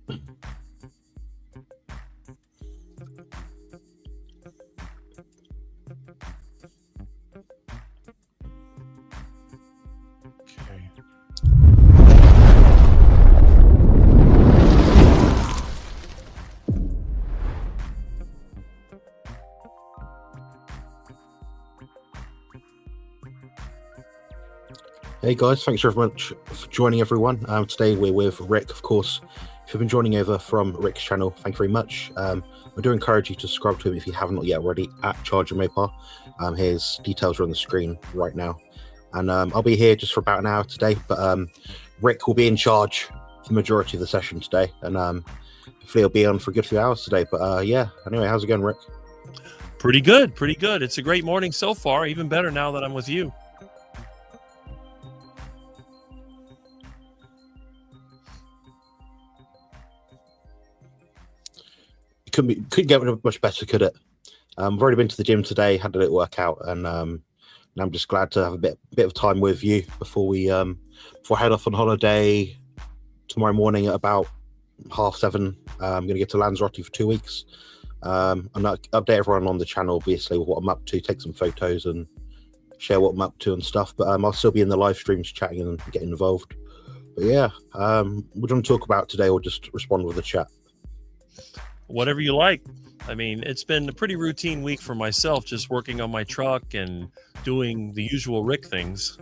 Hey guys, thanks very much for joining everyone. Today we're with Rick, of course. If you've been joining over from Rick's channel, thank you very much. I do encourage you to subscribe to him if you haven't yet already at Charger Mopar. His details are on the screen right now. And I'll be here just for about an hour today, but Rick will be in charge for the majority of the session today. And hopefully he'll be on for a good few hours today. But yeah, anyway, how's it going, Rick? Pretty good, pretty good. It's a great morning so far, even better now that I'm with you. Couldn't get much better, could it? I've already been to the gym today, had a little workout, and I'm just glad to have a bit of time with you before I head off on holiday tomorrow morning at about 7:30. I'm going to get to Lanzarote for 2 weeks. I'm going to update everyone on the channel, obviously, with what I'm up to, take some photos and share what I'm up to and stuff. But I'll still be in the live streams chatting and getting involved. But yeah, what do you want to talk about today, or just respond with the chat? Whatever you like. I mean, it's been a pretty routine week for myself, just working on my truck and doing the usual Rick things.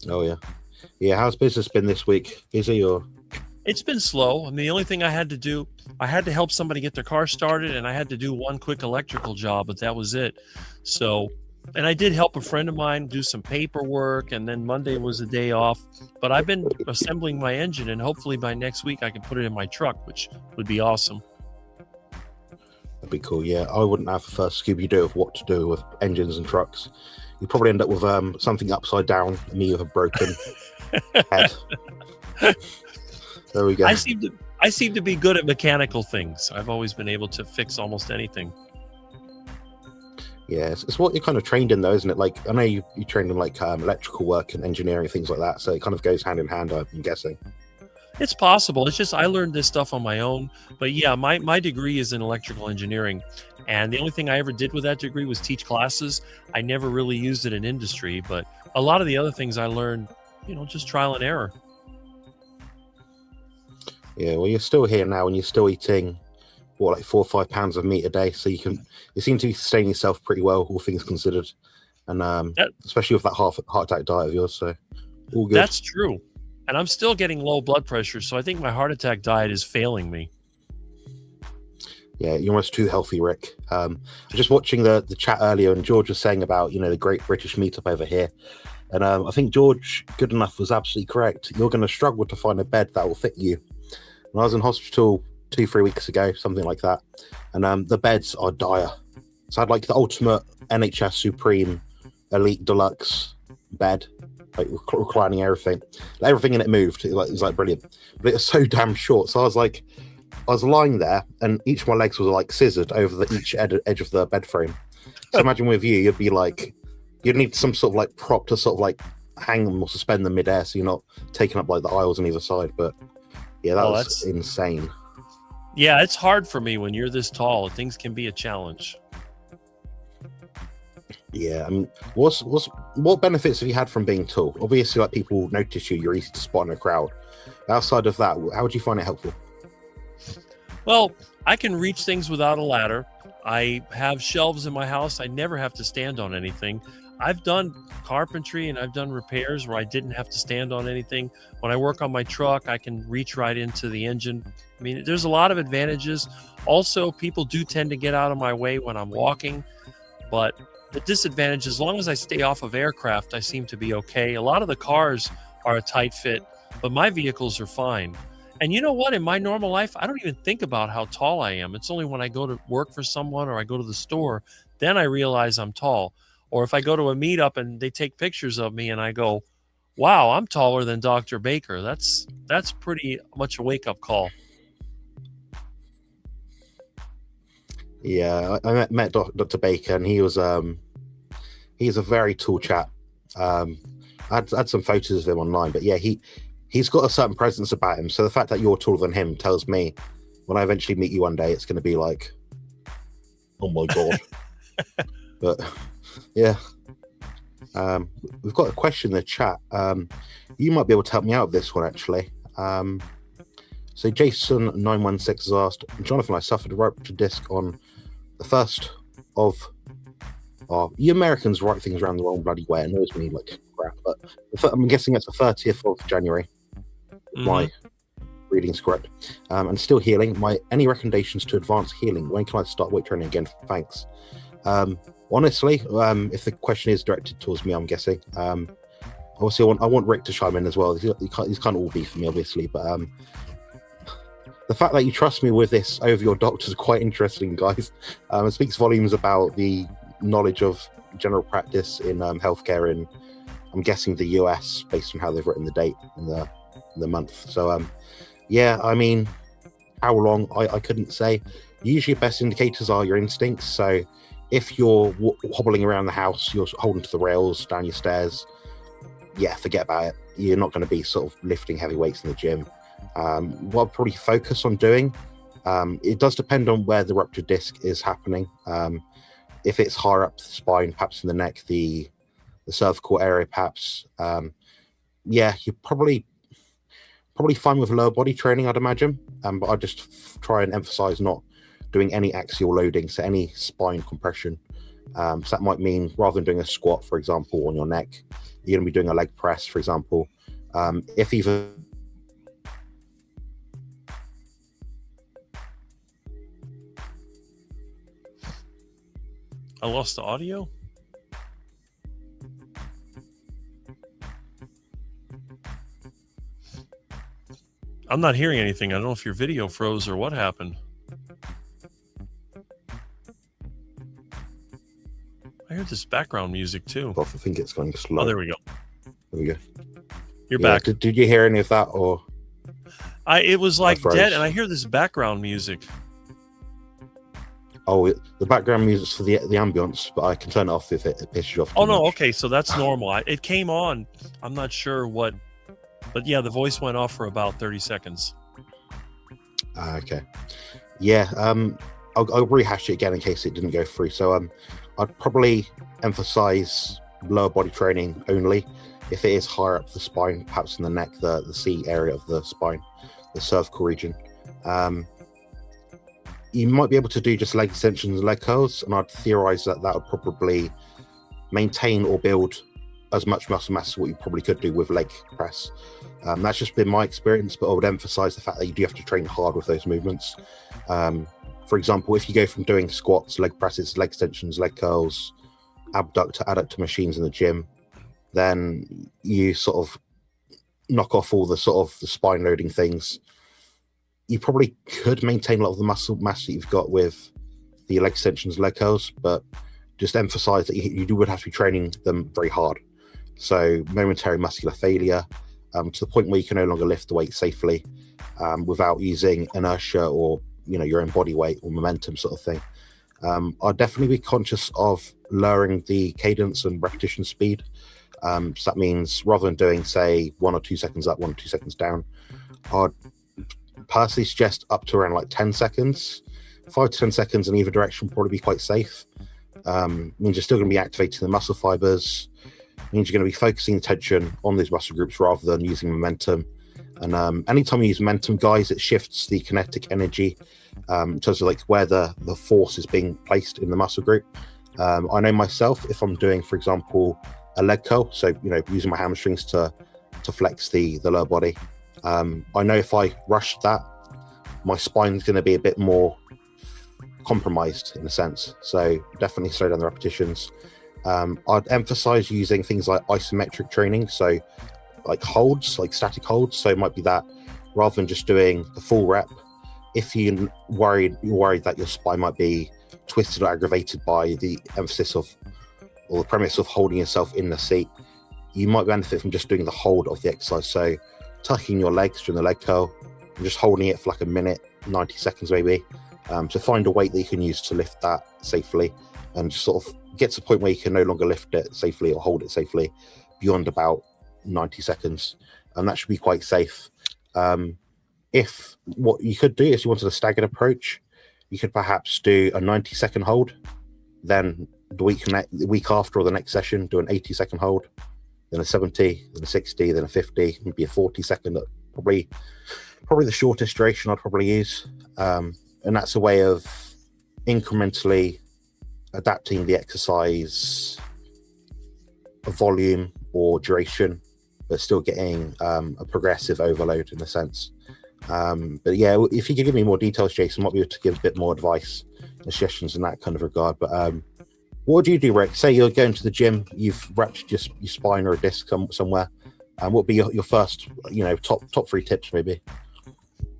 Oh yeah. How's business been this week? Busy or? It's been slow. I mean, the only thing I had to do, I had to help somebody get their car started, and I had to do one quick electrical job, but that was it. So, and I did help a friend of mine do some paperwork, and then Monday was a day off. But I've been assembling my engine, and hopefully by next week I can put it in my truck, which would be awesome. That'd be cool. Yeah, I wouldn't have the first Scooby-Doo of what to do with engines and trucks. You'd probably end up with something upside down, me with a broken head. There we go. I seem to be good at mechanical things. I've always been able to fix almost anything. Yeah, it's what you're kind of trained in, though, isn't it? Like, I know you trained in like electrical work and engineering, things like that. So it kind of goes hand in hand, I'm guessing. It's possible. It's just I learned this stuff on my own. But yeah, my degree is in electrical engineering. And the only thing I ever did with that degree was teach classes. I never really used it in industry. But a lot of the other things I learned, just trial and error. Yeah, well, you're still here now and you're still eating, like 4 or 5 pounds of meat a day. So you seem to be sustaining yourself pretty well, all things considered. And especially with that heart attack diet of yours. So all good. That's true. And I'm still getting low blood pressure. So I think my heart attack diet is failing me. Yeah, you're almost too healthy, Rick. I was just watching the chat earlier, and George was saying about, the Great British Meetup over here. And I think George Goodenough was absolutely correct. You're going to struggle to find a bed that will fit you. When I was in hospital 2-3 weeks ago, something like that, and the beds are dire. So I'd like the ultimate NHS Supreme Elite Deluxe bed, like reclining everything in it moved. It was like brilliant, but it was so damn short. So I was lying there, and each of my legs was like scissored over each edge of the bed frame. So imagine with you, you'd need some sort of like prop to sort of like hang them or suspend them midair, so you're not taking up like the aisles on either side. But yeah, that's insane. Yeah, it's hard for me when you're this tall. Things can be a challenge. Yeah, I mean, what benefits have you had from being tall? Obviously, like, people notice you're easy to spot in a crowd. Outside of that, how would you find it helpful? Well, I can reach things without a ladder. I have shelves in my house. I never have to stand on anything. I've done carpentry and I've done repairs where I didn't have to stand on anything. When I work on my truck, I can reach right into the engine. I mean, there's a lot of advantages. Also, people do tend to get out of my way when I'm walking, but the disadvantage, as long as I stay off of aircraft, I seem to be okay. A lot of the cars are a tight fit, but my vehicles are fine. And you know what? In my normal life, I don't even think about how tall I am. It's only when I go to work for someone or I go to the store, then I realize I'm tall. Or if I go to a meetup and they take pictures of me and I go, wow, I'm taller than Dr. Baker. That's pretty much a wake-up call. Yeah, I met Dr. Baker, and he's a very tall chap. I had some photos of him online, but yeah, he's got a certain presence about him. So the fact that you're taller than him tells me when I eventually meet you one day, it's going to be like, oh my God. But yeah. We've got a question in the chat. You might be able to help me out with this one, actually. So Jason916 has asked, Jonathan, I suffered a ruptured disc on the 1st of... you Americans write things around the wrong bloody way. It knows me like crap, but I'm guessing it's the 30th of January. My reading's correct. And still healing. Any recommendations to advance healing? When can I start weight training again? Thanks. Honestly, if the question is directed towards me, I'm guessing. Obviously, I want Rick to chime in as well. He's kind of all beef for me, obviously, but the fact that you trust me with this over your doctor is quite interesting, guys. It speaks volumes about the knowledge of general practice in healthcare in, I'm guessing, the US, based on how they've written the date and the month. So, yeah, I mean, how long? I couldn't say. Usually, best indicators are your instincts. So, if you're hobbling around the house, you're holding to the rails down your stairs, yeah, forget about it. You're not going to be sort of lifting heavy weights in the gym. What I'd probably focus on doing, it does depend on where the ruptured disc is happening. If it's higher up the spine, perhaps in the neck, the cervical area, perhaps, yeah, you're probably fine with lower body training, I'd imagine. But I'd just try and emphasize not doing any axial loading, so any spine compression. So that might mean rather than doing a squat, for example, on your neck, you're going to be doing a leg press, for example. If even I lost the audio. I'm not hearing anything. I don't know if your video froze or what happened. I heard this background music too. I think it's going slow. Oh, there we go. There we go. You're back. Did you hear any of that, or? It was like dead, and I hear this background music. Oh, the background music's for the ambience, but I can turn it off if it pisses you off. Oh no, okay, so that's normal. It came on. I'm not sure what, but yeah, the voice went off for about 30 seconds. Okay. Yeah. I'll rehash it again in case it didn't go through. So I'd probably emphasize lower body training only. If it is higher up the spine, perhaps in the neck, the C area of the spine, the cervical region, you might be able to do just leg extensions and leg curls, and I'd theorize that would probably maintain or build as much muscle mass as what you probably could do with leg press. That's just been my experience, but I would emphasize the fact that you do have to train hard with those movements. For example, if you go from doing squats, leg presses, leg extensions, leg curls, abductor, adductor machines in the gym, then you sort of knock off all the sort of the spine loading things. You probably could maintain a lot of the muscle mass that you've got with the leg extensions, leg curls, but just emphasize that you would have to be training them very hard. So momentary muscular failure to the point where you can no longer lift the weight safely without using inertia or your own body weight or momentum sort of thing. I'd definitely be conscious of lowering the cadence and repetition speed. So that means rather than doing, say, 1 or 2 seconds up, 1 or 2 seconds down, I'd personally suggest up to around like 10 seconds. 5 to 10 seconds in either direction would probably be quite safe. Means you're still going to be activating the muscle fibers. Means you're going to be focusing attention on these muscle groups rather than using momentum. And anytime you use momentum, guys, it shifts the kinetic energy in terms of like where the force is being placed in the muscle group. I know myself, if I'm doing, for example, a leg curl, so using my hamstrings to flex the lower body, I know if I rush that, my spine's going to be a bit more compromised in a sense. So definitely slow down the repetitions. I'd emphasize using things like isometric training, so like holds, like static holds. So it might be that rather than just doing the full rep, if you're worried that your spine might be twisted or aggravated by the emphasis of or the premise of holding yourself in the seat, you might benefit from just doing the hold of the exercise. So tucking your legs during the leg curl and just holding it for like a minute, 90 seconds maybe, to find a weight that you can use to lift that safely, and just sort of get to the point where you can no longer lift it safely or hold it safely beyond about 90 seconds. and that should be quite safe. If what you could do is you wanted a staggered approach, you could perhaps do a 90-second hold, then the week after or the next session do an 80-second hold, then a 70, then a 60, then a 50, maybe a 40-second. Probably the shortest duration I'd probably use, and that's a way of incrementally adapting the exercise volume or duration, but still getting a progressive overload in a sense. But yeah, if you could give me more details, Jason, I might be able to give a bit more advice and suggestions in that kind of regard. But what would you do, Rick? Say you're going to the gym, you've ruptured your spine or a disc somewhere. What would be your first, top 3 tips maybe?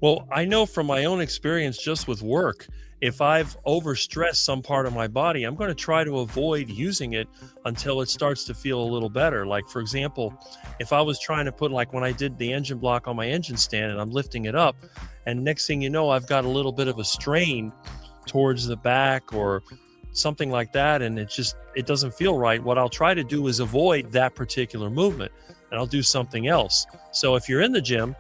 Well, I know from my own experience just with work, if I've overstressed some part of my body, I'm going to try to avoid using it until it starts to feel a little better. Like, for example, if I was trying to put, like when I did the engine block on my engine stand and I'm lifting it up, and next thing you know, I've got a little bit of a strain towards the back or something like that, and it doesn't feel right. What I'll try to do is avoid that particular movement, and I'll do something else. So if you're in the gym,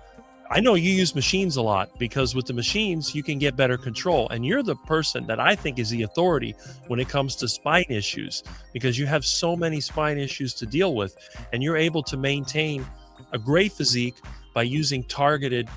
I know you use machines a lot, because with the machines, you can get better control. And you're the person that I think is the authority when it comes to spine issues, because you have so many spine issues to deal with, and you're able to maintain a great physique by using targeted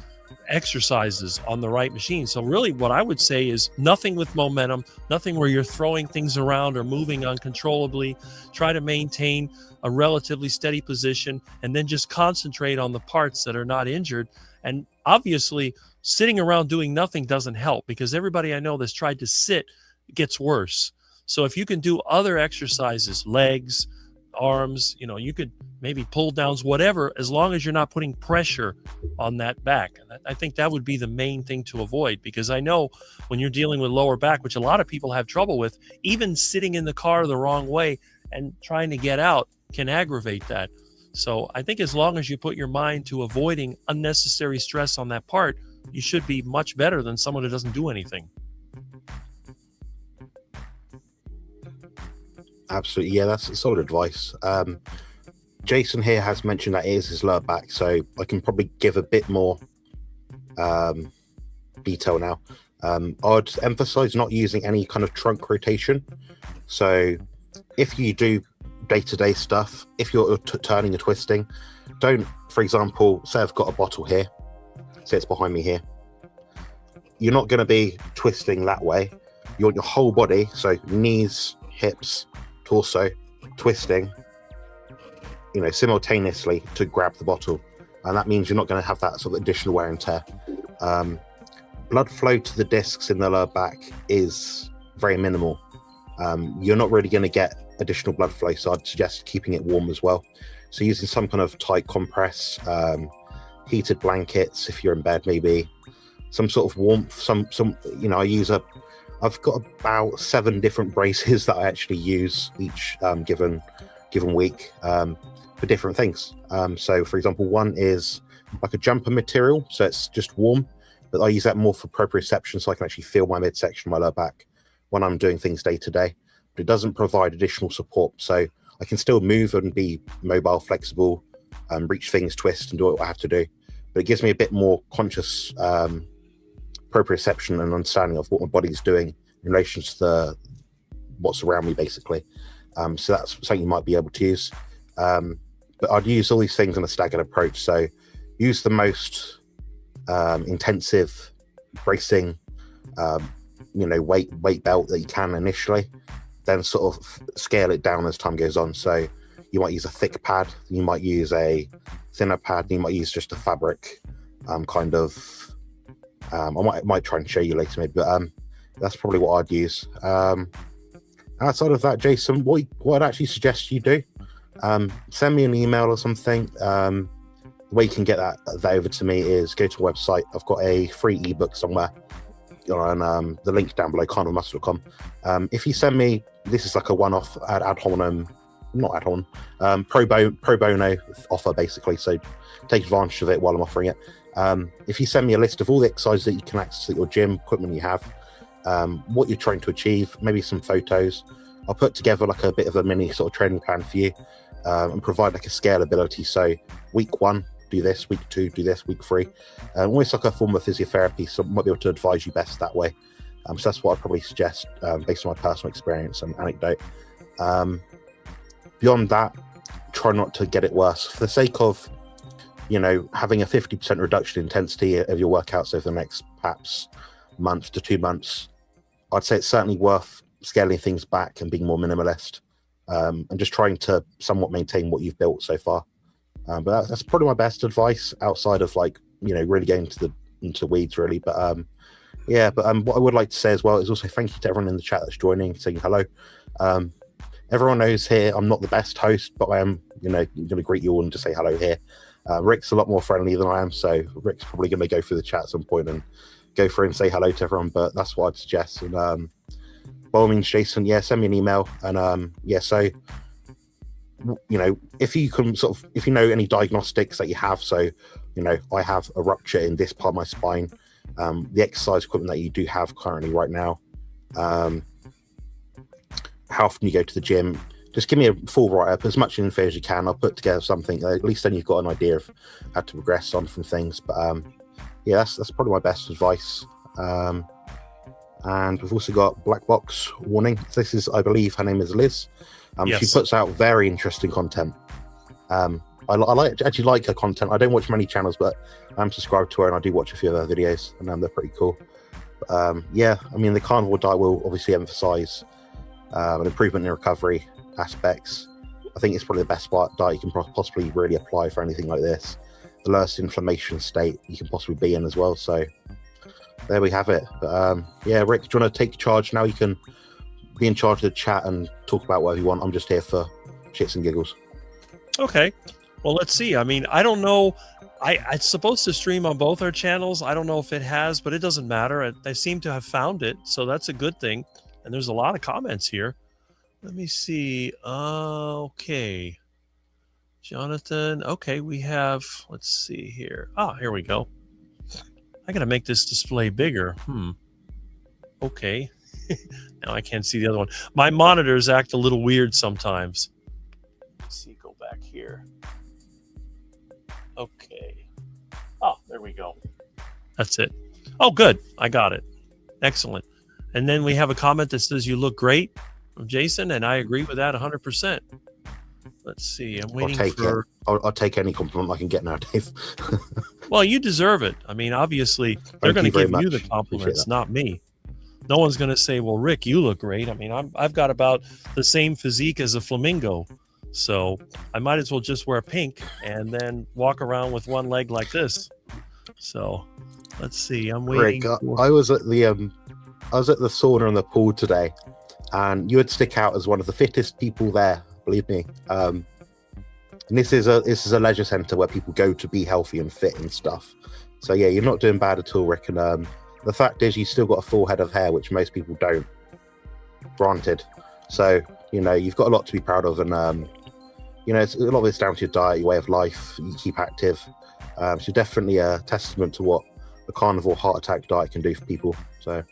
exercises on the right machine. So really what I would say is nothing with momentum, nothing where you're throwing things around or moving uncontrollably. Try to maintain a relatively steady position, and then just concentrate on the parts that are not injured. And obviously, sitting around doing nothing doesn't help, because everybody I know that's tried to sit gets worse. So if you can do other exercises, legs, arms, you could maybe pull downs, whatever, as long as you're not putting pressure on that back. I think that would be the main thing to avoid, because I know when you're dealing with lower back, which a lot of people have trouble with, even sitting in the car the wrong way and trying to get out can aggravate that. So I think as long as you put your mind to avoiding unnecessary stress on that part, you should be much better than someone who doesn't do anything. Absolutely. Yeah, that's solid advice. Jason here has mentioned that it is his lower back, so I can probably give a bit more detail now. I'd emphasize not using any kind of trunk rotation. So if you do day-to-day stuff, if you're turning or twisting, don't, for example, say I've got a bottle here, say it's behind me here, you're not going to be twisting that way. Your whole body, so knees, hips, torso, twisting, simultaneously to grab the bottle, and that means you're not going to have that sort of additional wear and tear. Blood flow to the discs in the lower back is very minimal. You're not really going to get additional blood flow, so I'd suggest keeping it warm as well. So using some kind of tight compress, heated blankets if you're in bed, maybe some sort of warmth. I've got about 7 different braces that I actually use each given week for different things. So for example, one is like a jumper material, so it's just warm, but I use that more for proprioception, so I can actually feel my midsection, my lower back when I'm doing things day to day. But it doesn't provide additional support, so I can still move and be mobile, flexible, reach things, twist, and do what I have to do. But it gives me a bit more conscious proprioception and understanding of what my body's doing in relation to what's around me, basically. So that's something you might be able to use. But I'd use all these things in a staggered approach. So use the most intensive bracing, weight belt that you can initially, then sort of scale it down as time goes on. So you might use a thick pad, you might use a thinner pad, you might use just a fabric I might try and show you later maybe, but that's probably what I'd use. Outside of that, Jason, what I'd actually suggest you do, send me an email or something. The way you can get that over to me is go to a website. I've got a free ebook somewhere on the link down below, carnivmuscle.com. If you send me, this is like a one-off pro bono offer, basically, so take advantage of it while I'm offering it. If you send me a list of all the exercises that you can access at your gym, equipment you have, what you're trying to achieve, maybe some photos, I'll put together like a bit of a mini sort of training plan for you, and provide like a scalability. So week 1, do this, week 2, do this, week 3. Almost like a form of physiotherapy, so I might be able to advise you best that way. So that's what I'd probably suggest based on my personal experience and anecdote. Beyond that, try not to get it worse. For the sake of, having a 50% reduction in intensity of your workouts over the next perhaps month to 2 months, I'd say it's certainly worth scaling things back and being more minimalist, and just trying to somewhat maintain what you've built so far. But that's probably my best advice outside of really going into weeds really. But what I would like to say as well is also thank you to everyone in the chat that's joining, saying hello. Everyone knows here I'm not the best host, but I am, going to greet you all and just say hello here. Rick's a lot more friendly than I am, so Rick's probably going to go through the chat at some point and go through and say hello to everyone, but that's what I'd suggest. And by all means, Jason, send me an email. And so, if you can if you know any diagnostics that you have, so, I have a rupture in this part of my spine, the exercise equipment that you do have currently right now, how often you go to the gym, just give me a full write-up, as much info as you can. I'll put together something, at least then you've got an idea of how to progress on from things. But that's probably my best advice. And we've also got Black Box Warning. This is, I believe, her name is Liz. Yes. She puts out very interesting content. I actually like her content. I don't watch many channels, but I'm subscribed to her and I do watch a few of her videos, and they're pretty cool. The carnivore diet will obviously emphasize an improvement in recovery aspects. I think it's probably the best diet you can possibly really apply for anything like this. The lowest inflammation state you can possibly be in as well. So there we have it. But Rick, do you want to take charge now? You can be in charge of the chat and talk about whatever you want. I'm just here for shits and giggles. Okay. Well, let's see. I don't know. It's supposed to stream on both our channels. I don't know if it has, but it doesn't matter. I seem to have found it, so that's a good thing. And there's a lot of comments here. Let me see. Okay. Jonathan. Okay, we have, let's see here. Here we go. I got to make this display bigger. Okay. Now I can't see the other one. My monitors act a little weird sometimes. Let's see, go back here. Okay. There we go. That's it. Oh, good. I got it. Excellent. And then we have a comment that says, "You look great," from Jason, and I agree with that 100%. Let's see. I'm waiting for... I'll take any compliment I can get now, Dave. Well, you deserve it. Obviously, they're going to give you the compliments, not me. No one's going to say, "Well, Rick, you look great." I've got about the same physique as a flamingo, so I might as well just wear pink and then walk around with one leg like this. So let's see. I'm waiting. Rick, I was at the sauna and the pool today, and you would stick out as one of the fittest people there. Believe me. And this is a leisure center where people go to be healthy and fit and stuff. So yeah, you're not doing bad at all, Rick. And the fact is, you still got a full head of hair, which most people don't. Granted. So you've got a lot to be proud of, and it's a lot of it's down to your diet, your way of life. You keep active. So definitely a testament to what the carnivore heart attack diet can do for people. So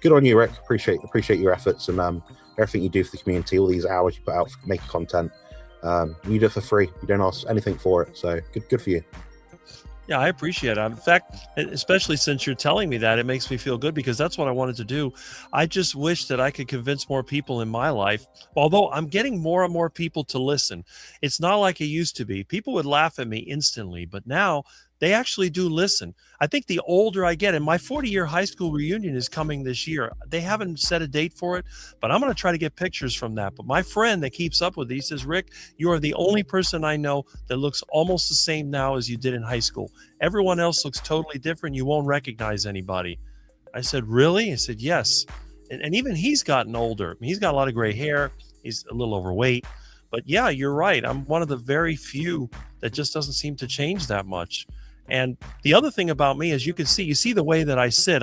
good on you, Rick. Appreciate your efforts and everything you do for the community. All these hours you put out for making content. You do it for free. You don't ask anything for it. So good for you. Yeah, I appreciate it. In fact, especially since you're telling me that, it makes me feel good because that's what I wanted to do. I just wish that I could convince more people in my life, although I'm getting more and more people to listen. It's not like it used to be. People would laugh at me instantly, but now they actually do listen. I think the older I get, and my 40-year high school reunion is coming this year. They haven't set a date for it, but I'm going to try to get pictures from that. But my friend that keeps up with these says, "Rick, you are the only person I know that looks almost the same now as you did in high school. Everyone else looks totally different. You won't recognize anybody." I said, "Really?" He said, "Yes." And even he's gotten older. He's got a lot of gray hair. He's a little overweight. But yeah, you're right. I'm one of the very few that just doesn't seem to change that much. And the other thing about me is you see the way that I sit,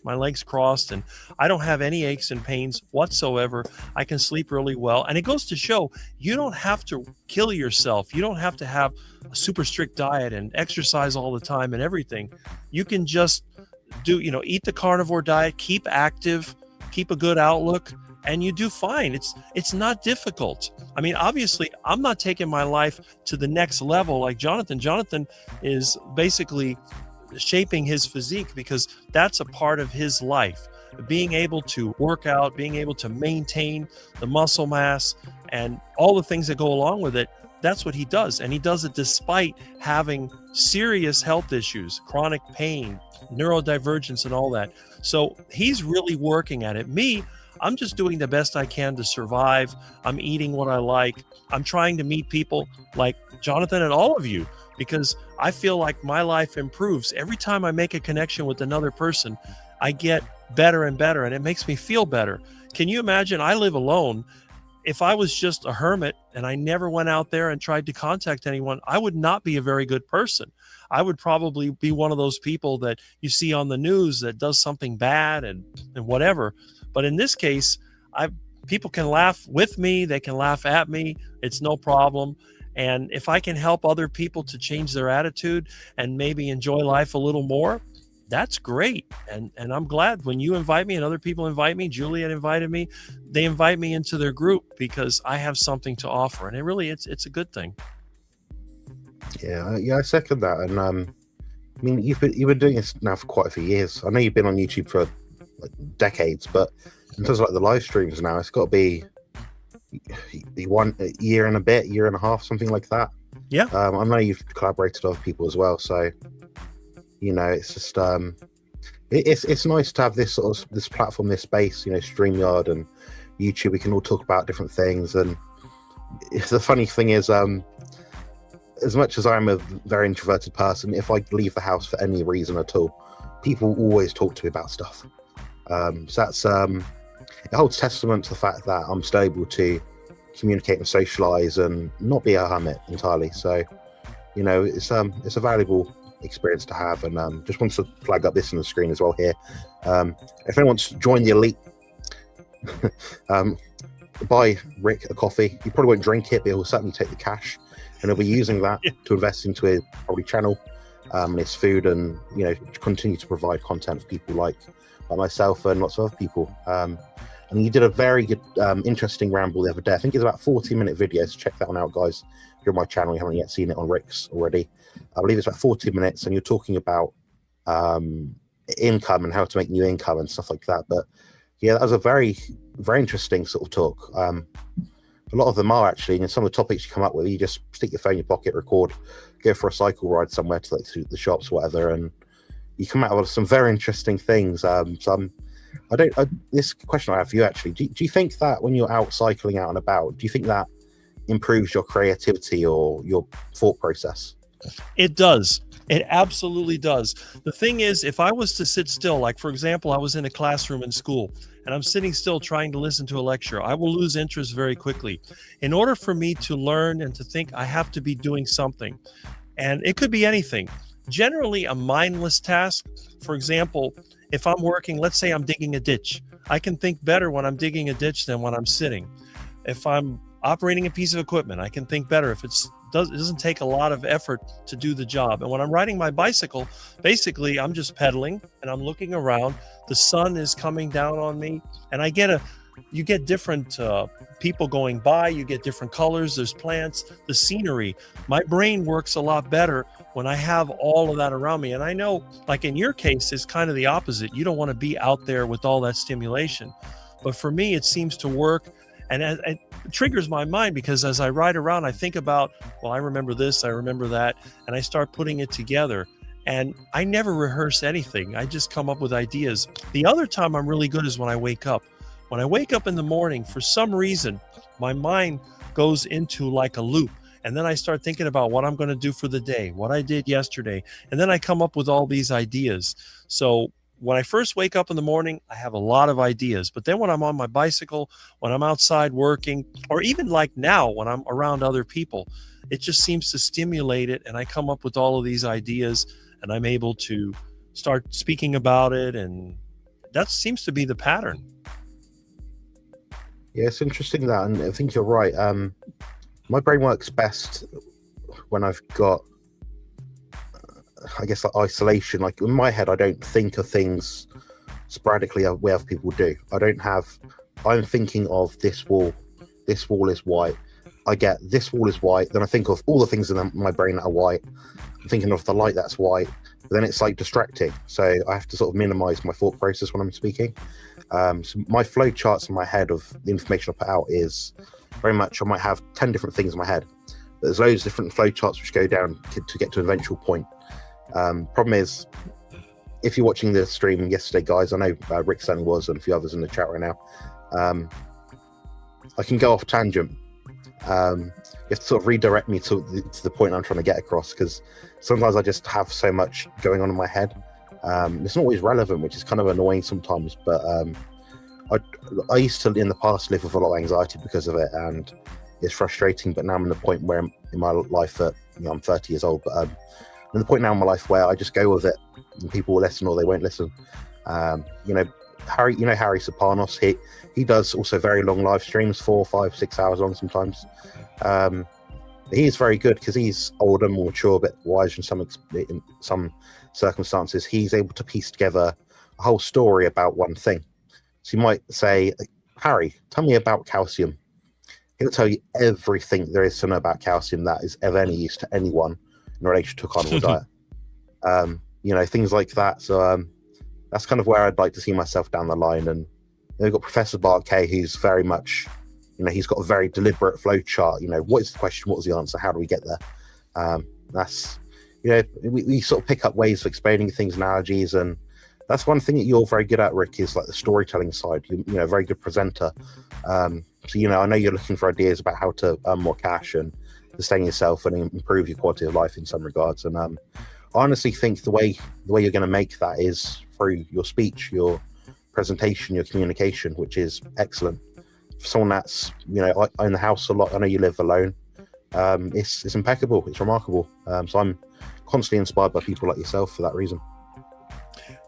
my legs crossed, and I don't have any aches and pains whatsoever. I can sleep really well. And it goes to show you don't have to kill yourself. You don't have to have a super strict diet and exercise all the time and everything. You can just eat the carnivore diet, keep active, keep a good outlook, and you do fine. It's not difficult. I mean, obviously, I'm not taking my life to the next level like Jonathan. Jonathan is basically shaping his physique because that's a part of his life. Being able to work out, being able to maintain the muscle mass and all the things that go along with it, that's what he does. And he does it despite having serious health issues, chronic pain, neurodivergence, and all that. So he's really working at it. Me, I'm just doing the best I can to survive. I'm eating what I like. I'm trying to meet people like Jonathan and all of you, because I feel like my life improves. Every time I make a connection with another person, I get better and better, and it makes me feel better. Can you imagine? I live alone. If I was just a hermit and I never went out there and tried to contact anyone, I would not be a very good person. I would probably be one of those people that you see on the news that does something bad and whatever. But in this case, people can laugh with me. They can laugh at me. It's no problem. And if I can help other people to change their attitude and maybe enjoy life a little more, that's great. And I'm glad when you invite me and other people invite me. Juliet invited me. They invite me into their group because I have something to offer. And it's a good thing. Yeah, I second that. And I mean, you've been doing this now for quite a few years. I know you've been on YouTube for like decades, but in terms of like the live streams now, it's got to be a year and a bit, year and a half, something like that. Yeah. I know you've collaborated with other people as well, so it's just it's nice to have this sort of this platform, this space, StreamYard and YouTube. We can all talk about different things, and the funny thing is, as much as I'm a very introverted person, if I leave the house for any reason at all, people always talk to me about stuff. So that's it holds testament to the fact that I'm still able to communicate and socialize and not be a hermit entirely. So, it's a valuable experience to have. And just want to flag up this on the screen as well here. If anyone wants to join the elite, buy Rick a coffee. He probably won't drink it, but he'll certainly take the cash, and he'll be using that to invest into his probably channel and his food, and continue to provide content for people like myself and lots of other people. And you did a very good, interesting ramble the other day. I think it's about 40-minute video, so check that one out, guys. If you're on my channel, you haven't yet seen it on Rick's already. I believe it's about 40 minutes, and you're talking about income and how to make new income and stuff like that. But yeah, that was a very, very interesting sort of talk. A lot of them are actually, and some of the topics you come up with, you just stick your phone in your pocket, record, go for a cycle ride somewhere to like the shops, or whatever, and you come out with some very interesting things. This question I have for you actually, do you think that when you're out cycling out and about, do you think that improves your creativity or your thought process? It does. It absolutely does. The thing is, if I was to sit still, like for example, I was in a classroom in school and I'm sitting still trying to listen to a lecture, I will lose interest very quickly. In order for me to learn and to think, I have to be doing something. And it could be anything. Generally a mindless task. For example, if I'm working, let's say I'm digging a ditch, I can think better when I'm digging a ditch than when I'm sitting. If I'm operating a piece of equipment, I can think better if it doesn't take a lot of effort to do the job. And when I'm riding my bicycle, basically I'm just pedaling and I'm looking around. The sun is coming down on me, and you get different people going by, you get different colors, there's plants, the scenery. My brain works a lot better when I have all of that around me. And I know, like in your case, it's kind of the opposite. You don't want to be out there with all that stimulation. But for me, it seems to work. And it triggers my mind, because as I ride around, I think about, well, I remember this, I remember that, and I start putting it together. And I never rehearse anything. I just come up with ideas. The other time I'm really good is when I wake up. When I wake up in the morning, for some reason, my mind goes into like a loop. And then I start thinking about what I'm going to do for the day, what I did yesterday. And then I come up with all these ideas. So when I first wake up in the morning, I have a lot of ideas. But then when I'm on my bicycle, when I'm outside working, or even like now when I'm around other people, it just seems to stimulate it. And I come up with all of these ideas, and I'm able to start speaking about it. And that seems to be the pattern. Yeah, it's interesting that, and I think you're right. My brain works best when I've got, I guess, like isolation. Like in my head, I don't think of things sporadically the way other people do. I don't have I'm thinking of this wall is white. I get this wall is white. Then I think of all the things in my brain that are white. I'm thinking of the light that's white. But then it's like distracting. So I have to sort of minimize my thought process when I'm speaking. So my flow charts in my head of the information I put out is very much, I might have 10 different things in my head. But there's loads of different flow charts which go down to get to an eventual point. Problem is, if you're watching the stream yesterday, guys, I know Rick certainly was, and a few others in the chat right now, I can go off tangent. You have to sort of redirect me to the point I'm trying to get across, because sometimes I just have so much going on in my head. It's not always relevant, which is kind of annoying sometimes, but I used to in the past live with a lot of anxiety because of it, and it's frustrating. But now I'm in the point where in my life that, you know, I'm 30 years old, but I'm in the point now in my life where I just go with it, and people will listen or they won't listen. Harry Sopanos, he does also very long live streams, 4, 5, 6 hours long sometimes. He is very good because he's older, more mature, a bit wiser in some circumstances. He's able to piece together a whole story about one thing. So you might say, Harry, tell me about calcium. He'll tell you everything there is to know about calcium that is of any use to anyone in relation to a carnivore diet. Things like that. So that's kind of where I'd like to see myself down the line. And we've got Professor Bart K, who's very much, he's got a very deliberate flow chart. What is the question? What was the answer? How do we get there? That's, we sort of pick up ways of explaining things, analogies, and that's one thing that you're very good at, Rick, is like the storytelling side. You're a very good presenter. So, I know you're looking for ideas about how to earn more cash and sustain yourself and improve your quality of life in some regards. And I honestly think the way you're going to make that is through your speech, your presentation, your communication, which is excellent. For someone that's, I own the house a lot, I know you live alone. It's impeccable. It's remarkable. So I'm constantly inspired by people like yourself for that reason.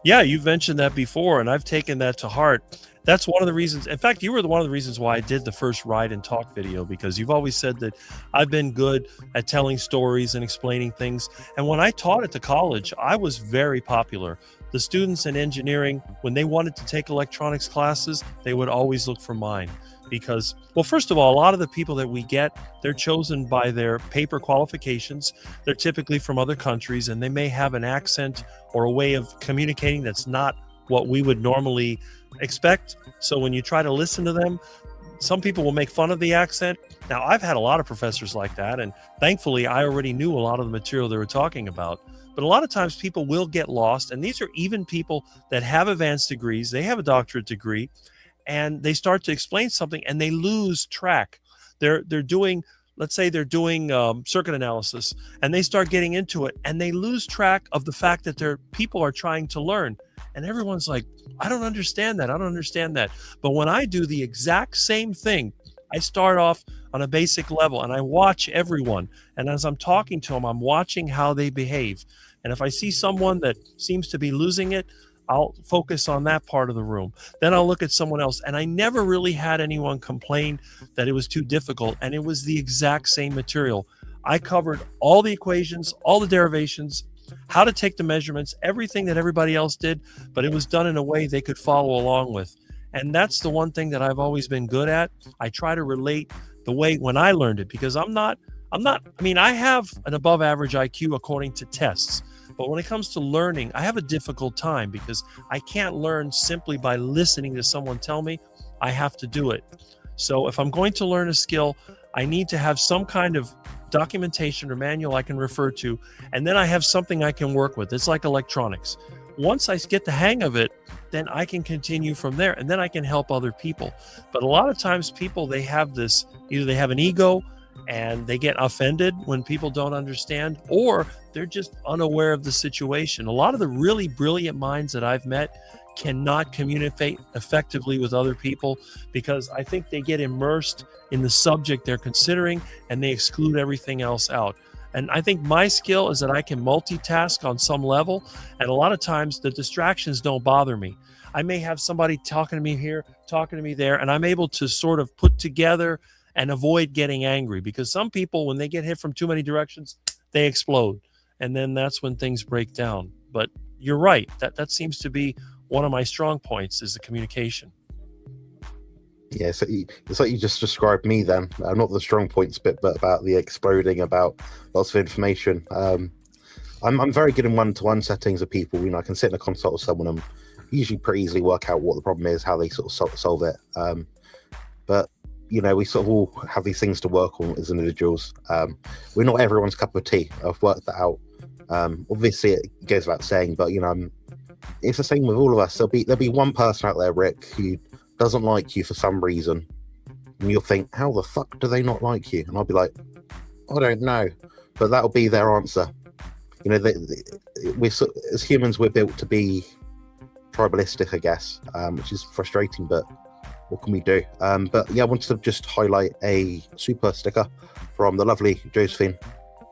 Yeah, you've mentioned that before, and I've taken that to heart. That's one of the reasons. In fact, you were one of the reasons why I did the first Ride and Talk video, because you've always said that I've been good at telling stories and explaining things. And when I taught at the college, I was very popular. The students in engineering, when they wanted to take electronics classes, they would always look for mine. Because, well, first of all, a lot of the people that we get, they're chosen by their paper qualifications. They're typically from other countries, and they may have an accent or a way of communicating that's not what we would normally expect. So when you try to listen to them, some people will make fun of the accent. Now, I've had a lot of professors like that, and thankfully, I already knew a lot of the material they were talking about. But a lot of times people will get lost, and these are even people that have advanced degrees, they have a doctorate degree, and they start to explain something and they lose track. They're doing, let's say they're doing circuit analysis, and they start getting into it and they lose track of the fact that their people are trying to learn. And everyone's like, I don't understand that. I don't understand that. But when I do the exact same thing, I start off on a basic level and I watch everyone. And as I'm talking to them, I'm watching how they behave. And if I see someone that seems to be losing it, I'll focus on that part of the room. Then I'll look at someone else. And I never really had anyone complain that it was too difficult. And it was the exact same material. I covered all the equations, all the derivations, how to take the measurements, everything that everybody else did, but it was done in a way they could follow along with. And that's the one thing that I've always been good at. I try to relate the way when I learned it, because I have an above average IQ according to tests. But when it comes to learning, I have a difficult time because I can't learn simply by listening to someone tell me. I have to do it. So if I'm going to learn a skill, I need to have some kind of documentation or manual I can refer to, and then I have something I can work with. It's like electronics. Once I get the hang of it, then I can continue from there, and then I can help other people. But a lot of times people, they have this, either they have an ego and they get offended when people don't understand, or they're just unaware of the situation. A lot of the really brilliant minds that I've met cannot communicate effectively with other people because I think they get immersed in the subject they're considering and they exclude everything else out. And I think my skill is that I can multitask on some level, and a lot of times the distractions don't bother me. I may have somebody talking to me here, talking to me there, and I'm able to sort of put together and avoid getting angry, because some people, when they get hit from too many directions, they explode. And then that's when things break down. But you're right. That seems to be one of my strong points, is the communication. Yeah, so it's like you just described me then. Not the strong points bit, but about the exploding, about lots of information. I'm very good in one-to-one settings of people. I can sit in a consult with someone and usually pretty easily work out what the problem is, how they sort of solve it. But we sort of all have these things to work on as individuals. We're not everyone's cup of tea. I've worked that out. Obviously, it goes without saying, but it's the same with all of us. There'll be one person out there, Rick, who doesn't like you for some reason, and you'll think, how the fuck do they not like you? And I'll be like, I don't know, but that'll be their answer. As humans, we're built to be tribalistic, I guess, which is frustrating, but what can we do? But yeah, I wanted to just highlight a super sticker from the lovely Josephine.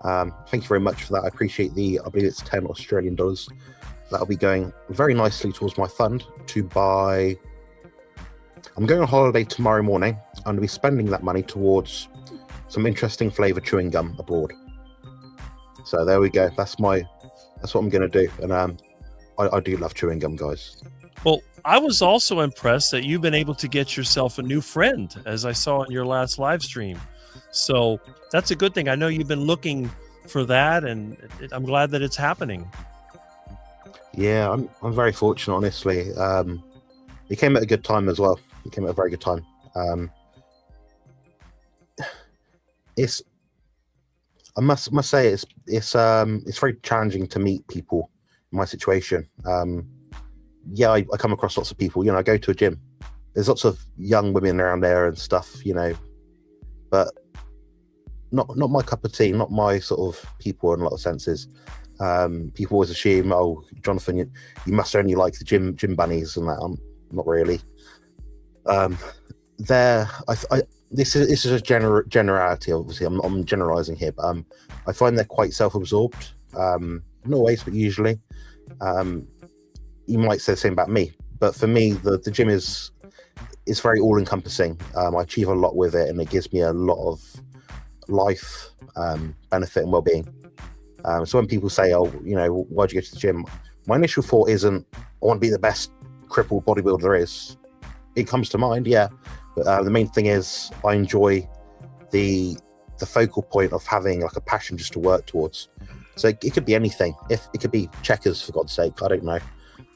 Thank you very much for that. I appreciate I believe it's 10 Australian dollars. That'll be going very nicely towards my fund to buy. I'm going on holiday tomorrow morning. I'm going to be spending that money towards some interesting flavour chewing gum abroad. So there we go. That's what I'm going to do. And I do love chewing gum, guys. Well, I was also impressed that you've been able to get yourself a new friend, as I saw in your last live stream. So that's a good thing. I know you've been looking for that, and I'm glad that it's happening. Yeah, I'm very fortunate, honestly. It came at a good time as well. It came at a very good time. I must say it's very challenging to meet people in my situation. Yeah, I come across lots of people. I go to a gym. There's lots of young women around there and stuff. But not my cup of tea. Not my sort of people in a lot of senses. People always assume, oh, Jonathan, you must only like the gym bunnies and that. Not really. This is a generality. Obviously, I'm generalizing here, but I find they're quite self-absorbed. Not always, but usually. You might say the same about me, but for me, the gym is very all-encompassing. I achieve a lot with it, and it gives me a lot of life benefit and well-being. So when people say, "Oh, why'd you go to the gym?" My initial thought isn't, "I want to be the best crippled bodybuilder there is." It comes to mind, yeah, but the main thing is I enjoy the focal point of having like a passion just to work towards. So it could be anything. If it could be checkers, for God's sake, I don't know.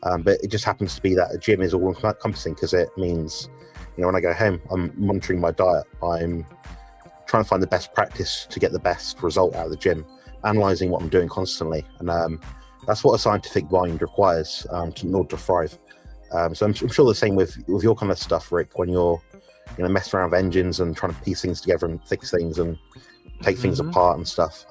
But it just happens to be that a gym is all encompassing, because it means, when I go home, I'm monitoring my diet. I'm trying to find the best practice to get the best result out of the gym, analysing what I'm doing constantly. And that's what a scientific mind requires in order to thrive. So I'm sure the same with your kind of stuff, Rick, when you're messing around with engines and trying to piece things together and fix things and take things apart and stuff.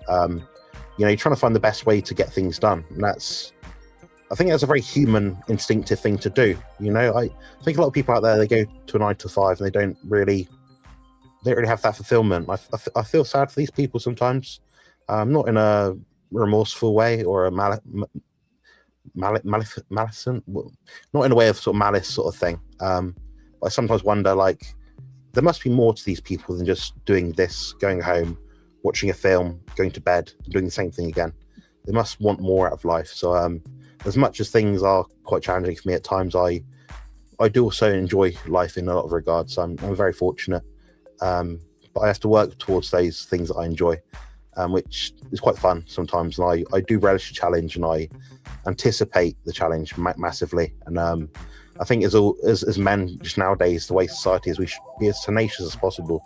You're trying to find the best way to get things done. And I think that's a very human, instinctive thing to do. I think a lot of people out there, they go to a 9 to 5 and they don't really have that fulfillment. I feel sad for these people sometimes, not in a remorseful way or a maleficent, not in a way of sort of malice sort of thing. I sometimes wonder, like, there must be more to these people than just doing this, going home, watching a film, going to bed, doing the same thing again. They must want more out of life. So as much as things are quite challenging for me at times, I do also enjoy life in a lot of regards. So I'm very fortunate, but I have to work towards those things that I enjoy, which is quite fun sometimes. And I do relish the challenge, and I anticipate the challenge massively. And I think as men just nowadays, the way society is, we should be as tenacious as possible.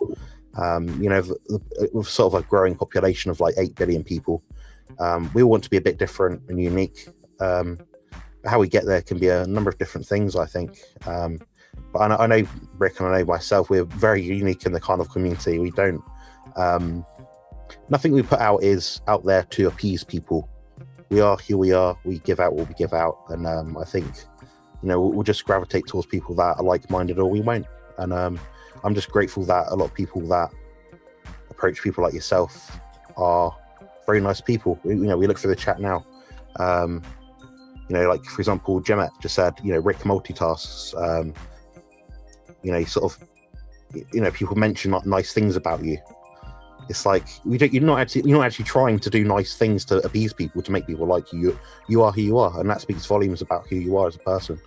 With sort of a growing population of like 8 billion people, we all want to be a bit different and unique. How we get there can be a number of different things, I think. But I know Rick and I know myself, we're very unique in the kind of community. We don't, nothing we put out is out there to appease people. We are who we are. We give out what we give out. And I think, we'll just gravitate towards people that are like-minded, or we won't. And I'm just grateful that a lot of people that approach people like yourself are very nice people. We look through the chat now. Like, for example, Jemet just said, Rick multitasks. People mention nice things about you. It's like you're not actually trying to do nice things to appease people, to make people like you. You are who you are, and that speaks volumes about who you are as a person.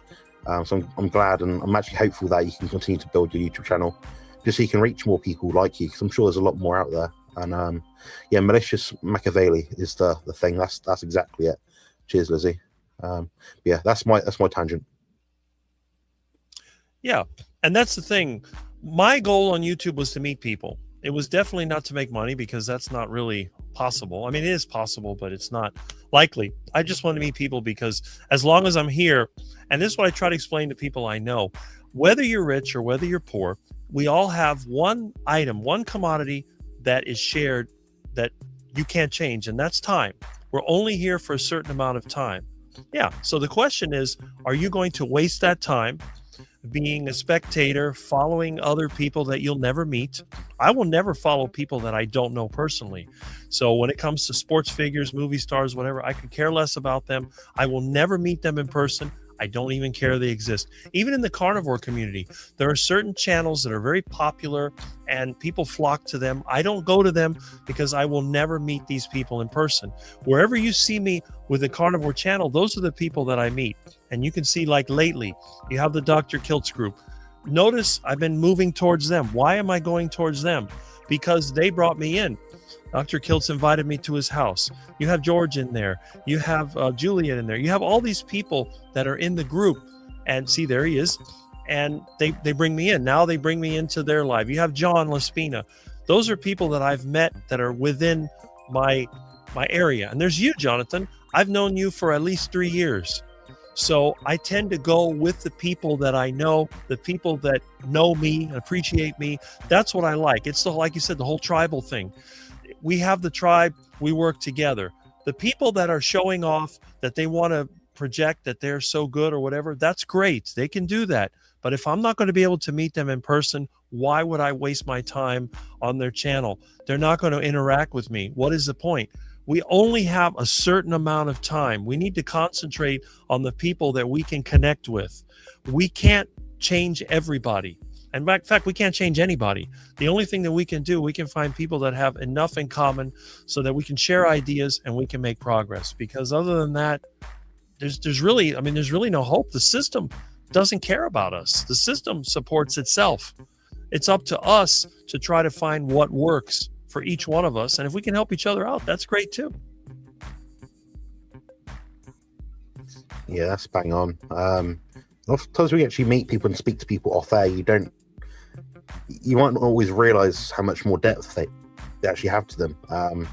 So I'm glad, and I'm actually hopeful that you can continue to build your YouTube channel just so you can reach more people like you, because I'm sure there's a lot more out there. And yeah, malicious Machiavelli is the thing. That's exactly it. Cheers, Lizzie. Yeah, that's my tangent. Yeah, and that's the thing. My goal on YouTube was to meet people. It was definitely not to make money, because that's not really possible. I mean, it is possible, but it's not likely. I just want to meet people because as long as I'm here, and this is what I try to explain to people I know, whether you're rich or whether you're poor, we all have one item, one commodity that is shared that you can't change, and that's time. We're only here for a certain amount of time. Yeah, so the question is, are you going to waste that time being a spectator, following other people that you'll never meet? I will never follow people that I don't know personally. So when it comes to sports figures, movie stars, whatever, I could care less about them. I will never meet them in person. I don't even care they exist. Even in the carnivore community, there are certain channels that are very popular and people flock to them. I don't go to them because I will never meet these people in person. Wherever you see me with the carnivore channel, those are the people that I meet. And you can see, like lately, you have the Dr. Kiltz group. Notice I've been moving towards them. Why am I going towards them? Because they brought me in. Dr. Kiltz invited me to his house. You have George in there. You have Juliet in there. You have all these people that are in the group. And see, there he is. And they bring me in. Now they bring me into their life. You have John Laspina. Those are people that I've met that are within my area. And there's you, Jonathan. I've known you for at least 3 years. So I tend to go with the people that I know, the people that know me and appreciate me. That's what I like. It's like you said, the whole tribal thing. We have the tribe, we work together. The people that are showing off that they want to project that they're so good or whatever, that's great. They can do that. But if I'm not going to be able to meet them in person, why would I waste my time on their channel? They're not going to interact with me. What is the point? We only have a certain amount of time. We need to concentrate on the people that we can connect with. We can't change everybody. And in fact, we can't change anybody. The only thing that we can do, we can find people that have enough in common so that we can share ideas and we can make progress. Because other than that, there's really no hope. The system doesn't care about us. The system supports itself. It's up to us to try to find what works for each one of us. And if we can help each other out, that's great too. Yeah, that's bang on. Oftentimes we actually meet people and speak to people off air. You might not always realize how much more depth they actually have to them.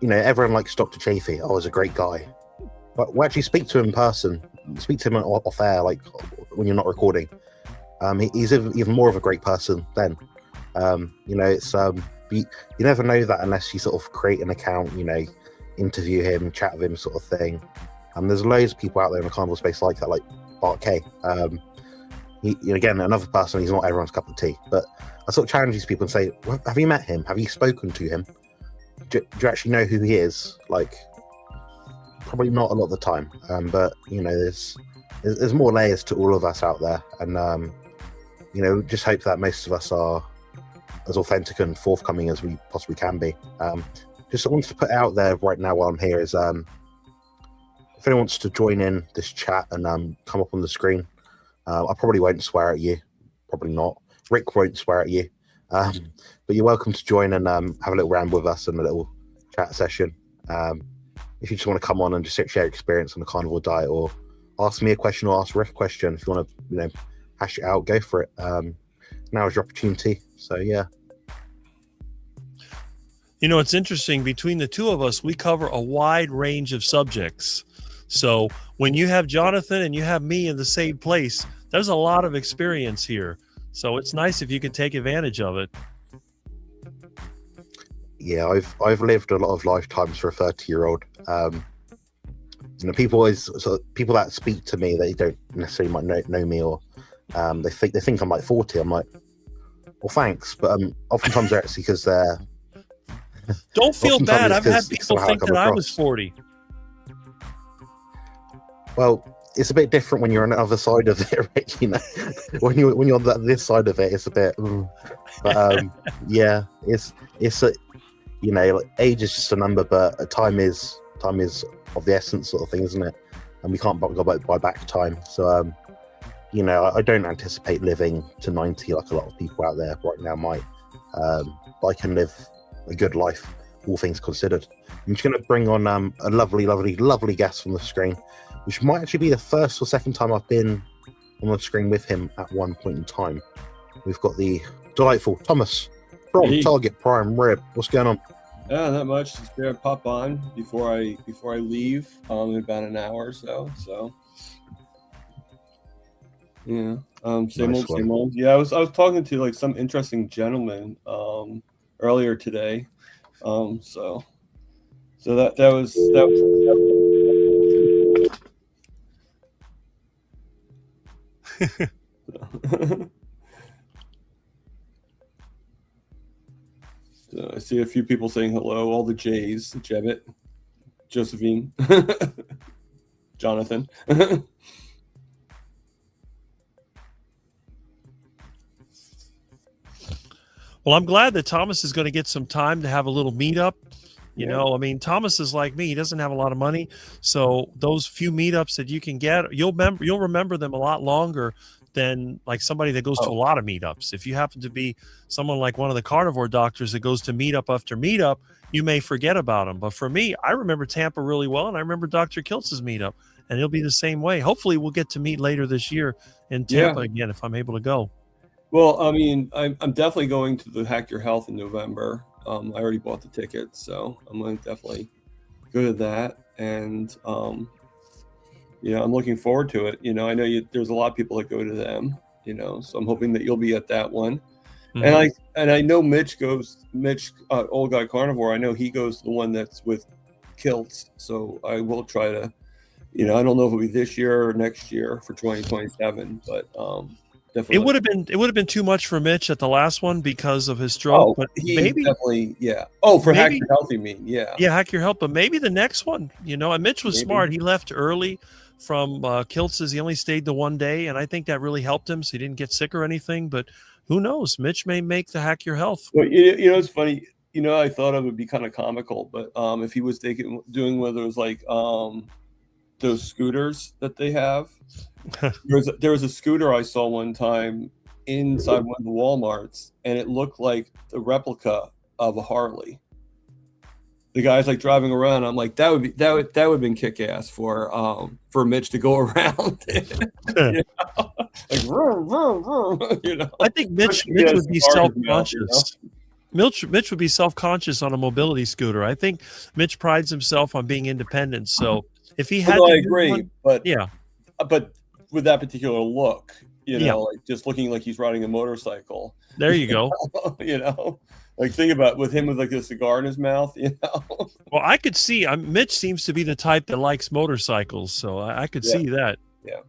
Everyone likes Dr. Chafee. Oh, he's a great guy. But we actually speak to him in person, speak to him off air, like when you're not recording. He's even more of a great person then. You never know that unless you sort of create an account, interview him, chat with him, sort of thing. There's loads of people out there in the carnival space like that, like Bart K. Again, another person, he's not everyone's cup of tea. But I sort of challenge these people and say, well, have you met him? Have you spoken to him? Do you actually know who he is? Like, probably not a lot of the time. But there's more layers to all of us out there, and just hope that most of us are as authentic and forthcoming as we possibly can be. Just I wanted to put out there right now while I'm here is if anyone wants to join in this chat and come up on the screen, I probably won't swear at you, probably not. Rick won't swear at you, but you're welcome to join and have a little ramble with us and a little chat session. If you just want to come on and just share experience on the carnivore diet, or ask me a question or ask Rick a question, if you want to hash it out, go for it. Now is your opportunity. So yeah. It's interesting. Between the two of us, we cover a wide range of subjects. So when you have Jonathan and you have me in the same place, there's a lot of experience here. So it's nice if you can take advantage of it. Yeah, I've lived a lot of lifetimes for a 30-year-old. People that speak to me, they don't necessarily might know me, or they think I'm like 40. I'm like, well, thanks, but oftentimes they're actually because they're. Don't feel bad. I've had people think that I was 40. Well, it's a bit different when you're on the other side of it, right? When you're on this side of it, it's a bit. But yeah, it's age is just a number, but time is of the essence, sort of thing, isn't it? And we can't go buy back time. So you know, I don't anticipate living to 90 like a lot of people out there right now might. But I can live a good life, all things considered. I'm just going to bring on a lovely guest on the screen, which might actually be the first or second time I've been on the screen with him at one point in time. We've got the delightful Thomas from Target Prime Rib. What's going on? Not much. Just gonna pop on before I leave in about an hour or so. So yeah, same old. Yeah, I was talking to like some interesting gentleman earlier today. So that was. So I see a few people saying hello. All the J's: Jebbit, Josephine, Jonathan. Well, I'm glad that Thomas is going to get some time to have a little meetup. You know, I mean, Thomas is like me; he doesn't have a lot of money, so those few meetups that you can get, you'll remember them a lot longer than like somebody that goes to a lot of meetups. If you happen to be someone like one of the carnivore doctors that goes to meetup after meetup, you may forget about them. But for me, I remember Tampa really well, and I remember Dr. Kiltz's meetup, and it'll be the same way. Hopefully, we'll get to meet later this year in Tampa again if I'm able to go. Well, I mean, I'm definitely going to the Hack Your Health in November. I already bought the ticket, so I'm going to definitely go to that. And, you know, I'm looking forward to it. You know, I know there's a lot of people that go to them, you know, so I'm hoping that you'll be at that one. Mm-hmm. And I know Mitch, Old Guy Carnivore, I know he goes to the one that's with Kiltz. So I will try to, you know, I don't know if it'll be this year or next year for 2027, but definitely. It would have been too much for Mitch at the last one because of his stroke. But maybe definitely, yeah. Oh, for Hack Your Health, you mean? Yeah. Yeah, Hack Your Health. But maybe the next one, you know. And Mitch was smart. He left early from Kiltz's. He only stayed the one day, and I think that really helped him, so he didn't get sick or anything. But who knows? Mitch may make the Hack Your Health. Well, you know, it's funny. You know, I thought it would be kind of comical, but if he was doing whether it was like those scooters that they have. There was a scooter I saw one time inside one of the Walmarts, and it looked like the replica of a Harley. The guy's like driving around. I'm like, that would have been kick ass for Mitch to go around. You know? Like, vroom, vroom, vroom, you know. I think Mitch would be self-conscious. Mitch would be self-conscious on a mobility scooter. I think Mitch prides himself on being independent. So if he had, I agree, but with that particular look, you know, like just looking like he's riding a motorcycle. There you go. You know, like think about with him with like a cigar in his mouth. You know. Well, I could see. Mitch seems to be the type that likes motorcycles, so I could see that. Yeah.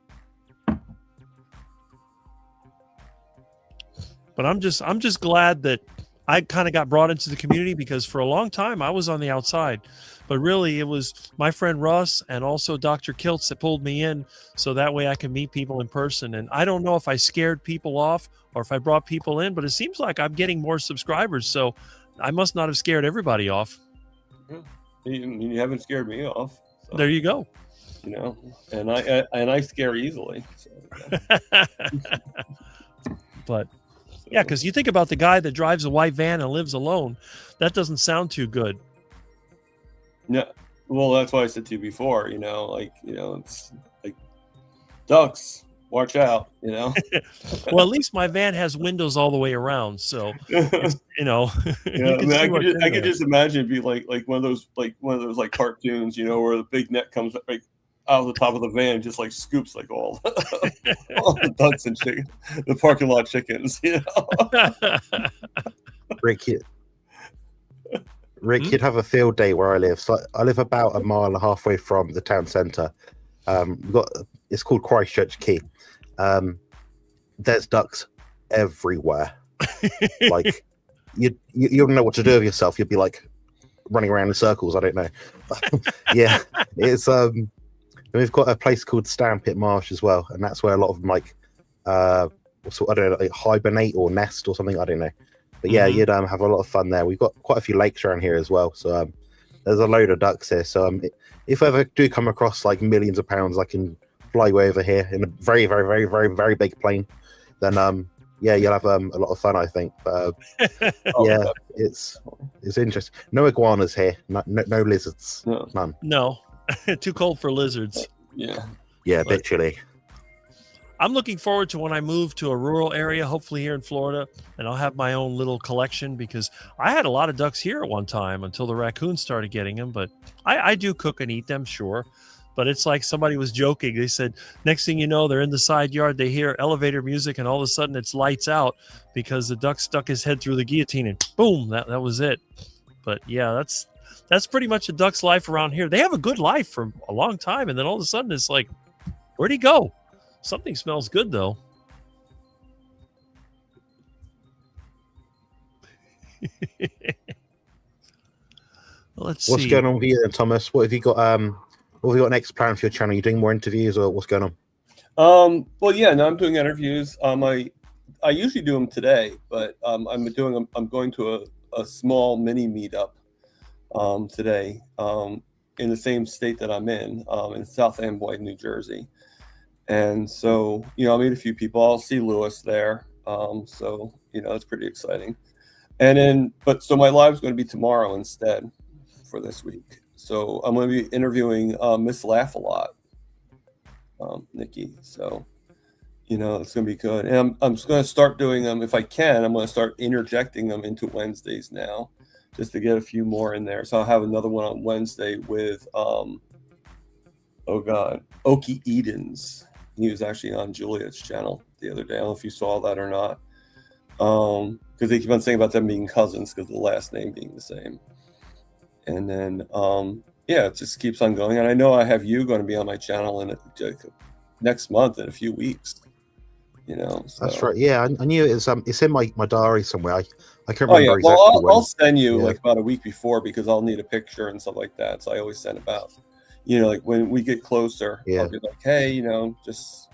But I'm just glad that I kind of got brought into the community, because for a long time I was on the outside. But really, it was my friend Russ and also Dr. Kiltz that pulled me in, so that way I can meet people in person. And I don't know if I scared people off or if I brought people in, but it seems like I'm getting more subscribers, so I must not have scared everybody off. You haven't scared me off. So, there you go. You know, and I scare easily. So, yeah. But yeah, because you think about the guy that drives a white van and lives alone, that doesn't sound too good. Yeah, well, that's why I said to you before. You know, like, you know, it's like ducks. Watch out, you know. Well, at least my van has windows all the way around, so it's, you know. Yeah, I could just imagine it be like one of those like cartoons, you know, where the big net comes like out of the top of the van, just like scoops like all the ducks and chickens, the parking lot chickens, you know. Rick, you'd have a field day where I live. So I live about 1.5 miles from the town centre. It's called Christchurch Quay. There's ducks everywhere. Like you don't know what to do with yourself. You'd be like running around in circles. I don't know. Yeah, it's we've got a place called Stampit Marsh as well, and that's where a lot of them like I don't know, like hibernate or nest or something. I don't know. But yeah, you'd have a lot of fun there. We've got quite a few lakes around here as well, so there's a load of ducks here. So if I ever do come across like millions of pounds I can fly you over here in a very, very, very, very, very big plane, then yeah, you'll have a lot of fun, I think. But yeah, it's interesting. No iguanas here. No lizards. No. None. No, too cold for lizards. Yeah. Yeah, a bit chilly. I'm looking forward to when I move to a rural area, hopefully here in Florida, and I'll have my own little collection, because I had a lot of ducks here at one time until the raccoons started getting them. But I do cook and eat them, sure. But it's like somebody was joking. They said, next thing you know, they're in the side yard, they hear elevator music, and all of a sudden it's lights out because the duck stuck his head through the guillotine and boom, that was it. But yeah, that's pretty much a duck's life around here. They have a good life for a long time, and then all of a sudden it's like, where'd he go? Something smells good, though. Let's see. What's going on with you then, Thomas? What have you got? What have you got next plan for your channel? Are you doing more interviews, or what's going on? Well, yeah, no, I'm doing interviews. I usually do them today, but I'm going to a small mini meetup today in the same state that I'm in South Amboy, New Jersey. And so, I'll meet a few people. I'll see Lewis there. So, it's pretty exciting. And then, so my live's going to be tomorrow instead for this week. So I'm going to be interviewing Miss Laugh a Lot, Nikki. So, it's going to be good. And I'm just going to start doing them. If I can, I'm going to start interjecting them into Wednesdays now, just to get a few more in there. So I'll have another one on Wednesday with, Okie Edens. He was actually on Juliet's channel the other day. I don't know if you saw that or not. Because they keep on saying about them being cousins because of the last name being the same. And then, it just keeps on going. And I know I have you going to be on my channel next month in a few weeks. So. That's right. Yeah, I knew it was. It's in my diary somewhere. I can't remember exactly. Well, I'll send you like about a week before, because I'll need a picture and stuff like that. So I always send about. Like when we get closer, I'll be like, hey, just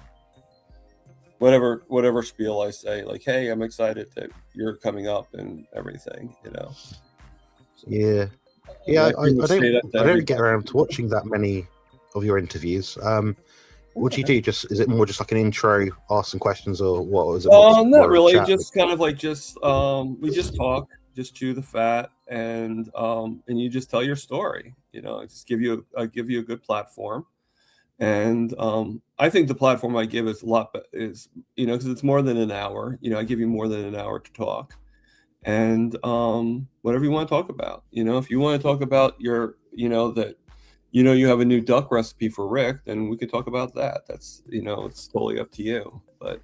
whatever spiel I say, like, hey, I'm excited that you're coming up and everything, So, yeah. I don't get around to watching that many of your interviews. What do you do? Is it more just like an intro, ask some questions, or what? Is it not really. Just kind of like we just talk, just chew the fat, and you just tell your story. I just give you a good platform, and I think the platform I give is because it's more than an hour. I give you more than an hour to talk, and whatever you want to talk about. If you want to talk about your, that you have a new duck recipe for Rick, then we could talk about that. That's it's totally up to you. But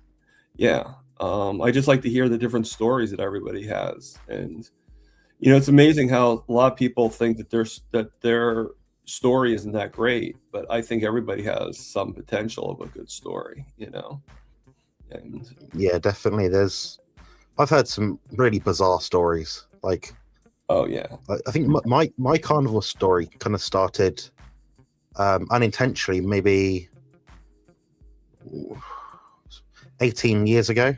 yeah, I just like to hear the different stories that everybody has, and it's amazing how a lot of people think that their story isn't that great, but I think everybody has some potential of a good story, And yeah, definitely. I've heard some really bizarre stories. Like, oh yeah, I think my carnivore story kind of started unintentionally, maybe 18 years ago.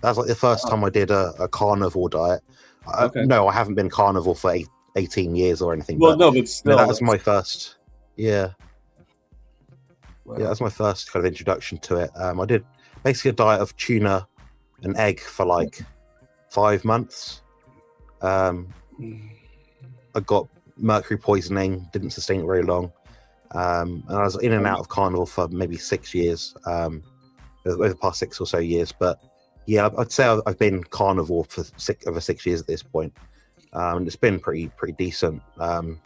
That was like the first time I did a carnivore diet. Okay. No, I haven't been carnivore for 18 years or anything. Well, but still, that was my first. Yeah. Wow. Yeah, that's my first kind of introduction to it. I did basically a diet of tuna and egg for like 5 months. I got mercury poisoning, didn't sustain it very long. And I was in and out of carnivore for maybe 6 years, over the past 6 or so years. But yeah, I'd say I've been carnivore for over 6 years at this point. And it's been pretty decent. I'd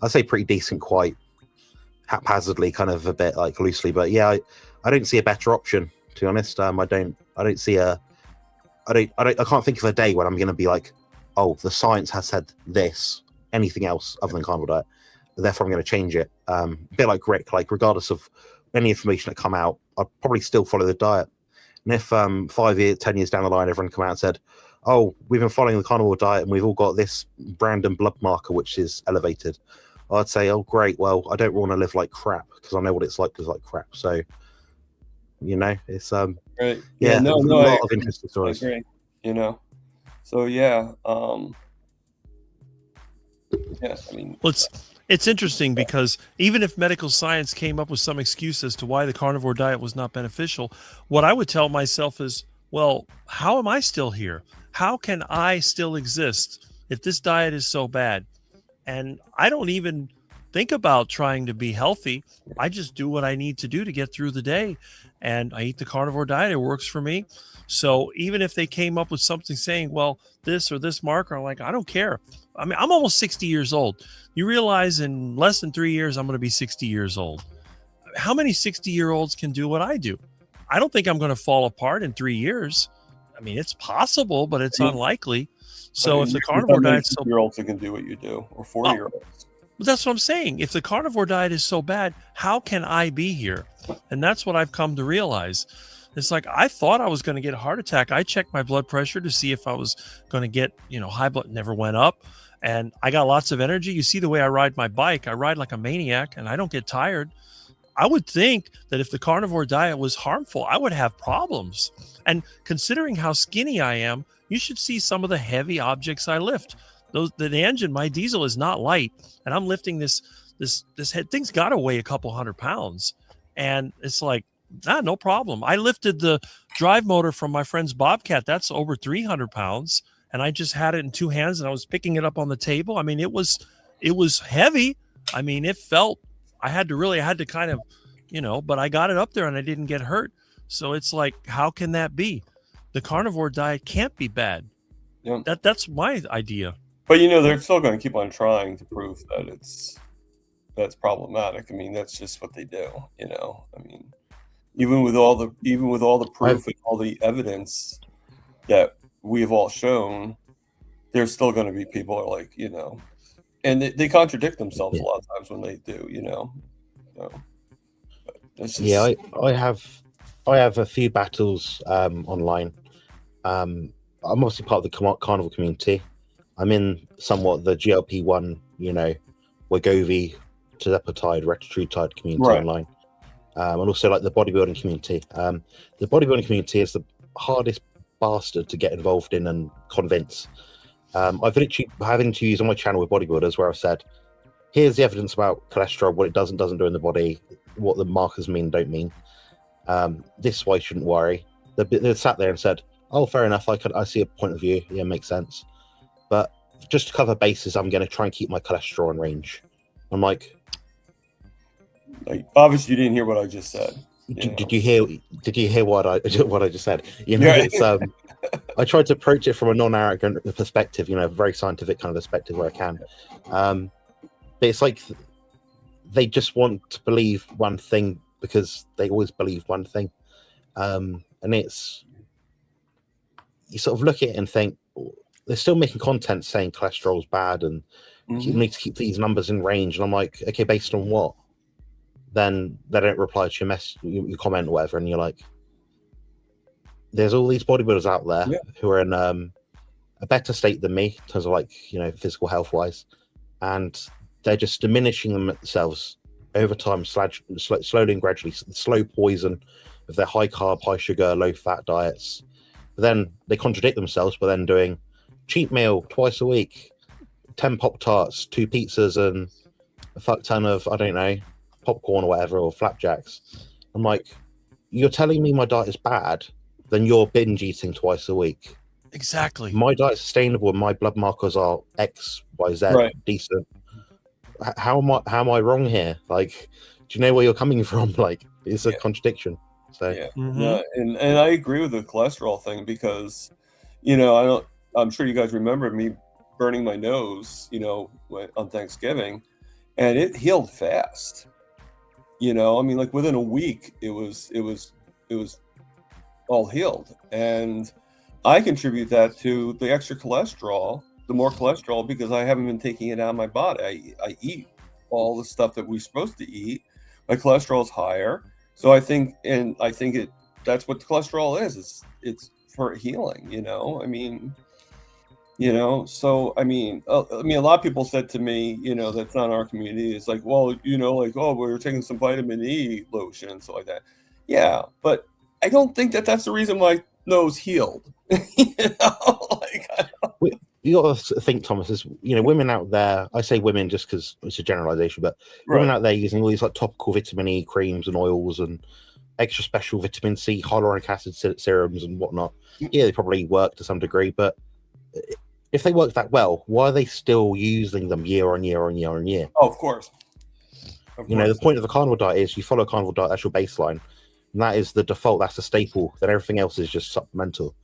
say pretty decent, quite haphazardly, kind of a bit like loosely. But yeah, I don't see a better option, to be honest. I can't think of a day when I'm going to be like, oh, the science has said this, anything else other than carnivore diet, therefore I'm going to change it. A bit like Rick, like regardless of any information that come out, I'd probably still follow the diet. And if 5 years, 10 years down the line, everyone come out and said, oh, we've been following the carnivore diet and we've all got this random blood marker which is elevated, I'd say, oh, great, well, I don't want to live like crap, because I know what it's like to live like crap. So, it's right. Yeah, no, a lot of interesting stories. I agree. So yeah, yeah, I mean, Well, It's interesting because even if medical science came up with some excuse as to why the carnivore diet was not beneficial, what I would tell myself is, well, how am I still here? How can I still exist if this diet is so bad? And I don't even think about trying to be healthy. I just do what I need to do to get through the day. And I eat the carnivore diet. It works for me. So even if they came up with something saying, well, this or this marker, I'm like, I don't care. I mean, I'm almost 60 years old. You realize in less than 3 years, I'm going to be 60 years old. How many 60-year-olds can do what I do? I don't think I'm going to fall apart in 3 years. I mean, it's possible, but it's unlikely. So if the carnivore diet's so year-olds that can do what you do, or 40-year-olds. But that's what I'm saying. If the carnivore diet is so bad, how can I be here? And that's what I've come to realize. It's like I thought I was going to get a heart attack. I checked my blood pressure to see if I was going to get, high blood. Never went up. And I got lots of energy. You see the way I ride my bike. I ride like a maniac and I don't get tired. I would think that if the carnivore diet was harmful, I would have problems. And considering how skinny I am, you should see some of the heavy objects I lift. The engine, my diesel is not light, and I'm lifting this head. Thing's got to weigh a couple 100 pounds, and it's like, no problem. I lifted the drive motor from my friend's Bobcat. That's over 300 pounds, and I just had it in two hands, and I was picking it up on the table. I mean, it was heavy. I mean, it felt. I had to kind of, but I got it up there, and I didn't get hurt. So it's like, how can that be? The carnivore diet can't be bad. Yeah. That's my idea. But they're still going to keep on trying to prove that that's problematic. I mean, that's just what they do. I mean, even with all the proof and all the evidence that we have all shown, there's still going to be people who are like, and they contradict themselves a lot of times when they do. So, it's just... Yeah, I have a few battles online. I'm obviously part of the carnivore community. I'm in somewhat the GLP-1, Wegovy, tirzepatide, retatrutide community online, and also like the bodybuilding community. The bodybuilding community is the hardest bastard to get involved in and convince. I've literally had interviews on my channel with bodybuilders where I've said, here's the evidence about cholesterol, what it does and doesn't do in the body, what the markers mean, don't mean. This is why you shouldn't worry. They sat there and said, oh, fair enough, I see a point of view. Yeah, makes sense. But just to cover bases, I'm going to try and keep my cholesterol in range. I'm like, obviously you didn't hear what I just said. Did you hear what I just said? It's I tried to approach it from a non-arrogant perspective, a very scientific kind of perspective where I can. But it's like they just want to believe one thing because they always believe one thing. And it's, you sort of look at it and think, they're still making content saying cholesterol is bad and you need to keep these numbers in range. And I'm like, okay, based on what? Then they don't reply to your comment or whatever. And you're like, there's all these bodybuilders out there who are in a better state than me in terms of physical health wise. And they're just diminishing themselves over time, slowly and gradually, slow poison of their high carb, high sugar, low fat diets. But then they contradict themselves by then doing cheat meal twice a week, 10 Pop-Tarts, 2 pizzas, and a fuck ton of, I don't know, popcorn or whatever, or flapjacks. I'm like, you're telling me my diet is bad, then you're binge eating twice a week. Exactly. My diet's sustainable and my blood markers are X, Y, Z, decent. How am I wrong here? Like, do you know where you're coming from? Like, it's a contradiction. So and I agree with the cholesterol thing because, I'm sure you guys remember me burning my nose, on Thanksgiving, and it healed fast. I mean, like within a week, it was all healed, and I contribute that to the extra cholesterol, the more cholesterol, because I haven't been taking it out of my body. I eat all the stuff that we're supposed to eat. My cholesterol is higher, so I think that's what the cholesterol is. It's for healing. I mean. So I mean, a lot of people said to me, that's not our community. It's like, well, we're taking some vitamin E lotion and stuff like that. Yeah, but I don't think that's the reason my nose healed. you got to think, Thomas, is women out there. I say women just because it's a generalization, but Right. women out there using all these like topical vitamin E creams and oils and extra special vitamin C, hyaluronic acid serums and whatnot. Yeah, they probably work to some degree, but if they work that well, why are they still using them year on year on year on year? Oh, of course. The point of the carnivore diet is you follow a carnivore diet, that's your baseline, and that is the default, that's the staple. Then everything else is just supplemental.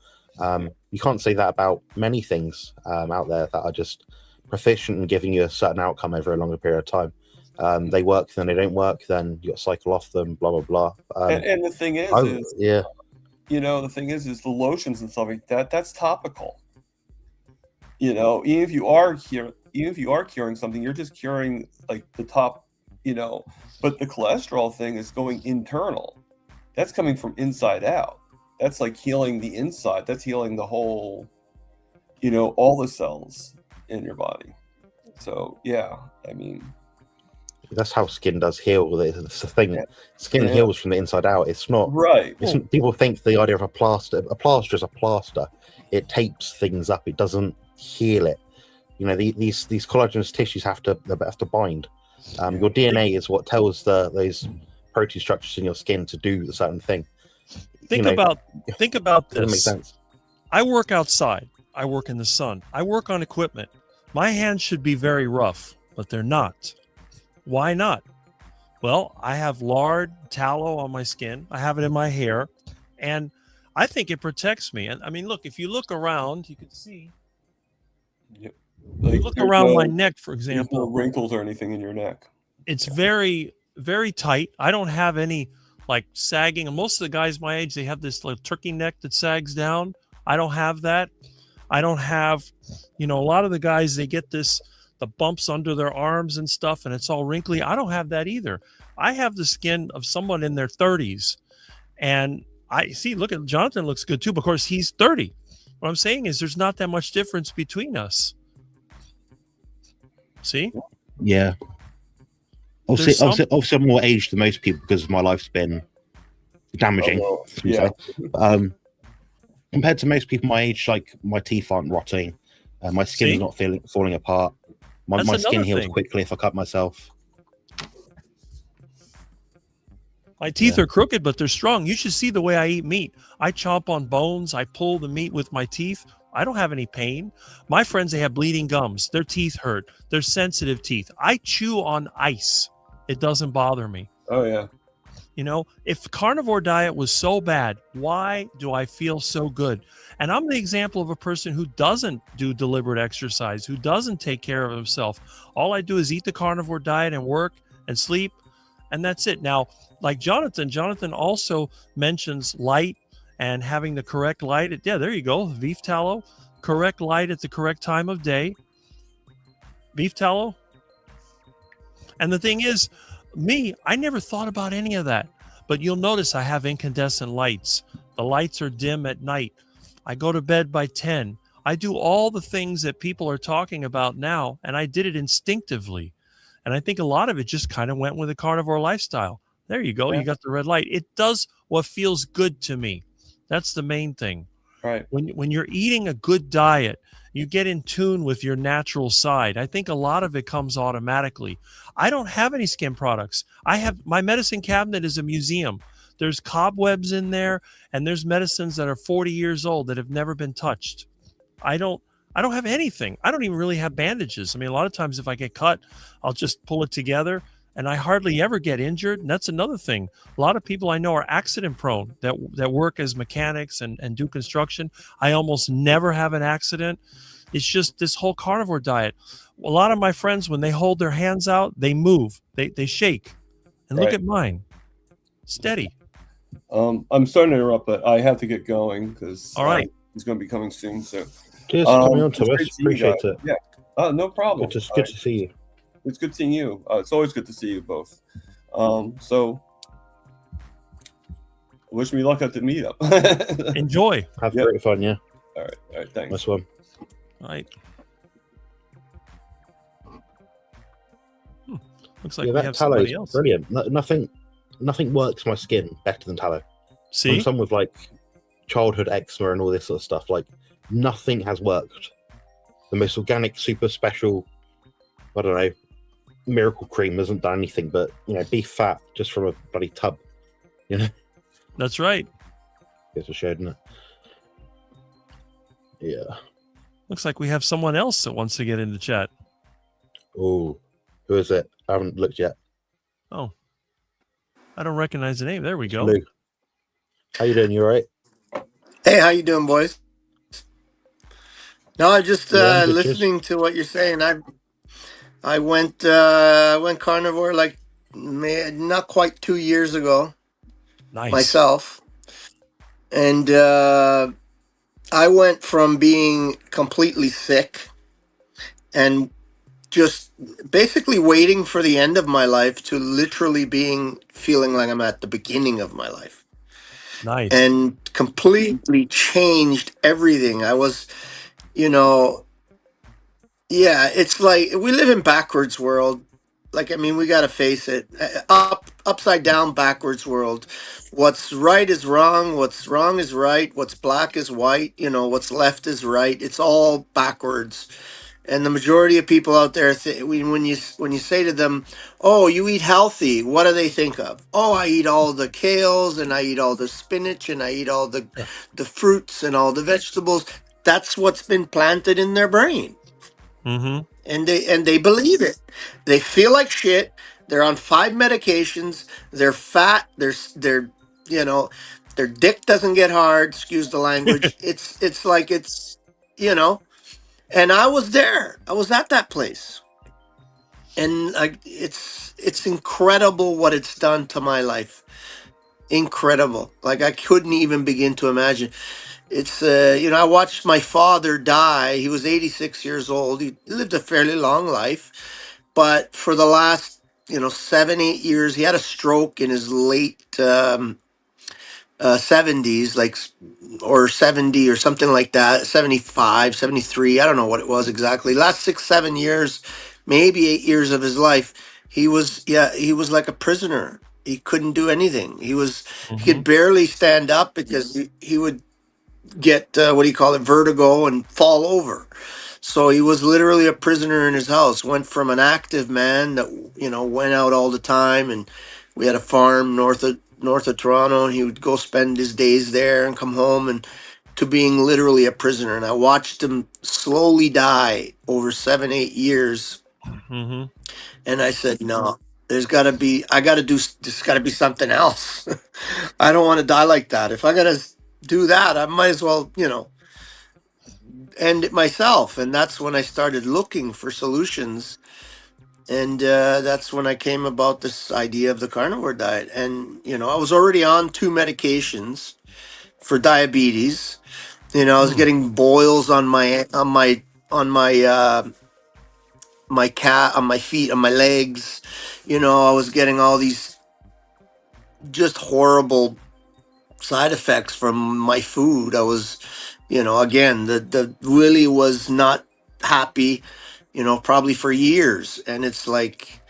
You can't say that about many things out there that are just proficient in giving you a certain outcome over a longer period of time. They work, then they don't work, then you got to cycle off them, blah blah blah. And the thing is yeah, the thing is the lotions and stuff like that. That's topical. Even if you are curing something, you're just curing like the top. But the cholesterol thing is going internal. That's coming from inside out. That's like healing the inside. That's healing the whole, all the cells in your body. So yeah, I mean, that's how skin does heal. It's the thing. Yeah. Skin heals from the inside out. It's not right. People think the idea of a plaster is a plaster. It tapes things up. It doesn't heal it. These collagenous tissues have to bind. Your DNA is what tells those protein structures in your skin to do a certain thing. Think about Doesn't make this. sense. I work outside. I work in the sun. I work on equipment. My hands should be very rough, but they're not. Why not? Well, I have lard, tallow on my skin. I have it in my hair, and I think it protects me. And I mean, look, if you look around, you can see. Yep. Like, Look around my neck, for example. no wrinkles or anything in your neck. It's very, very tight. I don't have any like sagging. And most of the guys my age, they have this little turkey neck that sags down. I don't have that. I don't have, a lot of the guys, they get the bumps under their arms and stuff, and it's all wrinkly. I don't have that either. I have the skin of someone in their 30s. And I see, look at Jonathan looks good too. But of course, he's 30. What I'm saying is there's not that much difference between us. See? Yeah. Obviously, I'm more aged than most people because my life's been damaging. Oh, well, yeah. Compared to most people my age, like my teeth aren't rotting, my skin's not falling apart. My skin heals quickly if I cut myself. My teeth are crooked, but they're strong. You should see the way I eat meat. I chomp on bones. I pull the meat with my teeth. I don't have any pain. My friends, they have bleeding gums. Their teeth hurt. They're sensitive teeth. I chew on ice. It doesn't bother me. Oh, yeah. If the carnivore diet was so bad, why do I feel so good? And I'm the example of a person who doesn't do deliberate exercise, who doesn't take care of himself. All I do is eat the carnivore diet and work and sleep, and that's it. Now, like Jonathan also mentions light and having the correct light. Yeah, there you go. Beef tallow, correct light at the correct time of day. Beef tallow. And the thing is, I never thought about any of that. But you'll notice I have incandescent lights. The lights are dim at night. I go to bed by 10. I do all the things that people are talking about now, and I did it instinctively. And I think a lot of it just kind of went with a carnivore lifestyle. There you go. Yeah. You got the red light. It does what feels good to me. That's the main thing. Right. When you're eating a good diet, you get in tune with your natural side. I think a lot of it comes automatically. I don't have any skin products. My medicine cabinet is a museum. There's cobwebs in there, and there's medicines that are 40 years old that have never been touched. I don't have anything. I don't even really have bandages. I mean, a lot of times if I get cut, I'll just pull it together, and I hardly ever get injured. And that's another thing. A lot of people I know are accident prone that work as mechanics and do construction. I almost never have an accident. It's just this whole carnivore diet. A lot of my friends, when they hold their hands out, they move, they shake. And look at mine. Steady. I'm sorry to interrupt, but I have to get going because he's going to be coming soon. So cheers for coming on to us. Appreciate it. Yeah. No problem. Good to see you. It's good seeing you. It's always good to see you both. So wish me luck at the meetup. Enjoy. Have great fun, yeah. All right. Thanks. Nice one. All right. Looks like we have somebody else. Brilliant. Nothing works my skin better than tallow. See? I'm someone with like childhood eczema and all this sort of stuff. Like nothing has worked the most organic, super special, I don't know, miracle cream hasn't done anything but, you know, beef fat just from a bloody tub, you know? That's right. Guess I showed, isn't it? Yeah. Looks like we have someone else that wants to get into chat. Oh, who is it? I haven't looked yet. Oh, I don't recognize the name. There we go. Lou. How you doing? You all right? Hey, how you doing, boys? No, I'm just Yeah, I'm good, listening to what you're saying. I went carnivore like not quite 2 years ago Nice. myself, and I went from being completely sick and just basically waiting for the end of my life to literally feeling like I'm at the beginning of my life, Nice. and completely changed everything. I was, you know, yeah, it's like we live in backwards world. Like, I mean, we got to face it. Upside down, backwards world. What's right is wrong. What's wrong is right. What's black is white. You know, what's left is right. It's all backwards. And the majority of people out there, when you say to them, "Oh, you eat healthy," what do they think of? "Oh, I eat all the kales and I eat all the spinach and I eat all the fruits and all the vegetables." That's what's been planted in their brain, Mm-hmm. and they believe it. They feel like shit. They're on 5 medications. They're fat. They're you know, their dick doesn't get hard. Excuse the language. It's like it's you know. And I was there. I was at that place, and it's incredible what it's done to my life. Incredible. Like, I couldn't even begin to imagine. It's I watched my father die. He was 86 years old. He lived a fairly long life, but for the last 7-8 years, he had a stroke in his late 70s, like, or 70 or something like that, 75, 73. I don't know what it was exactly. Last 6 7 years, maybe 8 years of his life, he was like a prisoner. He couldn't do anything. He could barely stand up because he would get what do you call it, vertigo, and fall over. So he was literally a prisoner in his house. Went from an active man that went out all the time, and we had a farm north of Toronto, and he would go spend his days there and come home, and to being literally a prisoner. And I watched him slowly die over 7-8 years, Mm-hmm. and I said, no, there's got to be something else. I don't want to die like that. If I got to do that, I might as well end it myself. And that's when I started looking for solutions, and that's when I came about this idea of the carnivore diet. And I was already on 2 medications for diabetes. I was getting boils on my feet, on my legs. I was getting all these just horrible side effects from my food. I was, again, the Willie was not happy, probably for years. And it's like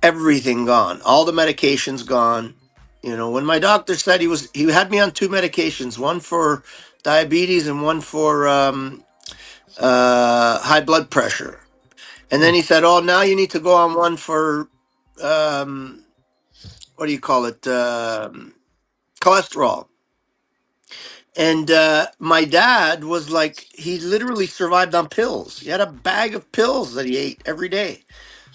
everything gone, all the medications gone. When my doctor said he had me on 2 medications, one for diabetes and one for high blood pressure. And then he said, "Oh, now you need to go on one for what do you call it? Cholesterol." And my dad was like, he literally survived on pills. He had a bag of pills that he ate every day.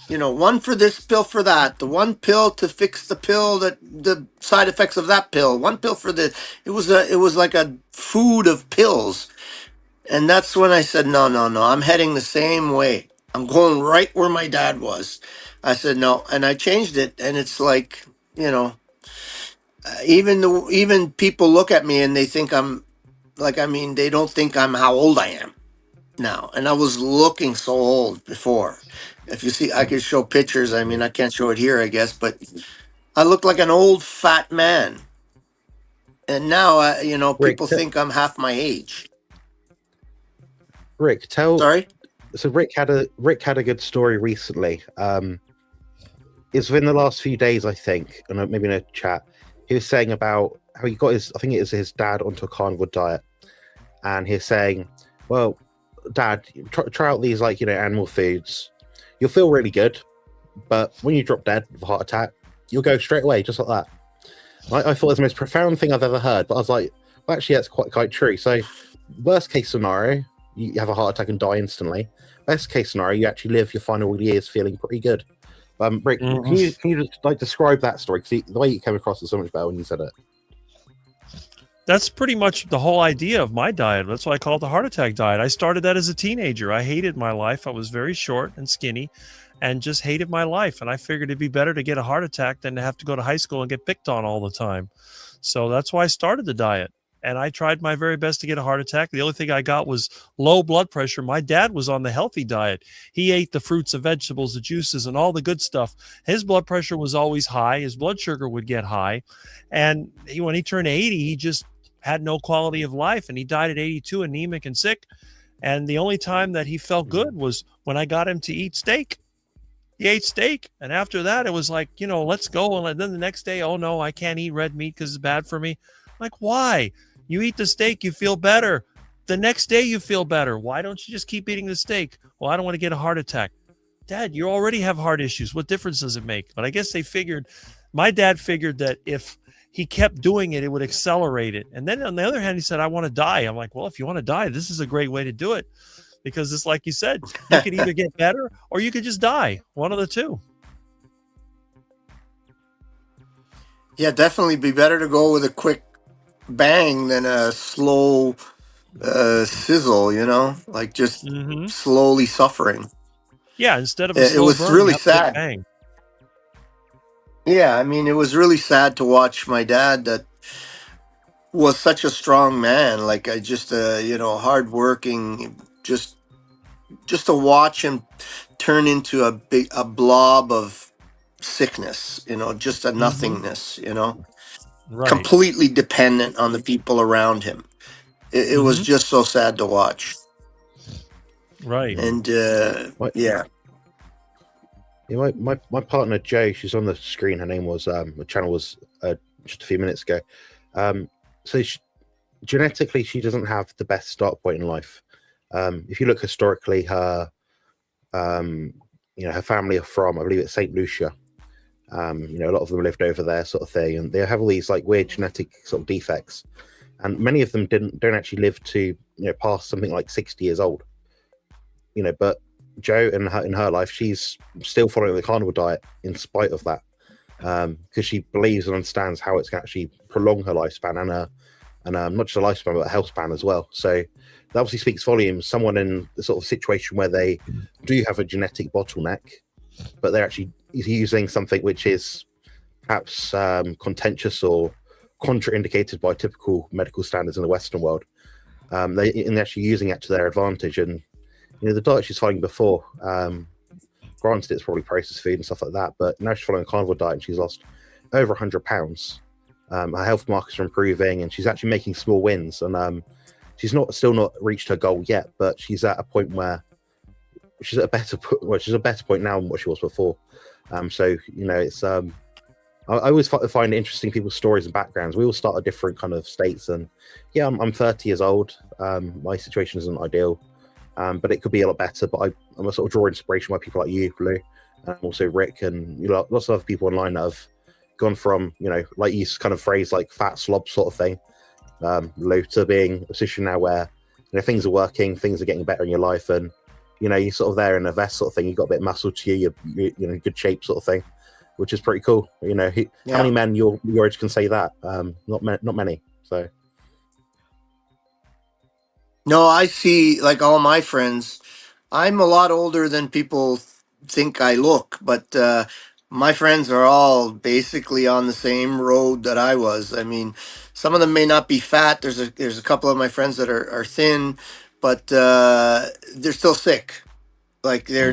One for this, pill for that. The one pill to fix the side effects of that pill. One pill for the. It was like a food of pills. And that's when I said, no, I'm heading the same way. I'm going right where my dad was. I said no, and I changed it. And it's like, even people look at me and they think I'm like, I mean, they don't think I'm how old I am now. And I was looking so old before. If you see, I could show pictures. I mean, I can't show it here, I guess, but I look like an old fat man. And now, Rick, people think I'm half my age. Rick, Sorry? So Rick had a good story recently. It's within the last few days, I think, and maybe in a chat. He was saying about how he got his dad onto a carnivore diet, and he's saying, well, Dad, try out these like animal foods. You'll feel really good, but when you drop dead of a heart attack, you'll go straight away, just like that. I thought it was the most profound thing I've ever heard, but I was like, well, actually, that's quite true. So, worst case scenario, you have a heart attack and die instantly. Best case scenario, you actually live your final years feeling pretty good. Rick, can you just like describe that story? Because the way you came across is so much better when you said it. That's pretty much the whole idea of my diet. That's why I call it the heart attack diet. I started that as a teenager. I hated my life. I was very short and skinny and just hated my life. And I figured it'd be better to get a heart attack than to have to go to high school and get picked on all the time. So that's why I started the diet. And I tried my very best to get a heart attack. The only thing I got was low blood pressure. My dad was on the healthy diet. He ate the fruits and vegetables, the juices, and all the good stuff. His blood pressure was always high. His blood sugar would get high. And when he turned 80, he just had no quality of life, and he died at 82, anemic and sick. And the only time that he felt good was when I got him to eat steak. He ate steak, and after that it was like, let's go. And then the next day, oh no, I can't eat red meat because it's bad for me. I'm like, why? You eat the steak, you feel better. The next day you feel better. Why don't you just keep eating the steak? Well, I don't want to get a heart attack. Dad, you already have heart issues. What difference does it make? But I guess my dad figured that if he kept doing it, it would accelerate it. And then on the other hand, he said, I want to die. I'm like, well, if you want to die, this is a great way to do it. Because it's like you said, you could either get better or you could just die. One of the two. Yeah, definitely be better to go with a quick bang than a slow sizzle, like just slowly suffering. Yeah, instead of a slow it was burn, really have a quick sad. bang. Yeah, I mean, it was really sad to watch my dad that was such a strong man, like I just hardworking, just to watch him turn into a blob of sickness, just a nothingness, Right. completely dependent on the people around him. It was just so sad to watch. Right. And yeah. Yeah, my partner Joe, she's on the screen. Her name was the channel was just a few minutes ago. So genetically, she doesn't have the best start point in life. If you look historically, her her family are from, I believe it's Saint Lucia. A lot of them lived over there, sort of thing, and they have all these like weird genetic sort of defects, and many of them don't actually live to past something like 60 years old. But Joe in her life, she's still following the carnivore diet in spite of that, because she believes and understands how it's going to actually prolong her lifespan and not just a lifespan but a health span as well. So that obviously speaks volumes. Someone in the sort of situation where they do have a genetic bottleneck, but they're actually using something which is perhaps contentious or contraindicated by typical medical standards in the Western world. They're actually using it to their advantage. And the diet she's following before, granted it's probably processed food and stuff like that, but now she's following a carnivore diet and she's lost over 100 pounds. Her health markers are improving and she's actually making small wins. And she's still not reached her goal yet, but she's at a point where she's at she's a better point now than what she was before. So it's I always find interesting people's stories and backgrounds. We all start at different kind of states, and yeah, I'm 30 years old. My situation isn't ideal, but it could be a lot better. But I'm a sort of draw inspiration by people like you, Lou, and also Rick, and lots of other people online that have gone from like you kind of phrase like fat slob sort of thing, Lou, to being a position now where things are working, things are getting better in your life, and you're sort of there in a vest sort of thing. You've got a bit of muscle to you. You're in good shape sort of thing, which is pretty cool. How many men your age can say that? Not many. So. No, I see, like all my friends, I'm a lot older than people think I look, but my friends are all basically on the same road that I was. I mean, some of them may not be fat. There's a couple of my friends that are thin, but they're still sick. Like they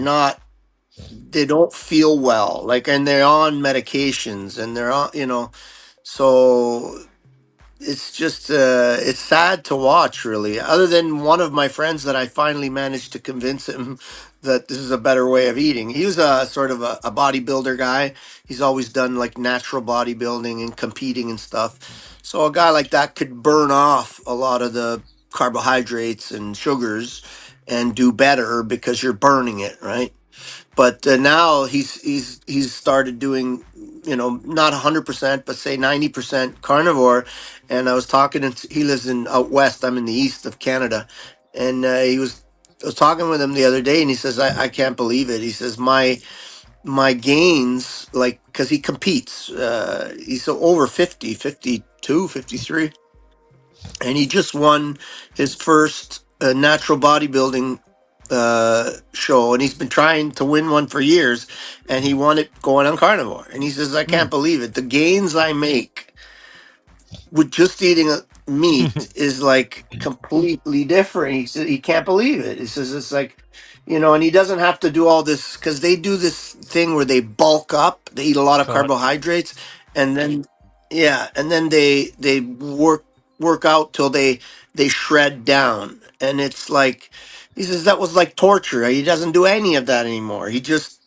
don't feel well. Like, and they're on medications and they're on, so it's just it's sad to watch, really. Other than one of my friends that I finally managed to convince him that this is a better way of eating. He was a sort of a bodybuilder guy. He's always done like natural bodybuilding and competing and stuff. So a guy like that could burn off a lot of the carbohydrates and sugars and do better because you're burning it, right? But now he's started doing, not 100%, but say 90% carnivore. And I was talking, he lives in out west. I'm in the east of Canada, and I was talking with him the other day, and he says, I can't believe it. He says my gains, like, because he competes, he's so over 50, 52, 53, and he just won his first natural bodybuilding show, and he's been trying to win one for years, and he won it going on carnivore. And he says, I can't believe it. The gains I make with just eating meat is like completely different. He said he can't believe it. He says it's like, and he doesn't have to do all this because they do this thing where they bulk up. They eat a lot of Cut. carbohydrates, and then and then they work out till they shred down, and it's like he says that was like torture. He doesn't do any of that anymore. He just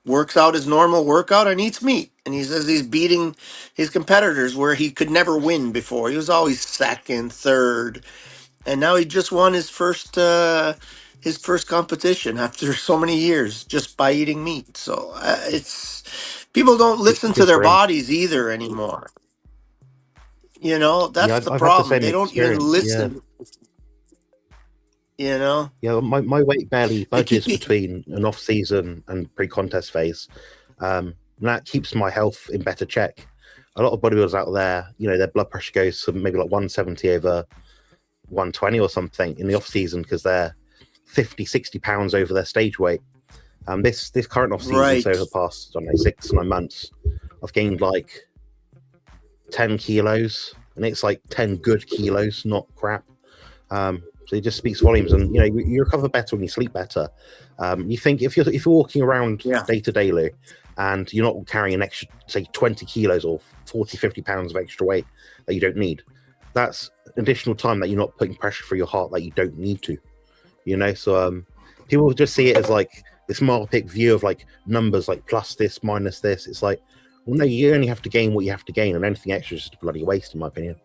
works out his normal workout and eats meat. And he says he's beating his competitors where he could never win before. He was always second, third, and now he just won his first competition after so many years just by eating meat. So it's people don't listen to Good their for him. bodies either anymore. That's Yeah, the I've had the problem. same They don't even experience. Yeah. listen. Yeah, my weight barely They keep budges between an off season and pre-contest phase. And that keeps my health in better check. A lot of bodybuilders out there, their blood pressure goes to maybe like 170 over 120 or something in the off season because they're 50, 60 pounds over their stage weight. This current off season, Right. so over the past 6 9 months, I've gained like 10 kilos, and it's like 10 good kilos, not crap. So it just speaks volumes, and you recover better when you sleep better. You think if you're walking around Yeah. day to day, and you're not carrying an extra, say, 20 kilos or 40, 50 pounds of extra weight that you don't need, that's additional time that you're not putting pressure through your heart that you don't need to. So people just see it as like this myopic view of like numbers, like plus this, minus this. It's like, well, no, you only have to gain what you have to gain, and anything extra is just a bloody waste, in my opinion.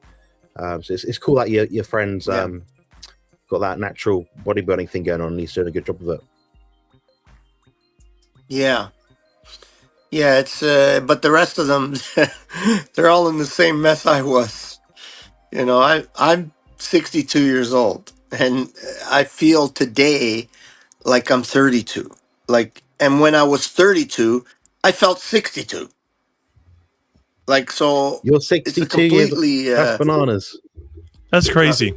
So it's cool that your friends Yeah. got that natural bodybuilding thing going on, and he's doing a good job of it. Yeah. Yeah, it's but the rest of them they're all in the same mess I was. I'm 62 years old, and I feel today like I'm 32. And when I was 32, I felt 62. So You're it's a 62 years. completely That's bananas. That's crazy.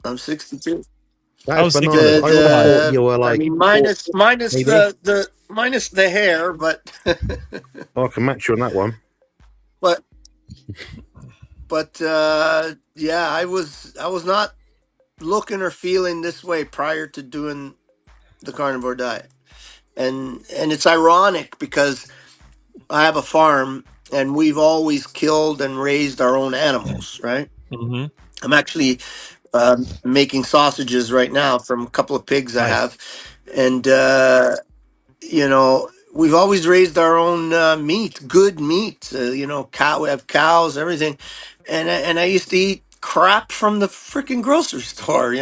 I'm 62. That's was thinking bananas. I would have thought you were I like. mean, minus maybe. the minus the hair, but Oh, I can match you on that one. but yeah, I was not looking or feeling this way prior to doing the carnivore diet. And it's ironic because I have a farm and we've always killed and raised our own animals, right? Mm-hmm. I'm actually making sausages right now from a couple of pigs I Nice. have. And we've always raised our own meat, good meat. We have cows, everything, and I used to eat crap from the freaking grocery store.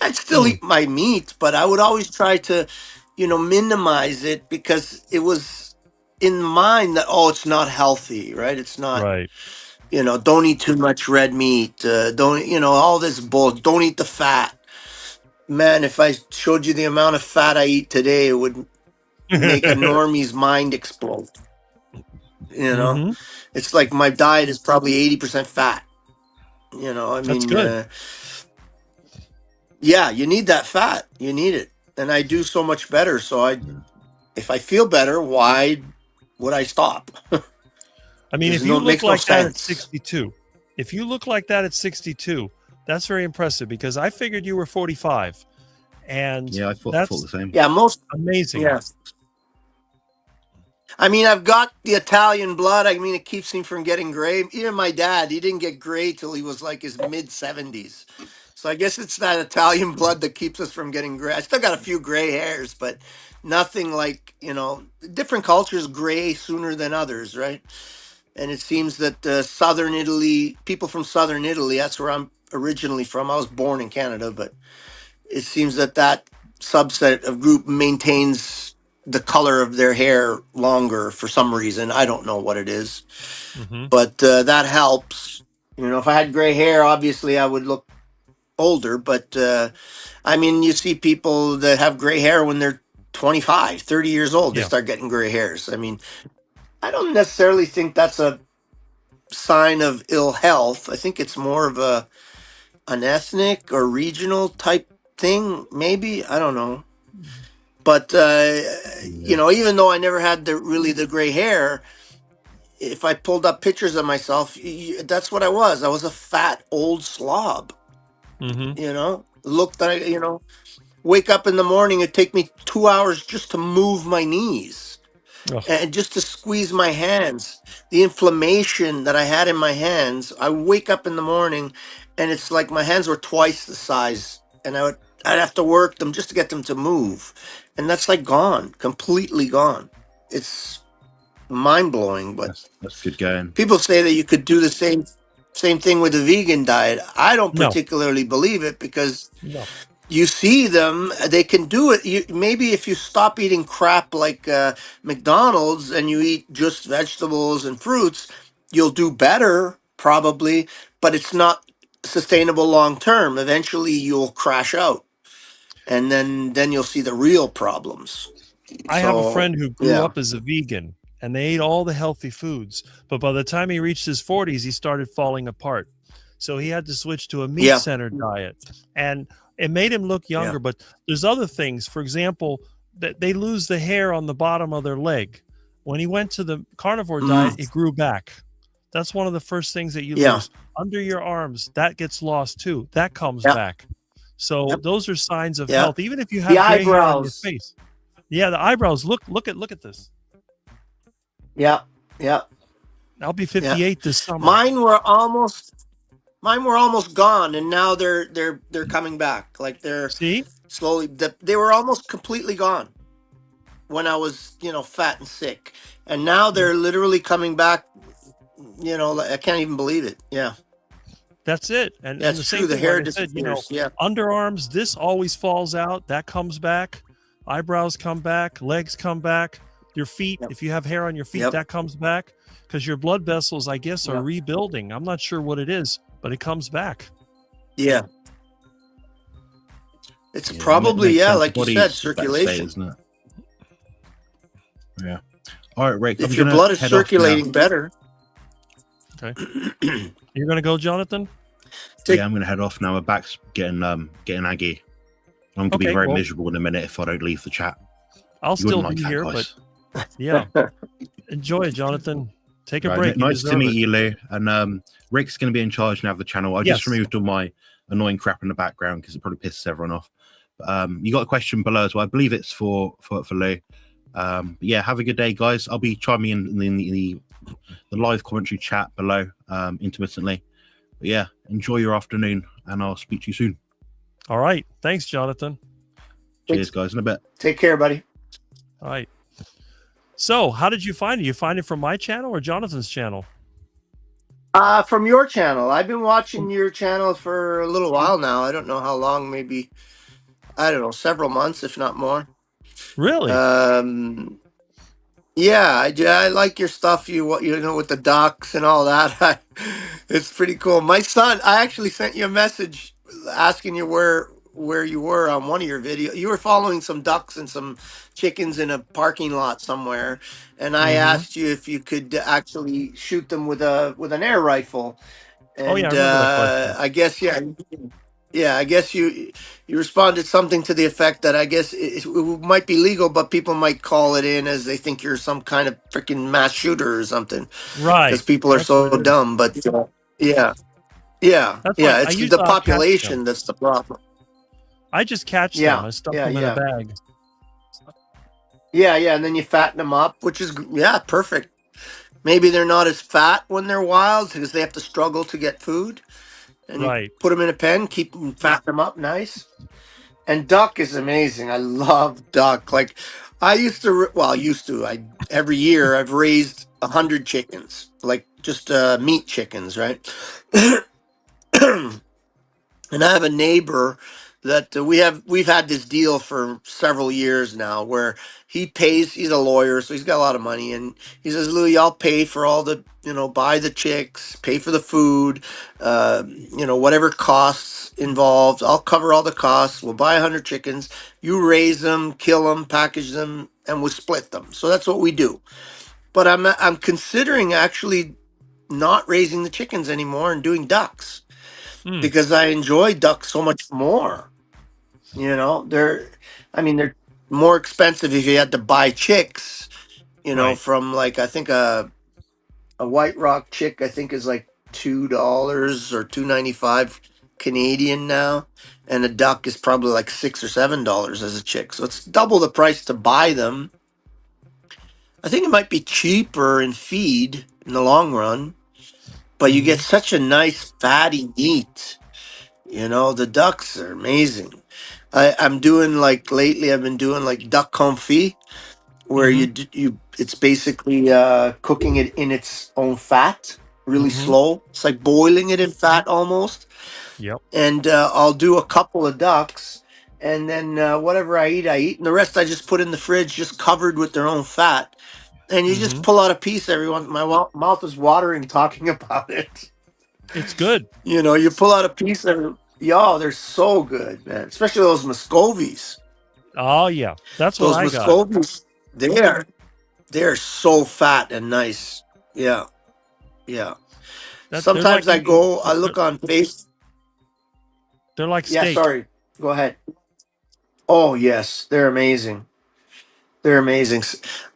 I'd still eat my meat, but I would always try to, minimize it because it was in mind that it's not healthy, right? It's not. Right. Don't eat too much red meat. Don't all this bull. Don't eat the fat. Man, if I showed you the amount of fat I eat today, it would make a normie's mind explode. Mhm. It's like my diet is probably 80% fat. I That's mean, good. yeah, you need that fat. You need it, and I do so much better. So if I feel better, why would I stop? I mean, There's if you look makes no like that at sense. 62, if you look like that at 62, that's very impressive because I figured you were 45, and Yeah, I thought that's the same. Yeah, most. amazing. Yeah. I mean, I've got the Italian blood. I mean, it keeps me from getting gray. Even my dad, he didn't get gray till he was like his mid 70s. So I guess it's that Italian blood that keeps us from getting gray. I still got a few gray hairs, but nothing like, different cultures gray sooner than others, right? And it seems that southern Italy, people from southern Italy, that's where I'm originally from. I was born in Canada, but it seems that subset of group maintains the color of their hair longer for some reason. I don't know what it is, Hmm. but that helps. You know, if I had gray hair, obviously I would look older, but I mean, you see people that have gray hair when they're 25, 30 years old, they Yeah. start getting gray hairs. I mean, I don't necessarily think that's a sign of ill health. I think it's more of an ethnic or regional type thing, maybe. I don't know. But you know, even though I never had the gray hair, if I pulled up pictures of myself, that's what I was. I was a fat old slob. Hmm. You know, looked like, you know, wake up in the morning, it'd take me 2 hours just to move my knees Oh, and just to squeeze my hands. The inflammation that I had in my hands, I wake up in the morning and it's like my hands were twice the size, and I'd have to work them just to get them to move. And that's like gone, completely gone. It's mind blowing, but That's good going. people say that you could do the same thing with a vegan diet. I don't no, particularly believe it because no. you see them, they can do it. Maybe if you stop eating crap like McDonald's and you eat just vegetables and fruits, you'll do better probably, but it's not sustainable long term. Eventually you'll crash out, and then you'll see the real problems. I have a So friend who grew yeah. up as a vegan and they ate all the healthy foods, but by the time he reached his 40s, he started falling apart. So he had to switch to a meat Yeah. centered diet. And it made him look Yeah. younger, but there's other things. For example, that they lose the hair on the bottom of their leg. When he went to the carnivore diet, it grew back. That's one of the first things that you Yeah. lose. Under your arms, that gets lost too. That comes Yeah. back. So Yep. those are signs of Yeah. health, even if you have The gray hair on your eyebrows. face. Yeah, the eyebrows. Look at this. Yeah. Yeah. I'll be 58 this summer. Mine were almost gone, and now they're coming back. Like they're See? slowly. They were almost completely gone when I was, you know, fat and sick, and now they're literally coming back. You know, I can't even believe it. Yeah, That's it. And yeah, the it's same true. The thing, hair like I said, disappears. Yeah, underarms, this always falls out. That comes back. Eyebrows come back. Legs come back. Your feet, Yep. if you have hair on your feet, Yep. that comes back because your blood vessels, I guess, are Yep. rebuilding. I'm not sure what it is, but it comes back. yeah. It's Yeah, probably makes sense. like you Body's said, a better state, circulation. isn't it? Yeah. All right, Rick. If I'm your gonna blood is head off now. circulating better, You're going to go, Jonathan? Yeah, I'm gonna head off now. My back's getting aggy. I'm gonna be Okay, very well- miserable in a minute if I don't leave the chat. I'll You still wouldn't like be that, here, guys. but yeah. Enjoy it, Jonathan. Take a Right, break. You nice to deserve meet it. you, Lou. And Rick's going to be in charge now of the channel. I Yes. just removed all my annoying crap in the background because it probably pisses everyone off. But, you got a question below as well. I believe it's for Lou. But yeah, have a good day, guys. I'll be chiming in the live commentary chat below intermittently. But yeah, enjoy your afternoon, and I'll speak to you soon. All right. Thanks, Jonathan. Cheers, guys, in a bit. take care, buddy. All right. So, how did you find it? You find it from my channel or Jonathan's channel? From your channel. I've been watching your channel for a little while now. I don't know how long, maybe, I don't know, several months, if not more. Really? Yeah, I like your stuff. You know, with the ducks and all that. It's pretty cool. My son, I actually sent you a message asking you where you were on one of your videos. You were following some ducks and some chickens in a parking lot somewhere, and I asked you if you could actually shoot them with an air rifle. And Oh, yeah, I remember that question. I guess I guess you responded something to the effect that I guess it might be legal, but people might call it in as they think you're some kind of freaking mass shooter or something, Right. because people are That's so what it is. dumb. But yeah, That's why I it's usually the I'll catch population them. that's the problem. I just catch Yeah, them. I stuff yeah, them in yeah. a bag. Yeah, and then you fatten them up, which is perfect. Maybe they're not as fat when they're wild because they have to struggle to get food. And Right. you put them in a pen, keep them, fatten them up nice. And duck is amazing. I love duck. Like I used to, every year I've raised 100 chickens, like just meat chickens, right? And I have a neighbor that we've had this deal for several years now where he's a lawyer, so he's got a lot of money, and he says, Louis, I'll pay for all the, buy the chicks, pay for the food, whatever costs involved, I'll cover all the costs. We'll buy 100 chickens, you raise them, kill them, package them, and we'll split them. So that's what we do. But I'm considering actually not raising the chickens anymore and doing ducks Mm, because I enjoy ducks so much more. They're more expensive if you had to buy chicks, right. from like, I think a White Rock chick, I think, is like $2 or $2.95 Canadian now. And a duck is probably like $6 or $7 as a chick. So it's double the price to buy them. I think it might be cheaper in feed in the long run, but you get Hmm. such a nice fatty meat. The ducks are amazing. I'm doing, like, lately I've been doing like duck confit, where Hmm. it's basically cooking it in its own fat, really Hmm. slow. It's like boiling it in fat almost. Yep. And I'll do a couple of ducks, and then whatever I eat, and the rest I just put in the fridge, just covered with their own fat. And you just Hmm. pull out a piece every once. My mouth is watering talking about it. It's good. You pull out a piece every. Yo, they're so good, man. Especially those Muscovies. Oh yeah, that's what Those I got. Muscovies, they're so fat and nice. Yeah, yeah. They're like Sometimes eating. I look on face. They're like Yeah, steak. sorry. Go ahead. Oh yes, they're amazing. They're amazing.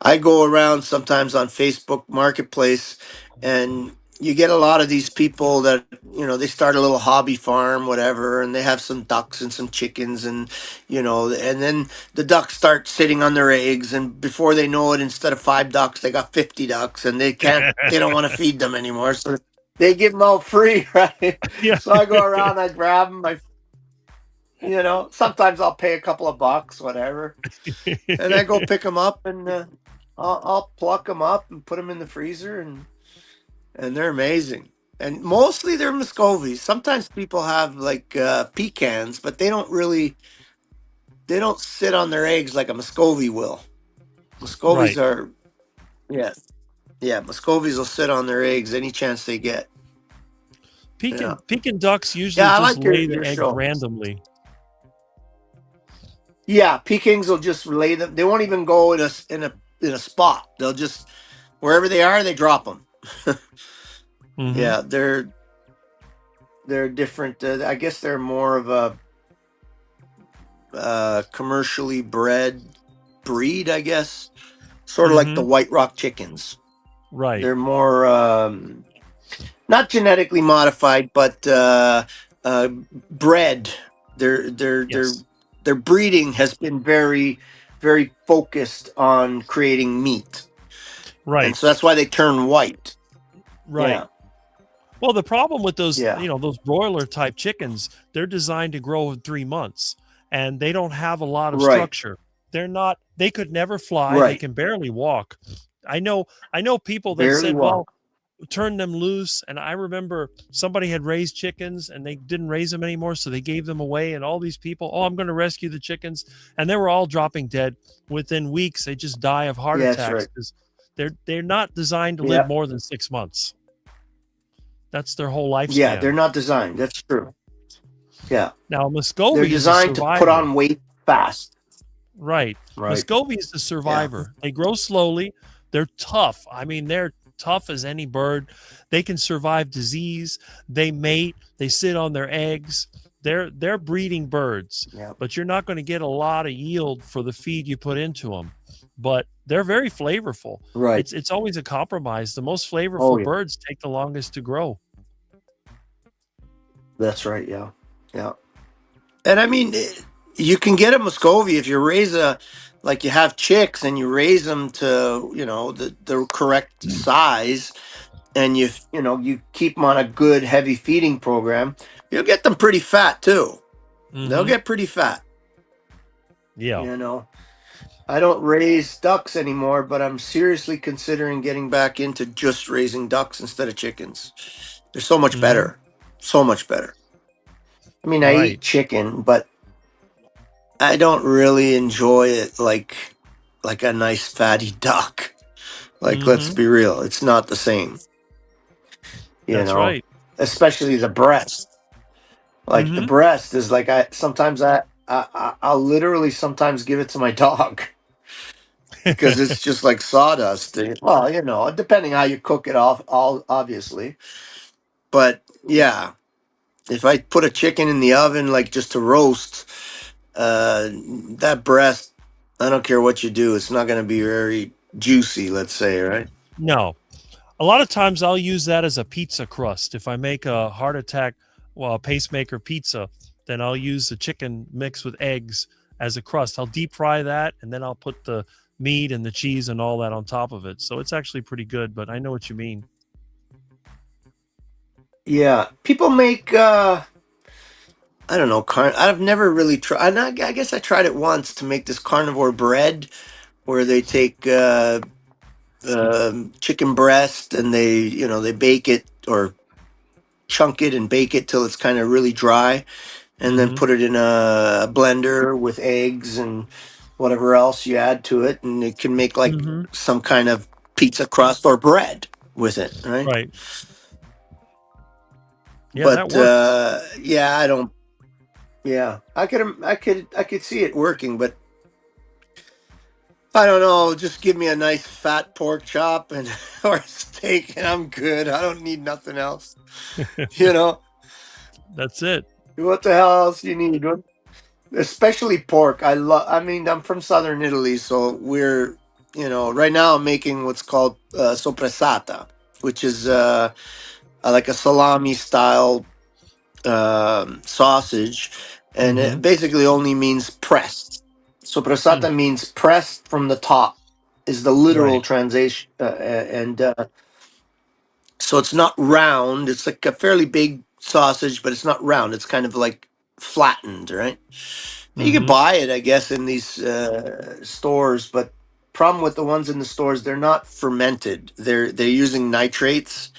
I go around sometimes on Facebook Marketplace, and you get a lot of these people that, they start a little hobby farm, whatever, and they have some ducks and some chickens, and then the ducks start sitting on their eggs, and before they know it, instead of 5 ducks, they got 50 ducks, and they don't want to feed them anymore, so they give them out free, right? Yeah. So I go around, I grab them, sometimes I'll pay a couple of bucks, whatever, and I go pick them up, and I'll pluck them up and put them in the freezer, and they're amazing. And mostly they're Muscovies. Sometimes people have like pecans, but they don't sit on their eggs like a Muscovy will. Muscovies Right. are, yeah, yeah. Muscovies will sit on their eggs any chance they get. Yeah, Pekin ducks usually yeah. I just like your lay the your eggs show. randomly. Yeah, Pekings will just lay them. They won't even go in a spot. They'll just, wherever they are, they drop them. Hmm. Yeah, they're different. I guess they're more of a commercially bred breed. I guess, sort of like the Hmm. White Rock chickens. Right. They're more not genetically modified, but bred. Their their their Yes. their breeding has been very, very focused on creating meat, and Right. so that's why they turn white. Right. Yeah, Well, the problem with those, yeah, those broiler type chickens, they're designed to grow in 3 months, and they don't have a lot of right, structure. They're not. They could never fly. They right. can barely walk. I know. I know people that Barely said, "Well, walk. turn them loose." And I remember somebody had raised chickens and they didn't raise them anymore, so they gave them away. And all these people, oh, I'm going to rescue the chickens, and they were all dropping dead within weeks. They just die of heart Yeah, that's attacks right. because they're not designed to live Yeah, more than 6 months. That's their whole yeah. They're lifespan. not designed. That's true. Yeah, Now, they're Muscovy is a designed to put survivor. on weight fast. Right. Right. Muscovy is the Yeah. survivor. They grow slowly. They're tough. I mean, they're tough as any bird. They can survive disease. They mate. They sit on their eggs. They're breeding birds, Yeah. but you're not going to get a lot of yield for the feed you put into them. But they're very flavorful. Right. It's always a compromise. The most Oh flavorful yeah. birds take the longest to grow. That's right. Yeah. Yeah. And I mean, you can get a Muscovy if you raise like you have chicks and you raise them to, the correct size, and you keep them on a good heavy feeding program. You'll get them pretty fat too. They'll Hmm. get pretty fat. Yeah. You know, I don't raise ducks anymore, but I'm seriously considering getting back into just raising ducks instead of chickens. They're so much Hmm. better. So much better. I mean, I eat Right. chicken, but I don't really enjoy it like a nice fatty duck. Like, let's Hmm. be real, it's not the same, you That's know. right. Especially the breast. Like the Hmm. breast is like I'll literally sometimes give it to my dog because it's just like sawdust. Well, you know, depending how you cook it off, all obviously. But yeah, if I put a chicken in the oven like just to roast, that breast, I don't care what you do, it's not going to be very juicy. Let's say, right? No, a lot of times I'll use that as a pizza crust. If I make a heart attack, well, pacemaker pizza, then I'll use the chicken mixed with eggs as a crust. I'll deep fry that, and then I'll put the meat and the cheese and all that on top of it. So it's actually pretty good. But I know what you mean. Yeah, people make. I don't know. I've never really tried. I guess I tried it once to make this carnivore bread where they take chicken breast and they bake it or chunk it and bake it till it's kind of really dry, and then Hmm. put it in a blender with eggs and whatever else you add to it, and it can make like Hmm. some kind of pizza crust or bread with it, right? Right. Yeah, that But works. yeah, I don't. Yeah, I could see it working, but I don't know. Just give me a nice fat pork chop and or a steak, and I'm good. I don't need nothing else. You know That's it. what the hell else you need? Especially pork. I mean, I'm from southern Italy, so right now I'm making what's called soppressata, which is like a salami style sausage, and Hmm. it basically only means pressed. Mm. Soppressata means pressed from the top, is the literal Right. translation, and so it's not round. It's like a fairly big sausage, but it's not round. It's kind of like flattened, right? You can Hmm. buy it, I guess, in these stores, but problem with the ones in the stores, they're not fermented. They're using nitrates.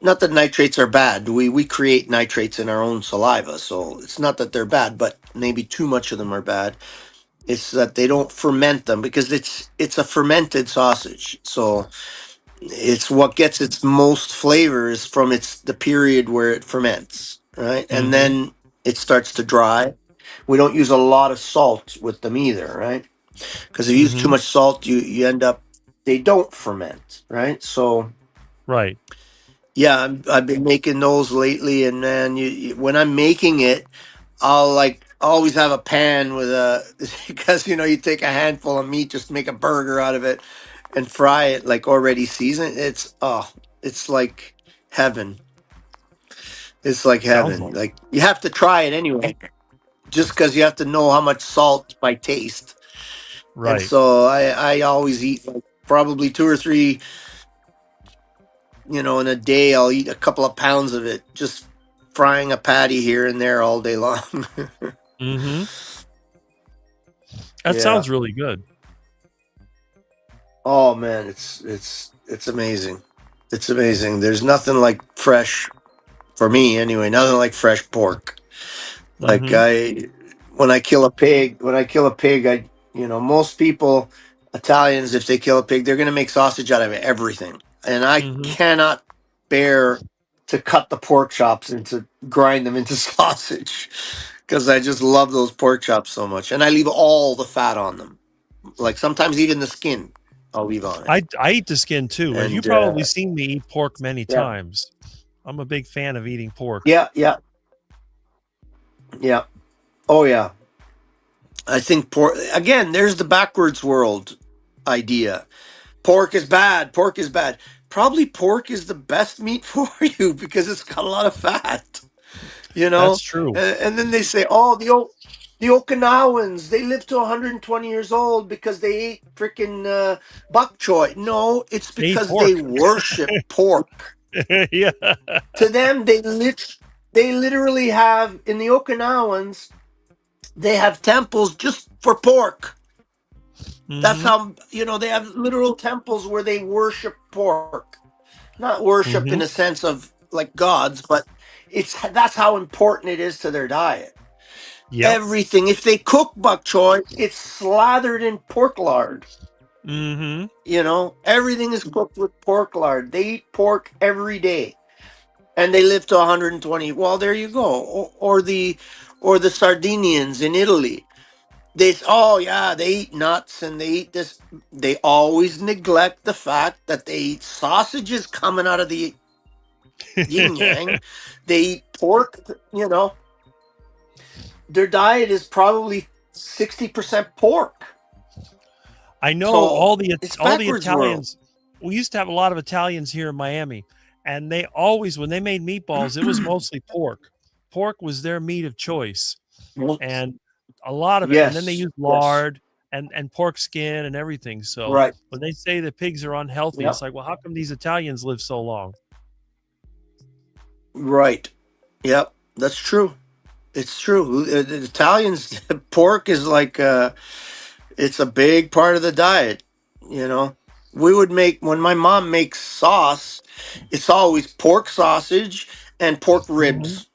Not that nitrates are bad. We create nitrates in our own saliva, so it's not that they're bad, but maybe too much of them are bad. It's that they don't ferment them because it's a fermented sausage. So it's what gets its most flavors from the period where it ferments, right? And Hmm. then it starts to dry. We don't use a lot of salt with them either, right? Because if you use too Hmm. much salt, you end up they don't ferment, right? So Right. yeah, I've been making those lately, and man, when I'm making it, I'll like always have a pan with a because you take a handful of meat, just make a burger out of it, and fry it like already seasoned. It's like heaven. It's like Sounds heaven. like Like you have to try it anyway, just because you have to know how much salt by taste. And right. so I always eat like probably two or three, in a day. I'll eat a couple of pounds of it, just frying a patty here and there all day long. Hmm. That Yeah. sounds really good. Oh man, it's amazing. It's amazing. There's nothing like fresh for me anyway. Nothing like fresh pork. Like Hmm. when I kill a pig, most people, Italians, if they kill a pig, they're gonna make sausage out of everything, and I Hmm. cannot bear to cut the pork chops and to grind them into sausage because I just love those pork chops so much, and I leave all the fat on them. Like sometimes even the skin, I'll leave on it. I eat the skin too. As you And probably seen me eat pork many yeah, times. I'm a big fan of eating pork. yeah, yeah, yeah. Oh yeah. I think pork again. There's the backwards world idea. Pork is bad. Pork is bad. Probably pork is the best meat for you because it's got a lot of fat. You That's know, true. and then they say, "Oh, the Okinawans they live to 120 years old because they ate freaking bok choy." No, it's They eat because they pork. worship pork. Yeah. To them, they literally have in the Okinawans they have temples just for pork. That's Hmm. how they have literal temples where they worship pork. Not worship in Hmm. a sense of like gods, but that's how important it is to their diet. Yep. Everything. If they cook bok choy, it's slathered in pork lard. Mm-hmm. You know, everything is cooked with pork lard. They eat pork every day, and they live to 120. Well, there you go. Or the Sardinians in Italy. Oh yeah, they eat nuts and they eat this. They always neglect the fact that they eat sausages coming out of the yin yang. They eat pork. You know, their diet is probably 60% pork. I know So, all the it's all the backwards Italians. We used to have a lot of Italians here in Miami, and they always, when they made meatballs, it was mostly pork. Pork was their meat of choice, and a lot of it. And then they Yes, use yes, lard and pork skin and everything. So right, when they say that pigs are unhealthy, yep, it's like, well, how come these Italians live so long? right, yep. That's true. It's true. The Italians, pork is like it's a big part of the diet. You know, we would make when my mom makes sauce, it's always pork sausage and pork Mm-hmm. ribs.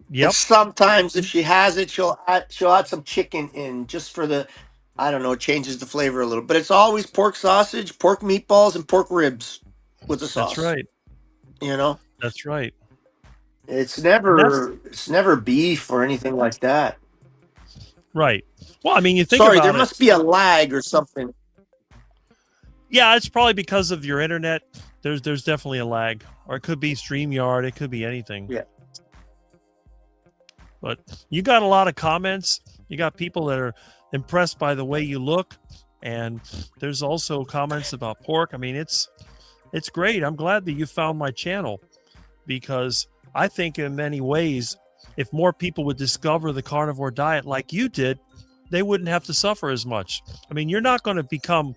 And Yep. sometimes, if she has it, she'll add some chicken in just for the, I don't know, it changes the flavor a little. But it's always pork sausage, pork meatballs, and pork ribs with the That's sauce. right. You know, That's right. it's And that's never beef or anything like that. right. Well, I mean, you think Sorry, there about it. must be a lag or something. Yeah, it's probably because of your internet. There's definitely a lag, or it could be StreamYard. It could be anything. Yeah. But you got a lot of comments. You got people that are impressed by the way you look, and there's also comments about pork. I mean, it's great. I'm glad that you found my channel, because I think in many ways, if more people would discover the carnivore diet like you did, they wouldn't have to suffer as much. I mean, you're not going to become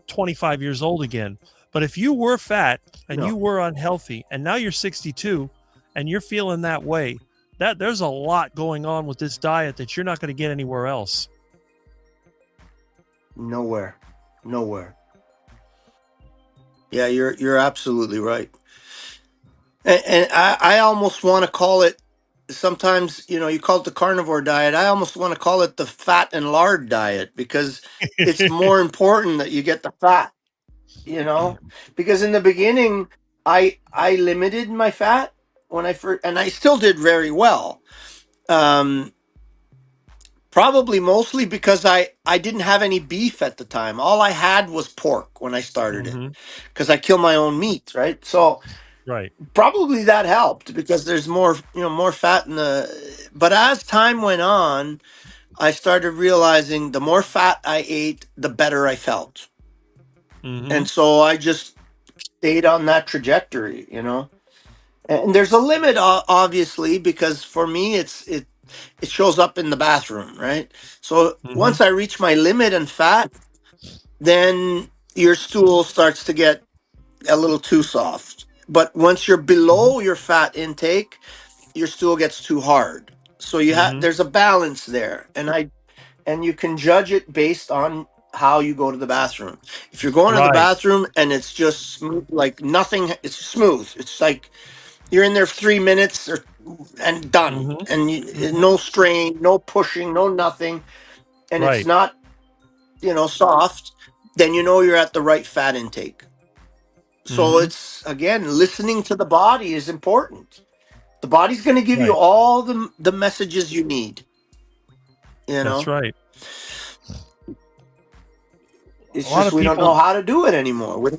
25 years old again. But if you were fat and you were unhealthy, and now you're 62 and you're feeling that way, that there's a lot going on with this diet that you're not going to get anywhere else. Nowhere. Yeah, you're absolutely right. And I almost want to call it, sometimes, you call it the carnivore diet. I almost want to call it the fat and lard diet, because it's more important that you get the fat, because in the beginning I limited my fat when I first, and I still did very well. Probably mostly because I didn't have any beef at the time. All I had was pork when I started it, because I kill my own meat, right? So Right. probably that helped, because there's more fat in the. But as time went on, I started realizing the more fat I ate, the better I felt. And so I just stayed on that trajectory, And there's a limit, obviously, because for me, it shows up in the bathroom, right? So once I reach my limit in fat, then your stool starts to get a little too soft. But once you're below your fat intake, your stool gets too hard. So there's a balance there, and you can judge it based on how you go to the bathroom. If you're going to the bathroom and it's just smooth, like nothing, it's smooth. It's like you're in there 3 minutes and done, and no strain, no pushing, no nothing, and it's not, soft. Then you're at the right fat intake. So it's, again, listening to the body is important. The body's going to give you all the messages you need. That's right. It's just we don't know how to do it anymore.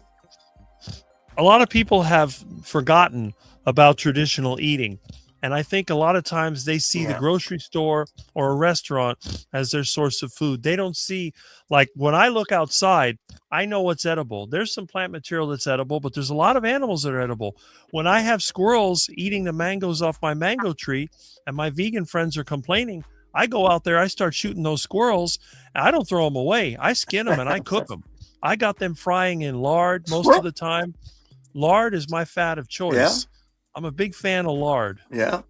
A lot of people have forgotten about traditional eating. And I think a lot of times they see the grocery store or a restaurant as their source of food. They don't see, like when I look outside, I know what's edible. There's some plant material that's edible, but there's a lot of animals that are edible. When I have squirrels eating the mangoes off my mango tree and my vegan friends are complaining, I go out there, I start shooting those squirrels, and I don't throw them away. I skin them and I cook them. I got them frying in lard most of the time. Lard is my fat of choice. Yeah. I'm a big fan of lard. Yeah.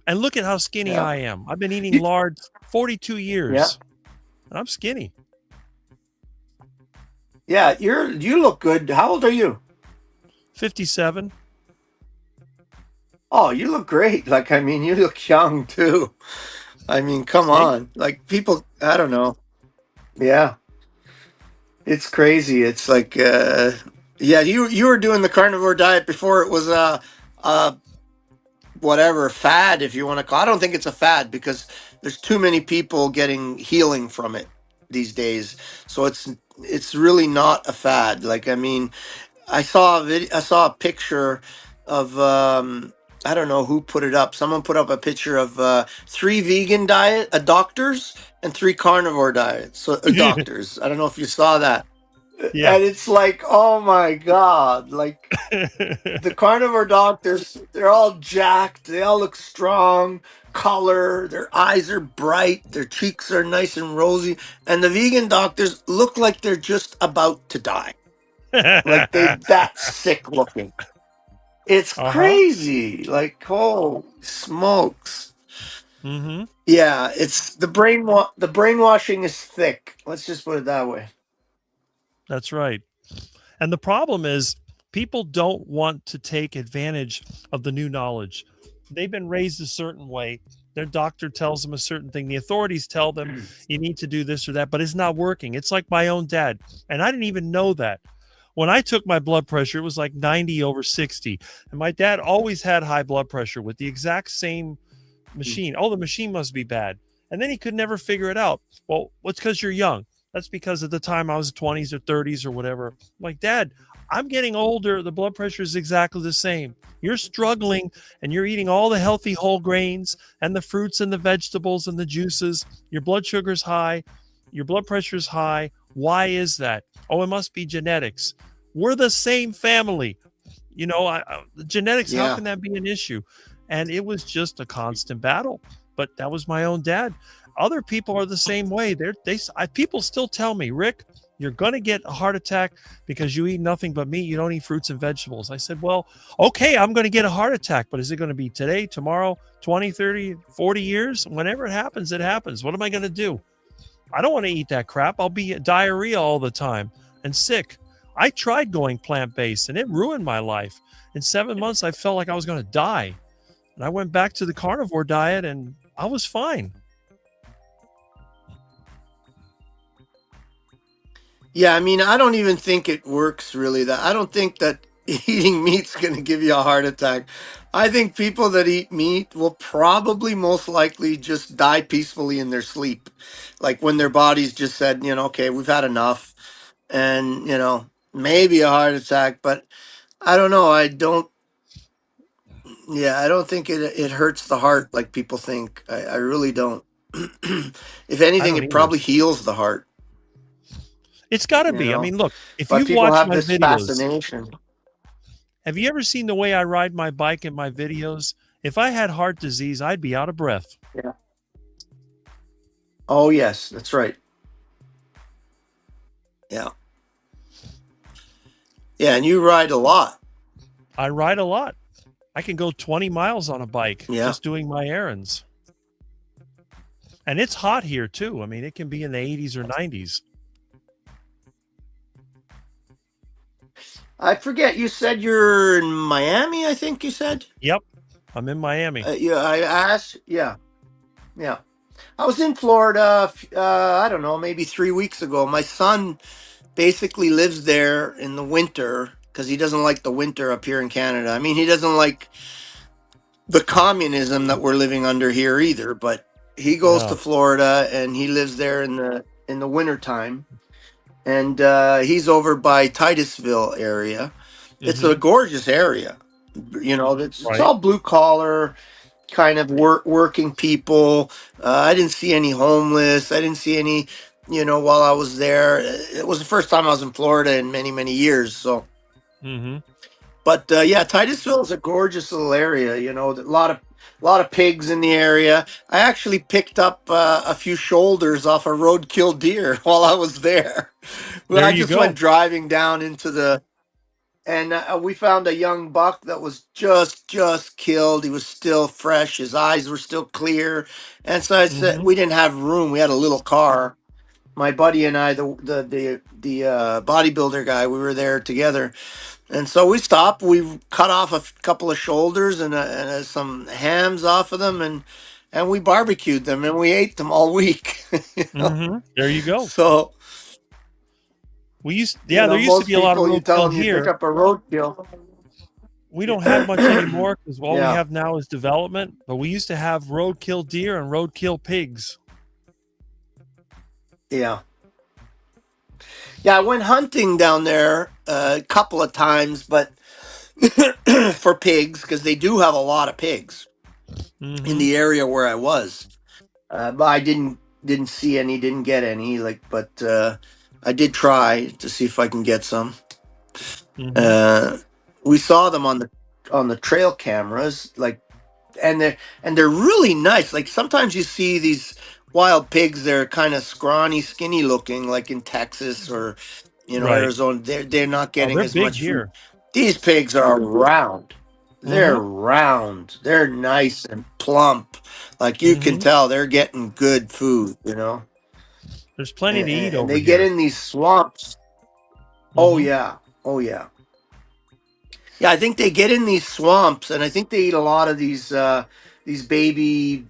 And look at how skinny I am. I've been eating lard 42 years. Yeah. And I'm skinny. Yeah, you look good. How old are you? 57. Oh, you look great. You look young too. I mean, come See? on. Like people, I don't know. Yeah, it's crazy. It's like, yeah, you were doing the carnivore diet before it was a whatever fad, if you want to call. I don't think it's a fad because there's too many people getting healing from it these days. So it's really not a fad. Like, I mean, I saw a video. I saw a picture of I don't know who put it up. Someone put up a picture of 3 vegan doctors and 3 carnivore diets. So doctors. I don't know if you saw that. Yeah. And it's like, oh my god! Like the carnivore doctors, they're all jacked. They all look strong. Color. Their eyes are bright. Their cheeks are nice and rosy. And the vegan doctors look like they're just about to die. Like they that sick looking. It's Uh-huh. crazy. Like, oh smokes. Mm-hmm. Yeah, it's the brainwashing is thick. Let's just put it that way. That's right. And the problem is people don't want to take advantage of the new knowledge. They've been raised a certain way. Their doctor tells them a certain thing. The authorities tell them you need to do this or that, but it's not working. It's like my own dad. And I didn't even know that. When I took my blood pressure, it was like 90 over 60. And my dad always had high blood pressure with the exact same machine. Oh, the machine must be bad. And then he could never figure it out. Well, it's because you're young. That's because at the time I was 20s or 30s or whatever. I'm like, Dad, I'm getting older. The blood pressure is exactly the same. You're struggling and you're eating all the healthy whole grains and the fruits and the vegetables and the juices. Your blood sugar's high. Your blood pressure's high. Why is that? Oh, it must be genetics. We're the same family. You know, the genetics, how Yeah. can that be an issue? And it was just a constant battle. But that was my own dad. Other people are the same way. People still tell me, Rick, you're going to get a heart attack because you eat nothing but meat. You don't eat fruits and vegetables. I said, well, okay, I'm going to get a heart attack, but is it going to be today, tomorrow, 20, 30, 40 years? Whenever it happens, it happens. What am I going to do? I don't want to eat that crap. I'll be diarrhea all the time and sick. I tried going plant-based and it ruined my life. In 7 months, I felt like I was going to die. And I went back to the carnivore diet and I was fine. Yeah, I mean, I don't even think it works really. That I don't think that eating meat's going to give you a heart attack. I think people that eat meat will probably most likely just die peacefully in their sleep. Like when their bodies just said, okay, we've had enough and, maybe a heart attack, but I don't know. I don't think it hurts the heart like people think. I really don't. If I anything, don't it either. probably heals the heart, It's got to you be. I know. mean, look, if But you've people watched have my this videos, fascination. have you ever seen the way I ride my bike in my videos? If I had heart disease, I'd be out of breath. Yeah. Oh yes, that's right. Yeah. Yeah, and you ride a lot. I ride a lot. I can go 20 miles on a bike Yeah. just doing my errands. And it's hot here too. I mean, it can be in the 80s or 90s. I forget. You said you're in Miami. I think you said. Yep. I'm in Miami. Yeah. I asked. Yeah. Yeah. I was in Florida. I don't know, maybe 3 weeks ago. My son basically lives there in the winter because he doesn't like the winter up here in Canada. I mean, he doesn't like the communism that we're living under here either. But he goes to Yeah. Florida and he lives there in the winter time. And he's over by Titusville area. It's a Mm-hmm. gorgeous area. It's Right. all blue collar kind of working people. I didn't see any homeless. I didn't see any. While I was there, it was the first time I was in Florida in many many years. So, Mm-hmm. but yeah, Titusville is a gorgeous little area. A lot of pigs in the area. I actually picked up a few shoulders off a roadkill deer while I was there. Well, There I you just went go. driving down and we found a young buck that was just killed. He was still fresh. His eyes were still clear. And so I said, Mm-hmm. we didn't have room. We had a little car. My buddy and I, the bodybuilder guy, we were there together. And so we stopped. We cut off a couple of shoulders and some hams off of them, and and we barbecued them and we ate them all week. There you go. So there used to most be a lot of people, you tell roadkill them you pick here. up a roadkill. We don't have much anymore because all we Yeah. have now is development. But we used to have roadkill deer and roadkill pigs. Yeah. Yeah, I went hunting down there a couple of times, but for pigs, because they do have a lot of pigs in the area where I was. But I didn't see any, didn't get any. But I did try to see if I can get some. We saw them on the trail cameras, and they're really nice. Like sometimes you see these wild pigs, they're kind of scrawny, skinny looking, like in Texas or Right. Arizona. They're not getting they're as big much food. here. These pigs are round. They're round. They're nice and plump. Like you can tell they're getting good food, There's plenty to eat And over they here. get in these swamps. Oh yeah. Oh yeah. Yeah, I think they get in these swamps, and I think they eat a lot of these baby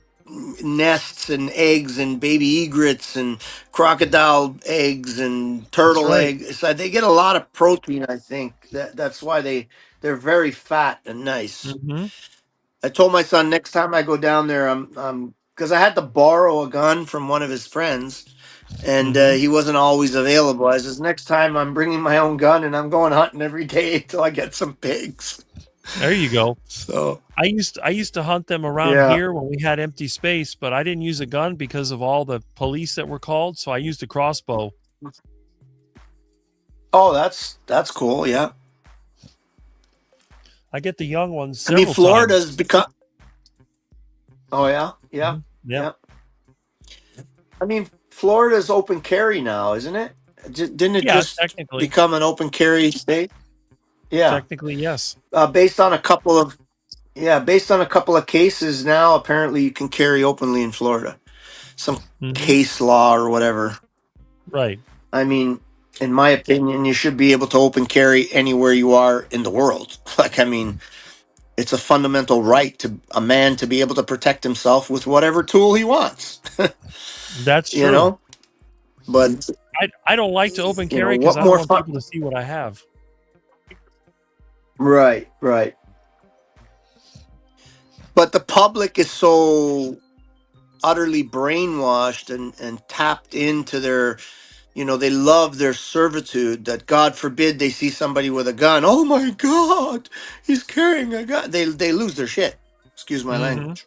nests and eggs and baby egrets and crocodile eggs and turtle right. eggs. So they get a lot of protein. I think that's why they're very fat and nice. I told my son next time I go down there, I'm because I had to borrow a gun from one of his friends, and he wasn't always available. I says, next time I'm bringing my own gun and I'm going hunting every day until I get some pigs. There you go. So I used to hunt them around here when we had empty space, but I didn't use a gun because of all the police that were called. So I used a crossbow. Oh, that's cool. Yeah. I get the young ones. I mean, several Florida's times. become. Oh yeah, yeah, Yeah. I mean, Florida's open carry now, isn't it? Didn't it just technically. become an open carry state? Yeah. Technically, yes. Based on a couple of cases now, apparently you can carry openly in Florida. Some case law or whatever. Right. I mean, in my opinion, you should be able to open carry anywhere you are in the world. Like, I mean, it's a fundamental right to a man to be able to protect himself with whatever tool he wants. That's true. You know? But I don't like to open carry what because I don't more want fun- people to see what I have. Right, right. But the public is so utterly brainwashed and tapped into their, they love their servitude that God forbid they see somebody with a gun. Oh my God, he's carrying a gun. They lose their shit. Excuse my language.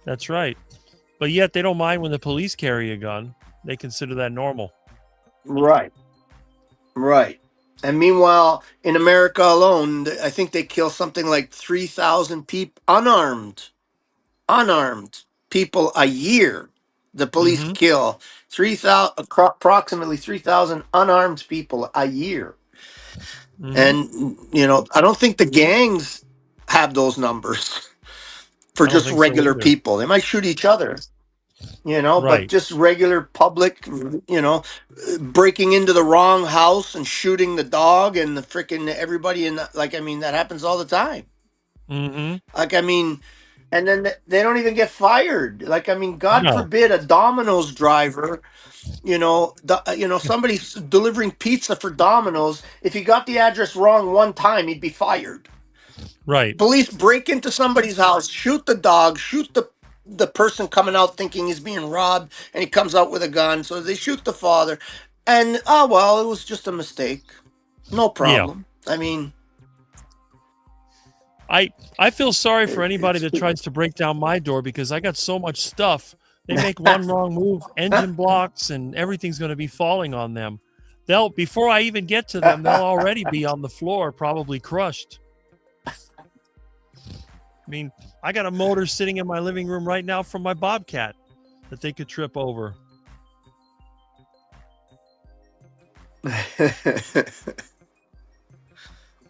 That's right. But yet they don't mind when the police carry a gun. They consider that normal. Right. Right. And meanwhile, in America alone, I think they kill something like 3,000 people, unarmed people a year. The police kill 3,000, approximately 3,000 unarmed people a year. And, I don't think the gangs have those numbers for just regular people. They might shoot each other, but just regular public, breaking into the wrong house and shooting the dog and the freaking everybody in that happens all the time. Like, I mean, and then they don't even get fired. Like, I mean, God forbid a Domino's driver, somebody's delivering pizza for Domino's. If he got the address wrong one time, he'd be fired. Right. Police break into somebody's house, shoot the dog, shoot the person coming out thinking he's being robbed, and he comes out with a gun. So they shoot the father, and it was just a mistake. No problem. Yeah. I mean, I feel sorry for anybody that tries to break down my door because I got so much stuff. They make one wrong move, engine blocks, and everything's going to be falling on them. Before I even get to them, they'll already be on the floor, probably crushed. I mean, I got a motor sitting in my living room right now from my Bobcat that they could trip over.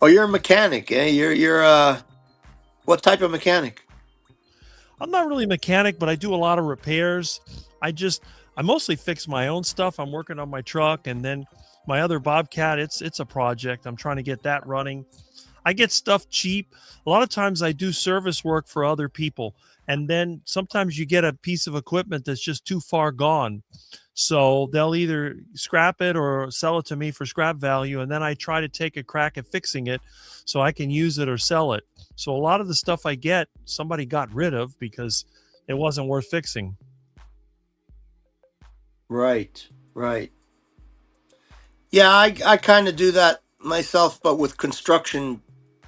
Oh, you're a mechanic, eh? You're what type of mechanic? I'm not really a mechanic, but I do a lot of repairs. I mostly fix my own stuff. I'm working on my truck, and then my other Bobcat, it's a project. I'm trying to get that running. I get stuff cheap. A lot of times I do service work for other people. And then sometimes you get a piece of equipment that's just too far gone. So they'll either scrap it or sell it to me for scrap value. And then I try to take a crack at fixing it so I can use it or sell it. So a lot of the stuff I get, somebody got rid of because it wasn't worth fixing. Right. Right. Yeah, I kind of do that myself, but with construction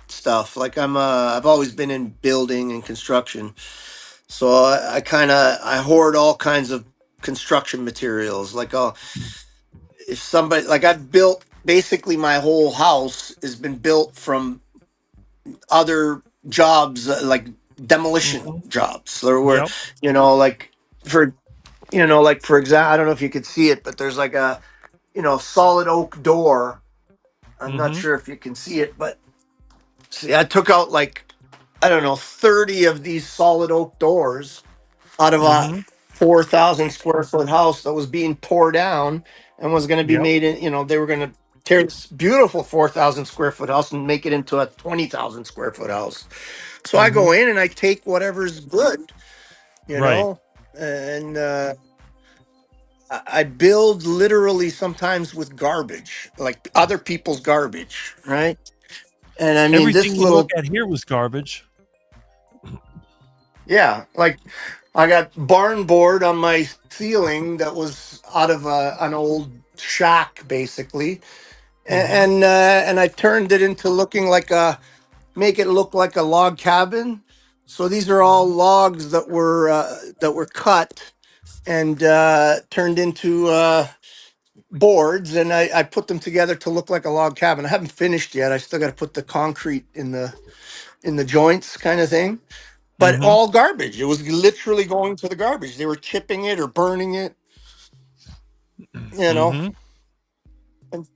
stuff. Like I've always been in building and construction, so I kind of I hoard all kinds of construction materials. Like if somebody like I've built basically my whole house has been built from other jobs, like demolition Mhm. jobs. There were, Yep. like for like for example, I don't know if you could see it, but there's like a solid oak door. I'm not Mm-hmm. sure if you can see it, but see, I took out like I don't know 30 of these solid oak doors out of a Mm-hmm. 4,000 square foot house that was being tore down and was going to be Yep. made in. They were going to tear this beautiful 4,000 square foot house and make it into a 20,000 square foot house. So I Mm-hmm. go in and I take whatever's good, you Right. know, and I build literally sometimes with garbage, like other people's garbage, right? And I mean, Everything this you look little, at here was garbage. yeah, like I got barn board on my ceiling that was out of an old shack, basically, Mm-hmm. and I turned it into looking like make it look like a log cabin. So these are all logs that were cut and turned into boards, and I put them together to look like a log cabin. I haven't finished yet. I still got to put the concrete in the joints, kind of thing. But Mm-hmm. all garbage. It was literally going to the garbage. They were chipping it or burning it, you know. Mm-hmm. And,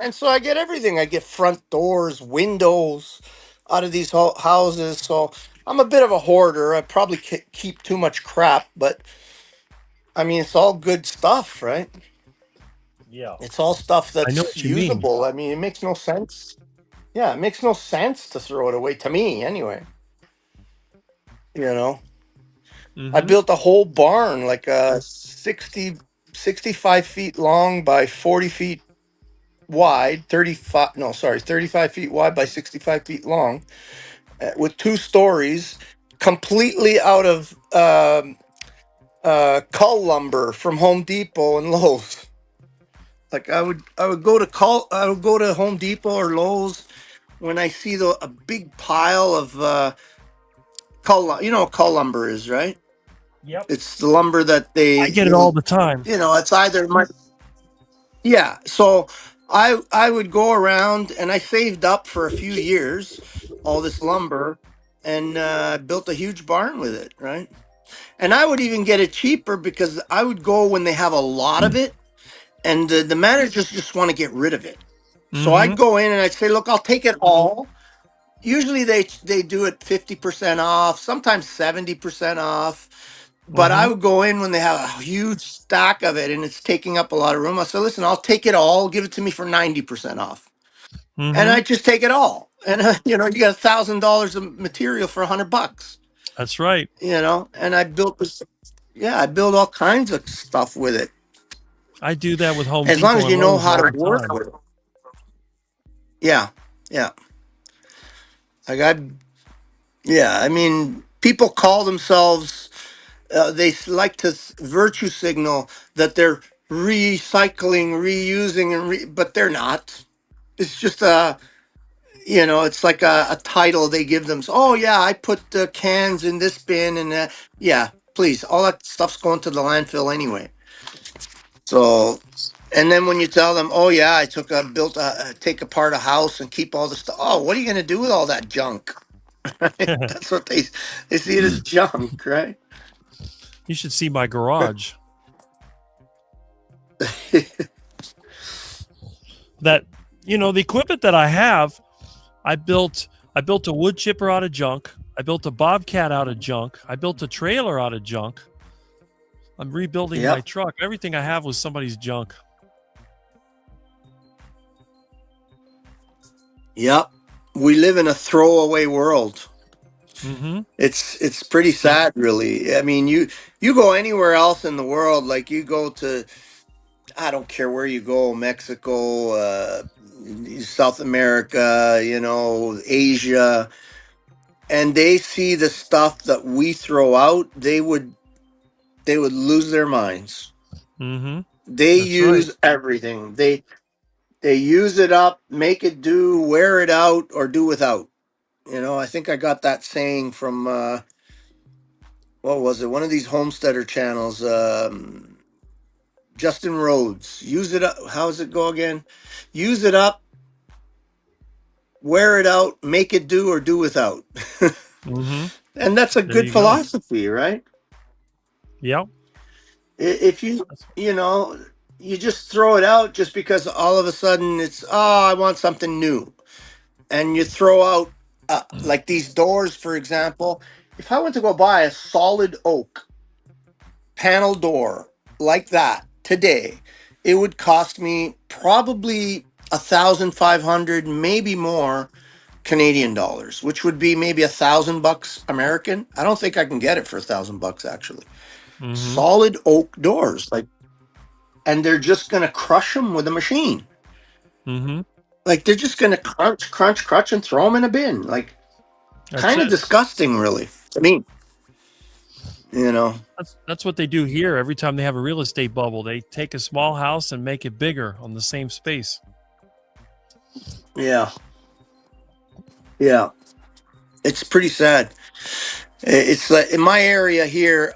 and so I get everything. I get front doors, windows out of these houses. So I'm a bit of a hoarder. I probably keep too much crap, but I mean, it's all good stuff, right? Yeah. It's all stuff I know that's what you mean. usable. I mean, it makes no sense. Yeah, it makes no sense to throw it away to me anyway. You know, I Mm-hmm. built a whole barn like 65 feet long by 40 feet wide, 35, no, sorry, 35 feet wide by 65 feet long, with 2 stories, completely out of cull lumber from Home Depot and Lowe's. Like I would go to Home Depot or Lowe's when I see a big pile of you know what cull lumber is, right? Yep. It's the lumber that I get it all the time. it's either yeah. So I would go around and I saved up for a few years all this lumber and built a huge barn with it, right? And I would even get it cheaper because I would go when they have a lot of it and the managers just want to get rid of it. So Mm-hmm. I'd go in and I'd say, "Look, I'll take it all." Usually they do it 50% off, sometimes 70% off. But I Mm-hmm. would go in when they have a huge stack of it and it's taking up a lot of room. I said, "Listen, I'll take it all, give it to me for 90% off." And Mm-hmm. I just take it all. And you got $1,000 of material for $100, That's right. and I built this, yeah, I built all kinds of stuff with it. I do that with Home As long as Depot and you know Lowe's how all to the work time. with it. Yeah. Yeah. Like yeah, I mean, people call themselves like to virtue signal that they're recycling, reusing, but they're not. It's just it's like a title they give them. Oh yeah, I put the cans in this bin, and yeah, please, all that stuff's going to the landfill anyway. So, and then when you tell them, oh yeah, take apart a house and keep all the stuff. Oh, what are you going to do with all that junk? That's what they see it as junk, right? You should see my garage. That the equipment that I have, I built a wood chipper out of junk. I built a bobcat out of junk. I built a trailer out of junk. I'm rebuilding my Yep. truck. Everything I have was somebody's junk. Yep. We live in a throwaway world. Mm-hmm. It's pretty sad, really. I mean, you go anywhere else in the world, like you go to, I don't care where you go, Mexico, South America, Asia, and they see the stuff that we throw out, they would lose their minds. Mm-hmm. They That's right. use everything. They use it up, make it do, wear it out, or do without. I think I got that saying from what was it? One of these homesteader channels. Justin Rhodes. Use it up. How does it go again? Use it up, wear it out, make it do, or do without. Mm-hmm. And that's a There good you go. philosophy, right? Yep. If you just throw it out just because all of a sudden it's, oh, I want something new. And you throw out, like these doors, for example. If I went to go buy a solid oak panel door like that today, it would cost me probably 1,500, maybe more Canadian dollars, which would be maybe $1,000 American. I don't think I can get it for $1,000 actually. Mm-hmm. Solid oak doors, and they're just gonna crush them with a machine. Mm-hmm. Like they're just gonna crunch, crunch, crunch, and throw them in a bin. Like That's kind of it. disgusting, really. I mean, That's what they do here. Every time they have a real estate bubble, they take a small house and make it bigger on the same space. yeah, yeah. It's pretty sad. It's like in my area here.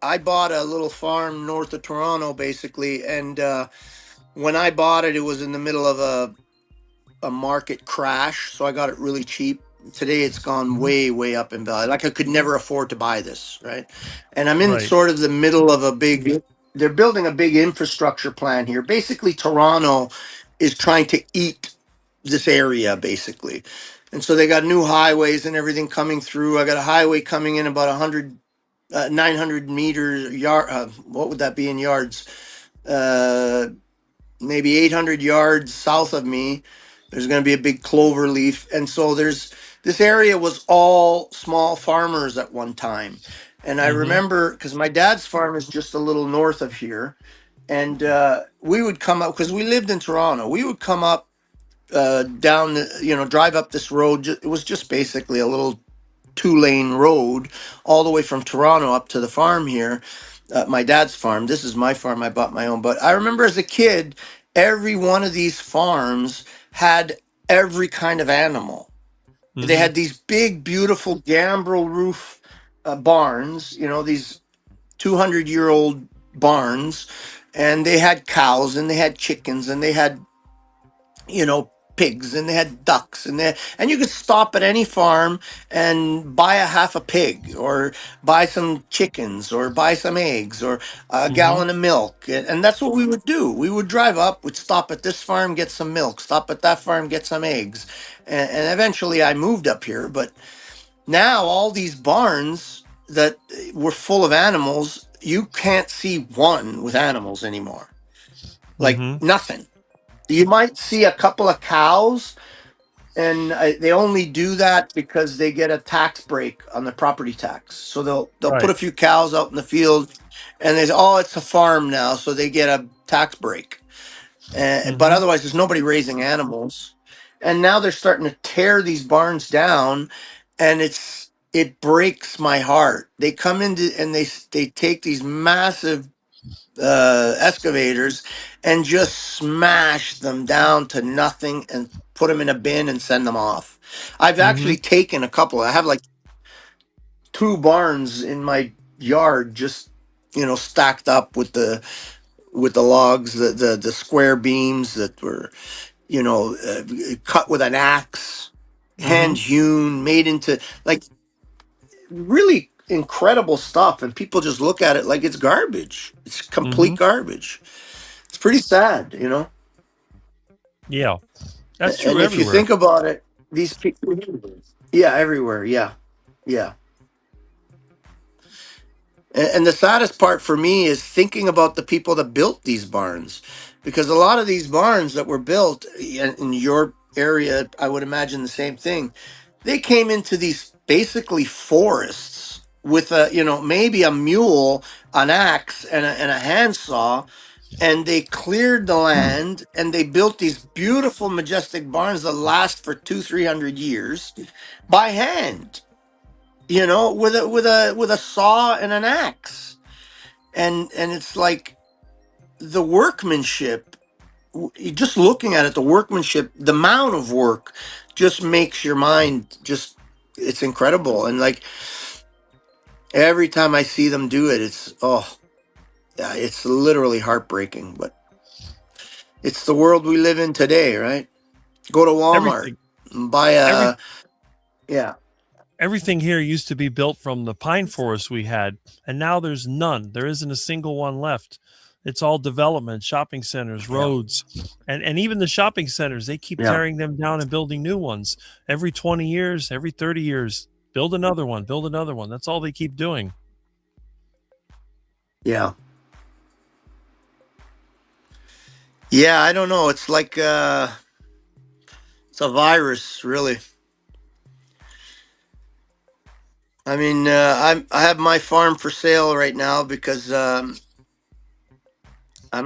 I bought a little farm north of Toronto, basically, and when I bought it, it was in the middle of a market crash, so I got it really cheap. Today, it's gone way, way up in value. Like I could never afford to buy this, right? And I'm in Right. sort of the middle of a big. They're building a big infrastructure plan here. Basically, Toronto is trying to eat this area, basically. And so they got new highways and everything coming through. I got a highway coming in about 900 meters yard. What would that be in yards? Maybe 800 yards south of me. There's going to be a big clover leaf. And so this area was all small farmers at one time. And I Mhm. remember because my dad's farm is just a little north of here. And we would come up because we lived in Toronto. We would come up down, drive up this road. It was just basically a little 2-lane road all the way from Toronto up to the farm here. My dad's farm. This is my farm. I bought my own. But I remember as a kid, every one of these farms had every kind of animal. They Mhm. had these big, beautiful gambrel roof barns, these 200-year-old barns. And they had cows and they had chickens and they had pigs and they had ducks and you could stop at any farm and buy a half a pig or buy some chickens or buy some eggs or a Mhm. gallon of milk, and that's what we would do. We would drive up, we'd stop at this farm, get some milk, stop at that farm, get some eggs, and eventually I moved up here. But now all these barns that were full of animals, you can't see one with animals anymore. Like Mhm. nothing. You might see a couple of cows, and they only do that because they get a tax break on the property tax. So they'll put Right. a few cows out in the field, and they say, "Oh, it's a farm now," so they get a tax break. But Mhm. otherwise, there's nobody raising animals. And now they're starting to tear these barns down, and it breaks my heart. They come into and they take these massive excavators and just smash them down to nothing and put them in a bin and send them off. I've Mhm. actually taken a couple. I have like 2 barns in my yard, just stacked up with the logs, the square beams that were cut with an axe, hand Mhm. hewn, made into like really incredible stuff, and people just look at it like it's garbage. It's complete Mhm. garbage. It's pretty sad. Yeah. That's true And if you everywhere. think about it, these people, yeah, everywhere, yeah, yeah. And the saddest part for me is thinking about the people that built these barns, because a lot of these barns that were built in your area, I would imagine the same thing. they came into these basically forests with a, maybe a mule, an axe, and a handsaw, and they cleared the land and they built these beautiful, majestic barns that last for 200-300 years by hand. With a saw and an axe, and it's like the workmanship. Just looking at it, the workmanship, the amount of work, just makes your mind just. It's incredible, and like every time I see them do it, it's literally heartbreaking. But it's the world we live in today, right? Go to Walmart, Everything, buy every, yeah, everything here used to be built from the pine forest we had, and now there's none. There isn't a single one left. It's all development, shopping centers, yeah, roads, and even the shopping centers, they keep yeah, tearing them down and building new ones. Every 20 years, every 30 years, build another one, build another one. That's all they keep doing. yeah. Yeah, I don't know. It's like it's a virus, really. I mean, I have my farm for sale right now because I'm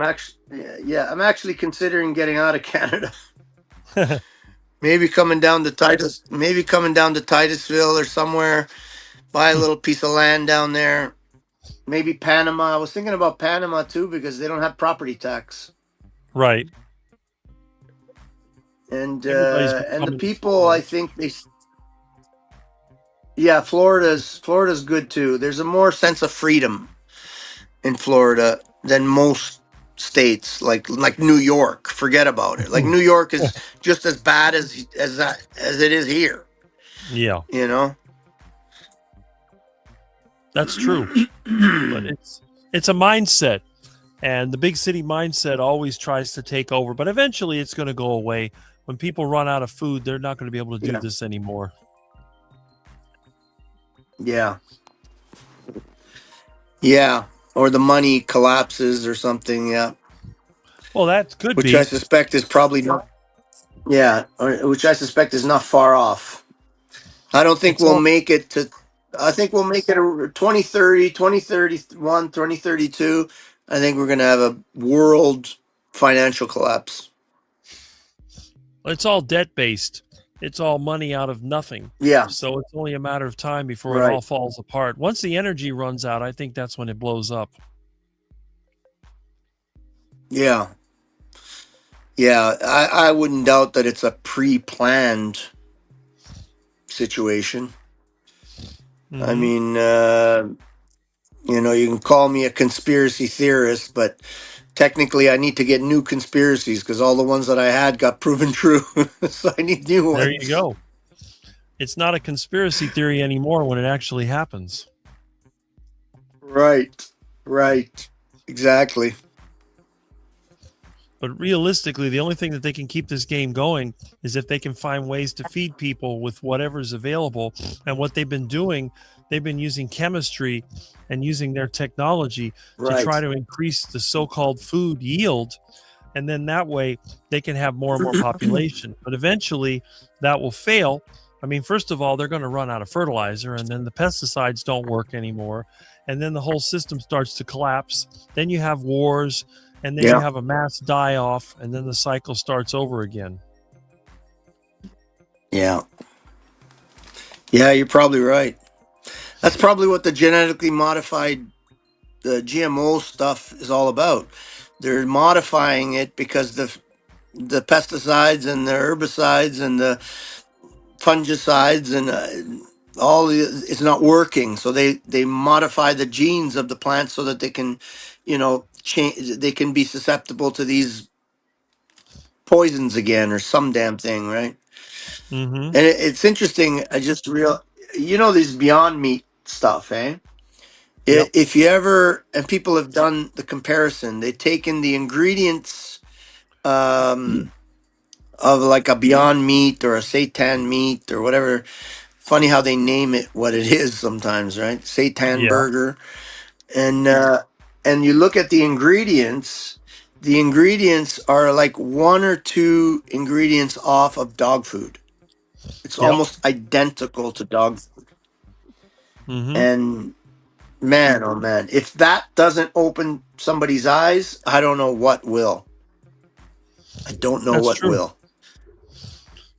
actually considering getting out of Canada. Maybe coming down to Titusville or somewhere, buy a little piece of land down there. Maybe Panama. I was thinking about Panama too because they don't have property tax. Right. And Everybody's been and the coming to people, Florida. I think yeah, Florida's good too. There's a more sense of freedom in Florida than most states, like New York. Forget about it. Like New York is just as bad as it is here. Yeah, You know. that's true. But it's a mindset, and the big city mindset always tries to take over. But eventually, it's going to go away. When people run out of food, they're not going to be able to do Yeah. this anymore. Yeah. Yeah. Or the money collapses or something. Yeah. Well, that could Which be. I suspect is probably not. Yeah. Which I suspect is not far off. I don't think It's we'll all make it to. I think we'll make it a 2030, 2031, 2032. I think we're going to have a world financial collapse. it's all debt based. It's all money out of nothing. Yeah. So it's only a matter of time before it Right. all falls apart. Once the energy runs out, I think that's when it blows up. Yeah. Yeah. I wouldn't doubt that it's a pre-planned situation. I Mhm. mean, you can call me a conspiracy theorist, but technically I need to get new conspiracies because all the ones that I had got proven true. So I need new There ones. you go. It's not a conspiracy theory anymore when it actually happens. Right. Right. Exactly. But realistically, the only thing that they can keep this game going is if they can find ways to feed people with whatever's available. And what they've been doing, they've been using chemistry and using their technology to try Right. to increase the so-called food yield. And then that way they can have more and more population. But eventually that will fail. I mean, first of all, they're going to run out of fertilizer, and then the pesticides don't work anymore. And then the whole system starts to collapse. Then you have wars, and then you Yeah. have a mass die off, and then the cycle starts over again. Yeah. Yeah, you're probably right. That's probably what the genetically modified GMO stuff is all about. They're modifying it because the pesticides and the herbicides and the fungicides and it's not working. So they modify the genes of the plant so that they can, change. They can be susceptible to these poisons again or some damn thing, right? Mm-hmm. And it's interesting. I just these Beyond Meat stuff, eh? Yep. If you ever, and people have done the comparison, they've taken the ingredients of like a Beyond Meat or a Seitan meat or whatever. Funny how they name it what it is sometimes, right? Seitan Yeah. burger, and you look at the ingredients. The ingredients are like one or two ingredients off of dog food. It's Yep. almost identical to dog food. Hmm. And man, oh man, if that doesn't open somebody's eyes, I don't know what will. I don't know That's what true. will.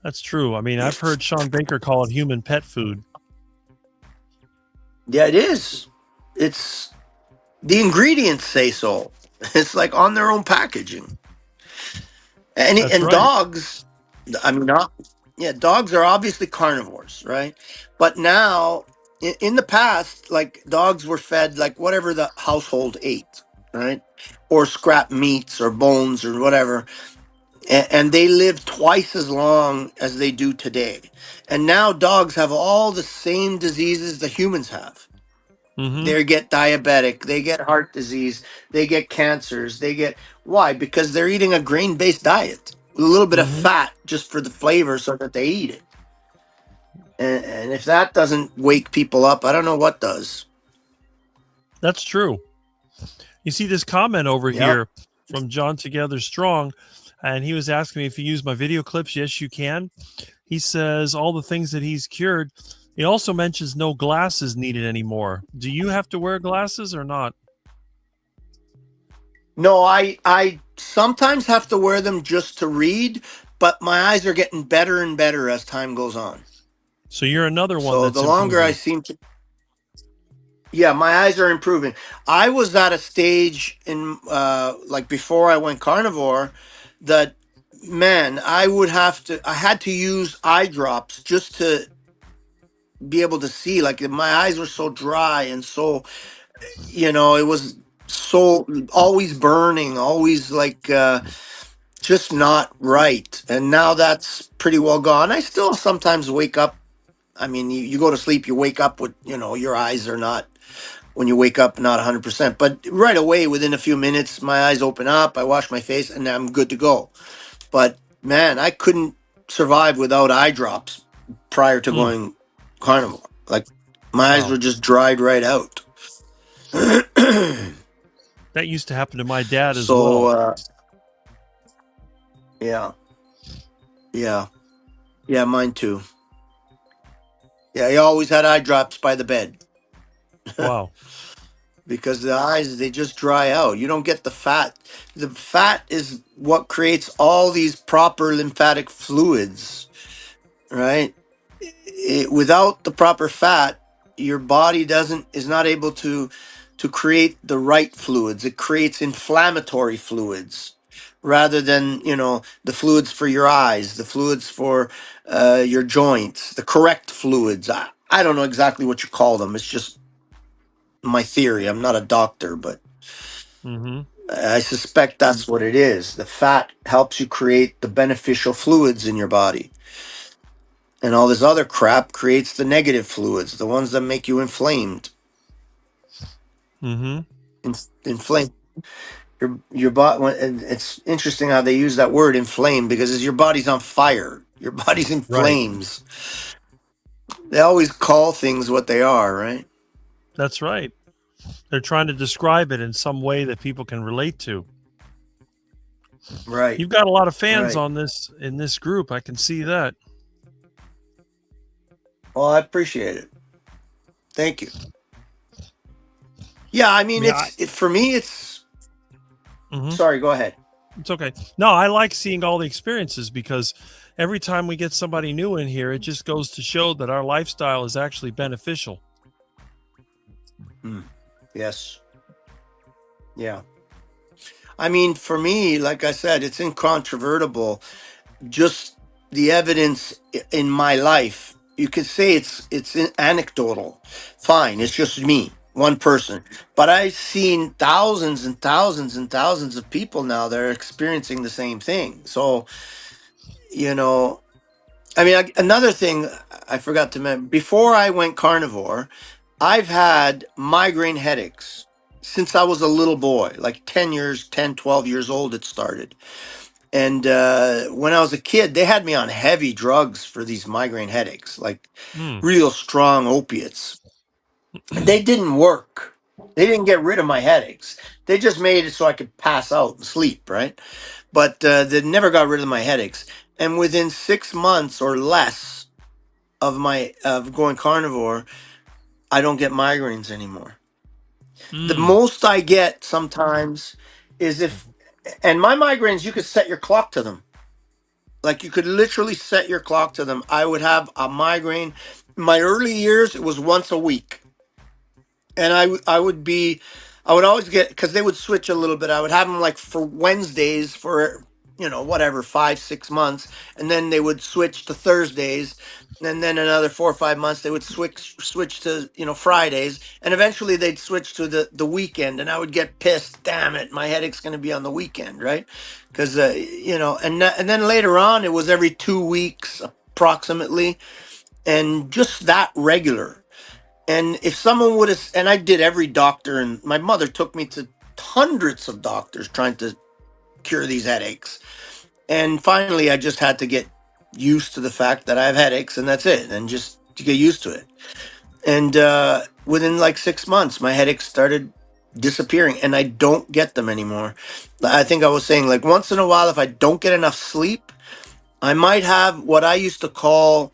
That's true. I mean, I've heard Sean Baker call it human pet food. Yeah, it is. It's the ingredients say so. It's like on their own packaging. That's And right. dogs, I mean, not, yeah, dogs are obviously carnivores, right? But now, in the past, like dogs were fed like whatever the household ate, right? Or scrap meats or bones or whatever. And they live twice as long as they do today. And now dogs have all the same diseases that humans have. Hmm. They get diabetic, they get heart disease, they get cancers, they get why? Because they're eating a grain-based diet with a little bit of Hmm. fat just for the flavor so that they eat it. And if that doesn't wake people up, I don't know what does. That's true. You see this comment over Yep. here from John Together Strong, and he was asking me if you use my video clips. Yes, you can. He says all the things that he's cured. He also mentions no glasses needed anymore. Do you have to wear glasses or not? No, I sometimes have to wear them just to read, but my eyes are getting better and better as time goes on. So you're another one So that's the longer I improving. seem to, yeah, my eyes are improving. I was at a stage in like before I went carnivore that man, I had to use eye drops just to be able to see. Like my eyes were so dry and so, it was so always burning, always like just not right. And now that's pretty well gone. I still sometimes wake up. I mean, you go to sleep, you wake up with, your eyes are not, when you wake up, not 100%. But right away, within a few minutes, my eyes open up, I wash my face, and I'm good to go. But man, I couldn't survive without eye drops prior to Hmm. going carnivore. Like my eyes Wow. were just dried right out. That used to happen to my dad as So, well. yeah, yeah, yeah, mine too. Yeah, he always had eye drops by the bed. Wow. Because the eyes, they just dry out. You don't get the fat. The fat is what creates all these proper lymphatic fluids, right? Without the proper fat, your body is not able to create the right fluids. It creates inflammatory fluids rather than, the fluids for your eyes, the fluids for your joints, the correct fluids. I don't know exactly what you call them. It's just my theory. I'm not a doctor, but Hmm. I suspect that's what it is. The fat helps you create the beneficial fluids in your body. And all this other crap creates the negative fluids, the ones that make you inflamed. Hmm. Inflamed. Your body. And it's interesting how they use that word inflamed because your body's on fire. Your body's in Right. flames. They always call things what they are, right? That's right. They're trying to describe it in some way that people can relate to. Right. You've got a lot of fans Right. on this in this group. I can see that. Well, I appreciate it. Thank you. Yeah, I mean, mean, for me, it's. Mhm. Sorry, go ahead. It's okay. No, I like seeing all the experiences because every time we get somebody new in here, it just goes to show that our lifestyle is actually beneficial. Yes. Yeah. I mean, for me, like I said, it's incontrovertible. Just the evidence in my life. You could say it's anecdotal. Fine, it's just me, one person. But I've seen thousands and thousands and thousands of people now that are experiencing the same thing. So, I mean, another thing I forgot to mention, before I went carnivore, I've had migraine headaches since I was a little boy, like 12 years old, it started. And when I was a kid, they had me on heavy drugs for these migraine headaches, like Hmm. real strong opiates. And they didn't work. They didn't get rid of my headaches. They just made it so I could pass out and sleep, right? But they never got rid of my headaches. And within 6 months or less, of going carnivore, I don't get migraines anymore. The Mm. most I get sometimes is and my migraines, you could set your clock to them. Like you could literally set your clock to them. I would have a migraine. My early years, it was once a week. And I would always get, because they would switch a little bit. I would have them like for Wednesdays for, whatever, 5, 6 months. And then they would switch to Thursdays. And then another 4 or 5 months, they would switch to, Fridays. And eventually they'd switch to the weekend. And I would get pissed. Damn it, my headache's going to be on the weekend, right? Because, and then later on, it was every 2 weeks approximately. And just that regular. And if someone would have, and I did every doctor, and my mother took me to hundreds of doctors trying to cure these headaches. And finally, I just had to get used to the fact that I have headaches, and that's it, and just to get used to it. And within like 6 months, my headaches started disappearing, and I don't get them anymore. I think I was saying, like, once in a while, if I don't get enough sleep, I might have what I used to call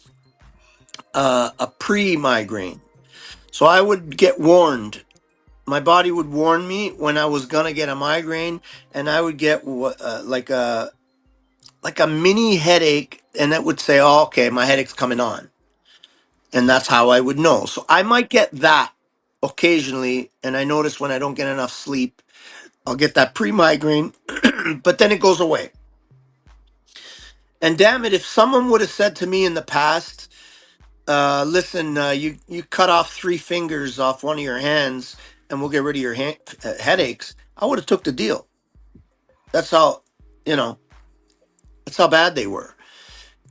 a pre-migraine. So I would get warned. My body would warn me when I was gonna get a migraine, and I would get like a mini headache, and it would say, "Oh, okay, my headache's coming on," and that's how I would know. So I might get that occasionally, and I notice when I don't get enough sleep, I'll get that pre-migraine, but then it goes away. And damn it, if someone would have said to me in the past, listen, you cut off 3 fingers off one of your hands, and we'll get rid of your headaches, I would have took the deal. That's how, that's how bad they were.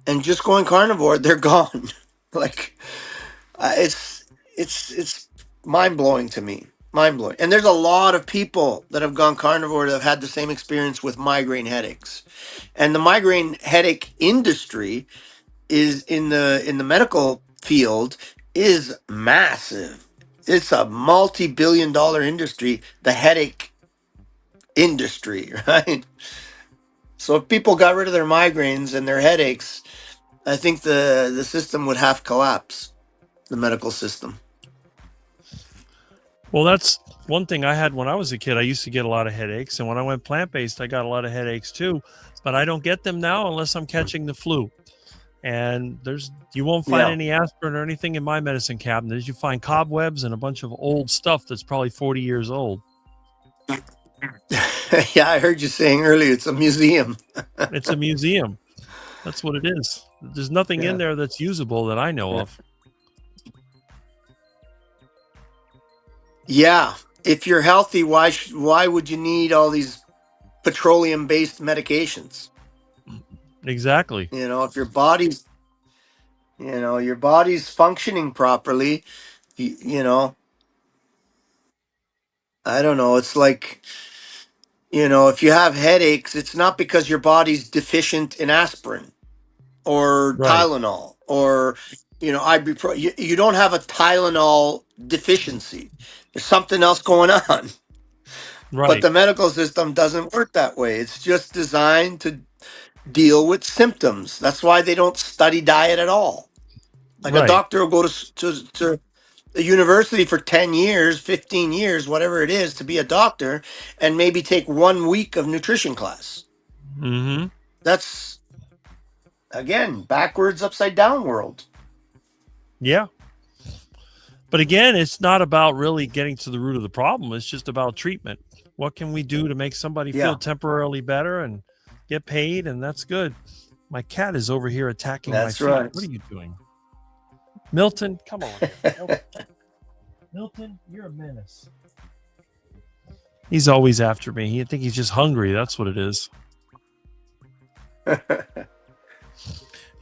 And just going carnivore, they're gone. Like, it's mind blowing to me. Mind blowing. And there's a lot of people that have gone carnivore that have had the same experience with migraine headaches. And the migraine headache industry is in the medical field is massive. It's a multi-billion-dollar industry, the headache industry, right? So if people got rid of their migraines and their headaches, I think the system would half collapse, the medical system. Well, that's one thing I had when I was a kid. I used to get a lot of headaches, and when I went plant-based, I got a lot of headaches too. But I don't get them now unless I'm catching the flu. And you won't find any aspirin or anything in my medicine cabinet. You find cobwebs and a bunch of old stuff that's probably 40 years old. Yeah, I heard you saying earlier it's a museum. It's a museum. That's what it is. There's nothing in there that's usable that I know of. Yeah, if you're healthy, why would you need all these petroleum-based medications? Exactly. If your body's functioning properly, I don't know. It's like, if you have headaches, it's not because your body's deficient in aspirin or Tylenol or, ibuprofen. You don't have a Tylenol deficiency. There's something else going on. Right. But the medical system doesn't work that way. It's just designed to deal with symptoms. That's why they don't study diet at all. Like a doctor will go to a university for 10 years, 15 years, whatever it is, to be a doctor, and maybe take 1 week of nutrition class. Mm-hmm. That's, again, backwards, upside down world. Yeah. But again, it's not about really getting to the root of the problem. It's just about treatment. What can we do to make somebody feel temporarily better and get paid? And that's good. My cat is over here attacking my feet. What are you doing? Milton, come on. Milton, you're a menace. He's always after me. I think he's just hungry. That's what it is.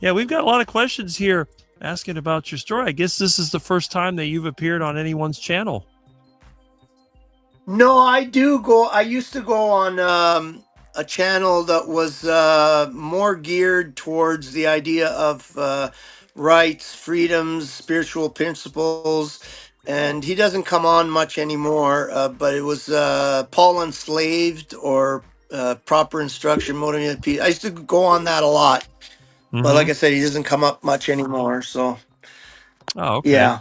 Yeah, we've got a lot of questions here asking about your story. I guess this is the first time that you've appeared on anyone's channel. No, I used to go on a channel that was more geared towards the idea of rights, freedoms, spiritual principles, and he doesn't come on much anymore, but it was Paul Enslaved or Proper Instruction, Motivated Peace. I used to go on that a lot, but like I said, he doesn't come up much anymore, so Oh, okay. Yeah.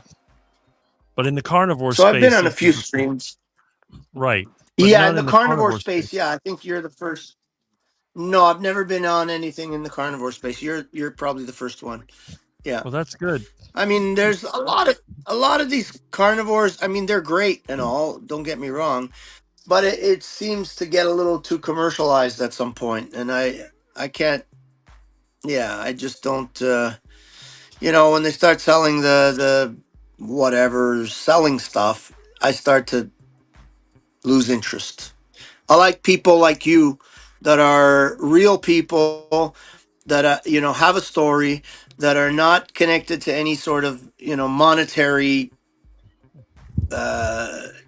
But in the carnivore So I've been space, on a few streams. right? But Yeah, in none the in the carnivore carnivore space. space. Yeah, I think you're the first. No, I've never been on anything in the carnivore space. You're probably the first one. Yeah. Well, that's good. I mean, there's a lot of these carnivores. I mean, they're great and all. Don't get me wrong, but it seems to get a little too commercialized at some point, and I can't. Yeah, I just don't. When they start selling the whatever selling stuff, I start to lose interest. I like people like you that are real people that have a story, that are not connected to any sort of monetary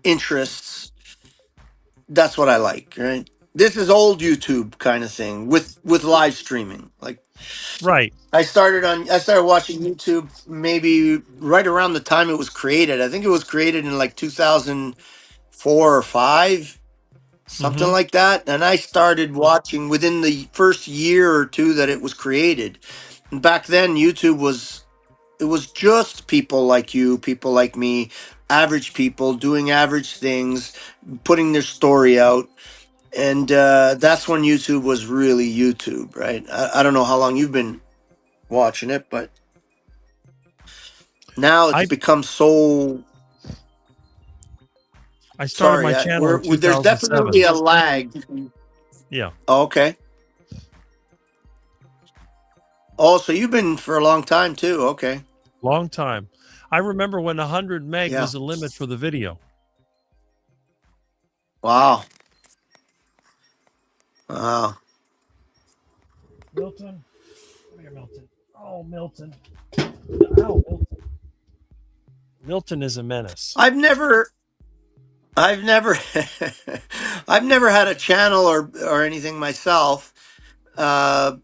interests. That's what I like, right? This is old YouTube kind of thing with live streaming. Like Right. I started watching YouTube maybe right around the time it was created. I think it was created in like 2004 or 5, something Mm-hmm. like that. And I started watching within the first year or two that it was created. And back then, YouTube was just people like you, people like me, average people doing average things, putting their story out. And that's when YouTube was really YouTube, right? I don't know how long you've been watching it, but now it's I become so. I started Sorry, my channel in there's definitely 2007. a lag. Yeah, Oh, okay. Oh, so you've been for a long time too. Okay. long time. I remember when 100 meg Yeah. was the limit for the video. Wow. Wow. Milton, come here, Milton. Oh, Milton. Ow, Milton. Milton is a menace. I've never I've never had a channel or anything myself. Uh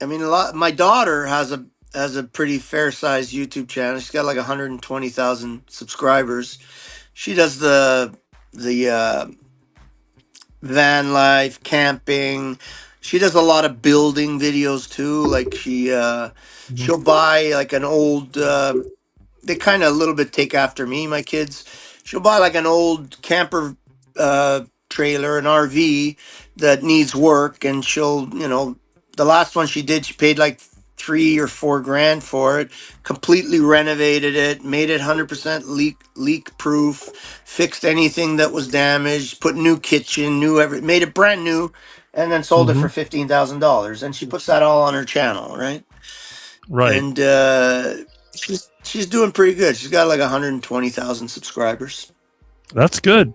I mean, my daughter has a pretty fair sized YouTube channel. She's got like 120,000 subscribers. She does the van life, camping. She does a lot of building videos too. Like she'll buy like an old. They kind of a little bit take after me, my kids. She'll buy like an old camper trailer, an RV that needs work, and the last one she did, she paid like 3 or 4 grand for it, completely renovated it, made it 100% leak proof, fixed anything that was damaged, put new kitchen, made it brand new, and then sold it for $15,000. And she puts that all on her channel, right? Right. And she's doing pretty good. She's got like 120,000 subscribers. That's good.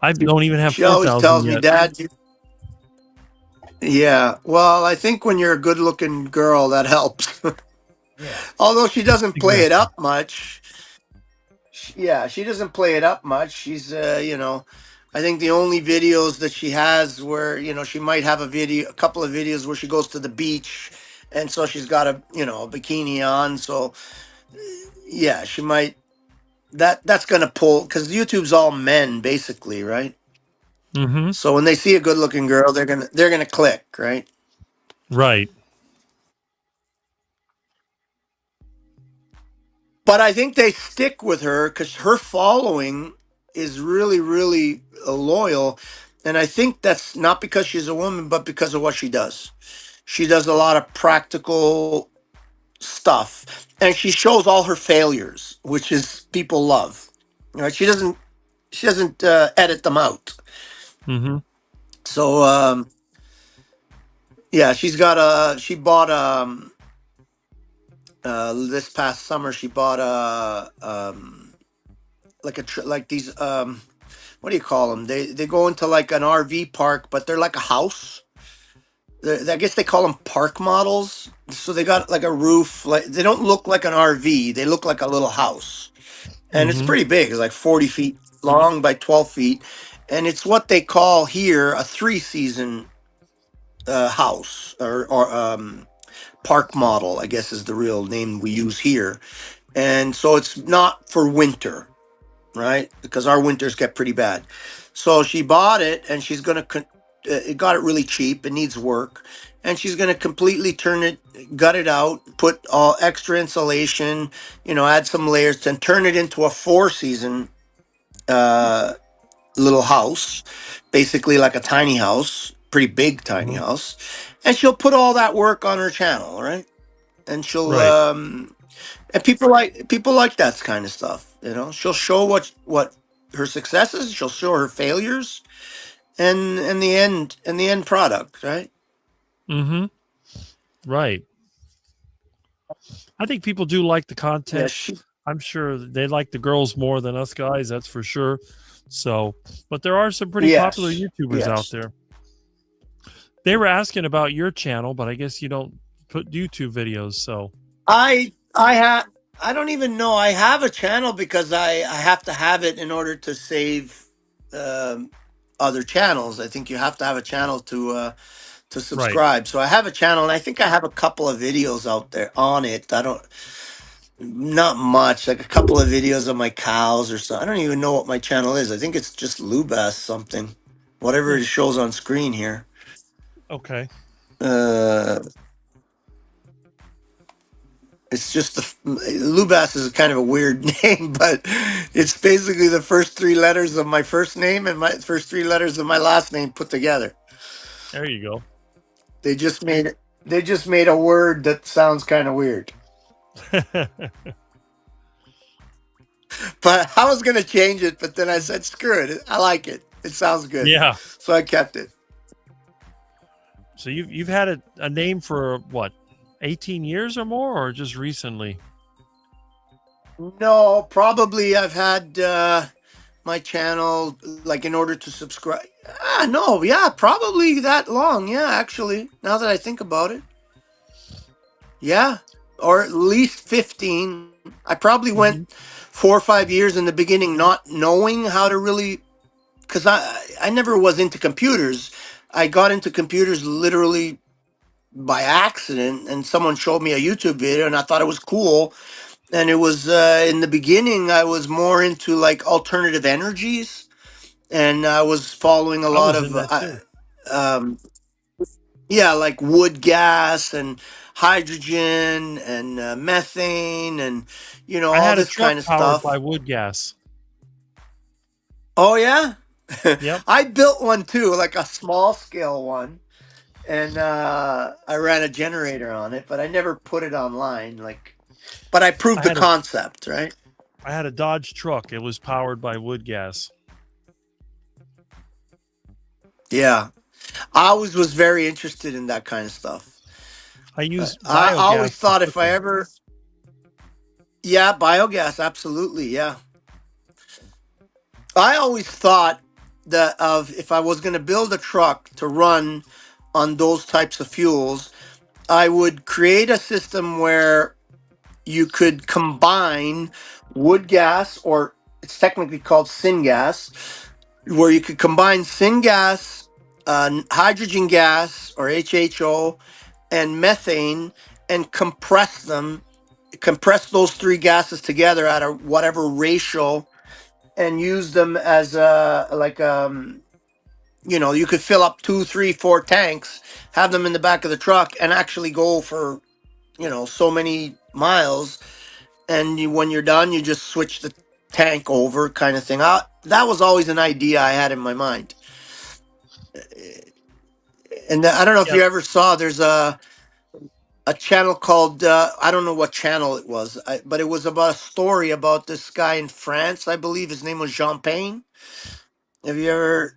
I don't even have She always 4,000 tells me, yet. Dad. Yeah, well, I think when you're a good-looking girl, that helps. Yeah. Although she doesn't play it Exactly. up much. She doesn't play it up much. She's, I think the only videos that she has where, she might have a couple of videos where she goes to the beach, and so she's got a bikini on. So, yeah, she might. That's gonna pull because YouTube's all men basically, right? Mm-hmm. So when they see a good-looking girl, they're gonna click, right? Right. But I think they stick with her because her following is really, really loyal. And I think that's not because she's a woman, but because of what she does. She does a lot of practical stuff, and she shows all her failures, which is people love. Right? She doesn't edit them out. Mm-hmm. So yeah, she bought this past summer she bought like these what do you call them? They go into like an RV park, but they're like a house. I guess they call them park models. So they got like a roof. Like they don't look like an RV. They look like a little house, and it's Mhm. pretty big. It's like 40 feet long by 12 feet, and it's what they call here a 3-season house or park model. I guess is the real name we use here, and so it's not for winter, right? Because our winters get pretty bad. So she bought it, and she's gonna got it really cheap. It needs work, and she's going to completely gut it out, put all extra insulation, add some layers, and turn it into a 4-season little house, basically like a tiny house, pretty big tiny Mhm. house, and she'll put all that work on her channel, right? And she'll Right. and people like that kind of stuff. She'll show what her successes, she'll show her failures, and the end product, right? Mm-hmm. Right. I think people do like the Yeah, content. I'm sure they like the girls more than us guys. That's for sure. So, but there are some pretty popular yes, YouTubers out yes. there. They were asking about your channel, but I guess you don't put YouTube videos. So, I don't even know I have a channel because I have to have it in order to save um, other channels. I think you have to have a channel to right. subscribe. So I have a channel, and I think I have a couple of videos out there on it. Not much, like a couple of videos of my cows or so. I don't even know what my channel is. I think it's just Lubas something, whatever Hmm. it shows on screen here. Okay. Uh, it's just Lubas is kind of a weird name, but it's basically the first 3 letters of my first name and my first 3 letters of my last name put together. There you go. They just made a word that sounds kind of weird. But I was gonna change it, but then I said, "Screw it! I like it. It sounds good," Yeah. so I kept it. So you've had a name for what, 18 years or more, or just recently? No, probably I've had my channel like in order to subscribe. No, yeah, probably that long. Yeah, actually, now that I think about it, yeah, or at least 15. I probably went Mm-hmm. 4 or 5 years in the beginning, not knowing how to really, because I never was into computers. I got into computers literally by accident, and someone showed me a YouTube video, and I thought it was cool. And it was in the beginning, I was more into like alternative energies, and I was following a I lot was of in that too. um, yeah, like wood gas and hydrogen and methane and I all had a this truck kind of powered by stuff. wood gas. Oh yeah. Yep. I built one too, like a small scale one, and I ran a generator on it, but I never put it online. But I proved I the had a concept, right? I had a Dodge truck. It was powered by wood gas. Yeah, I always was very interested in that kind of stuff. I use I always biogas for thought if I cooking. ever, yeah, biogas, absolutely, yeah. I always thought that of if I was going to build a truck to run on those types of fuels, I would create a system where you could combine wood gas, or it's technically called syngas, where you could combine syngas, hydrogen gas or HHO, and methane, and compress those 3 gases together at a whatever ratio, and use them as you could fill up 2, 3, 4 tanks, have them in the back of the truck, and actually go for so many miles, and when you're done, you just switch the tank over, kind of thing. That was always an idea I had in my mind. And I don't know if Yep. you ever saw, there's a channel called I don't know what channel it was, but it was about a story about this guy in France. I believe his name was Jean Pain. Have you ever,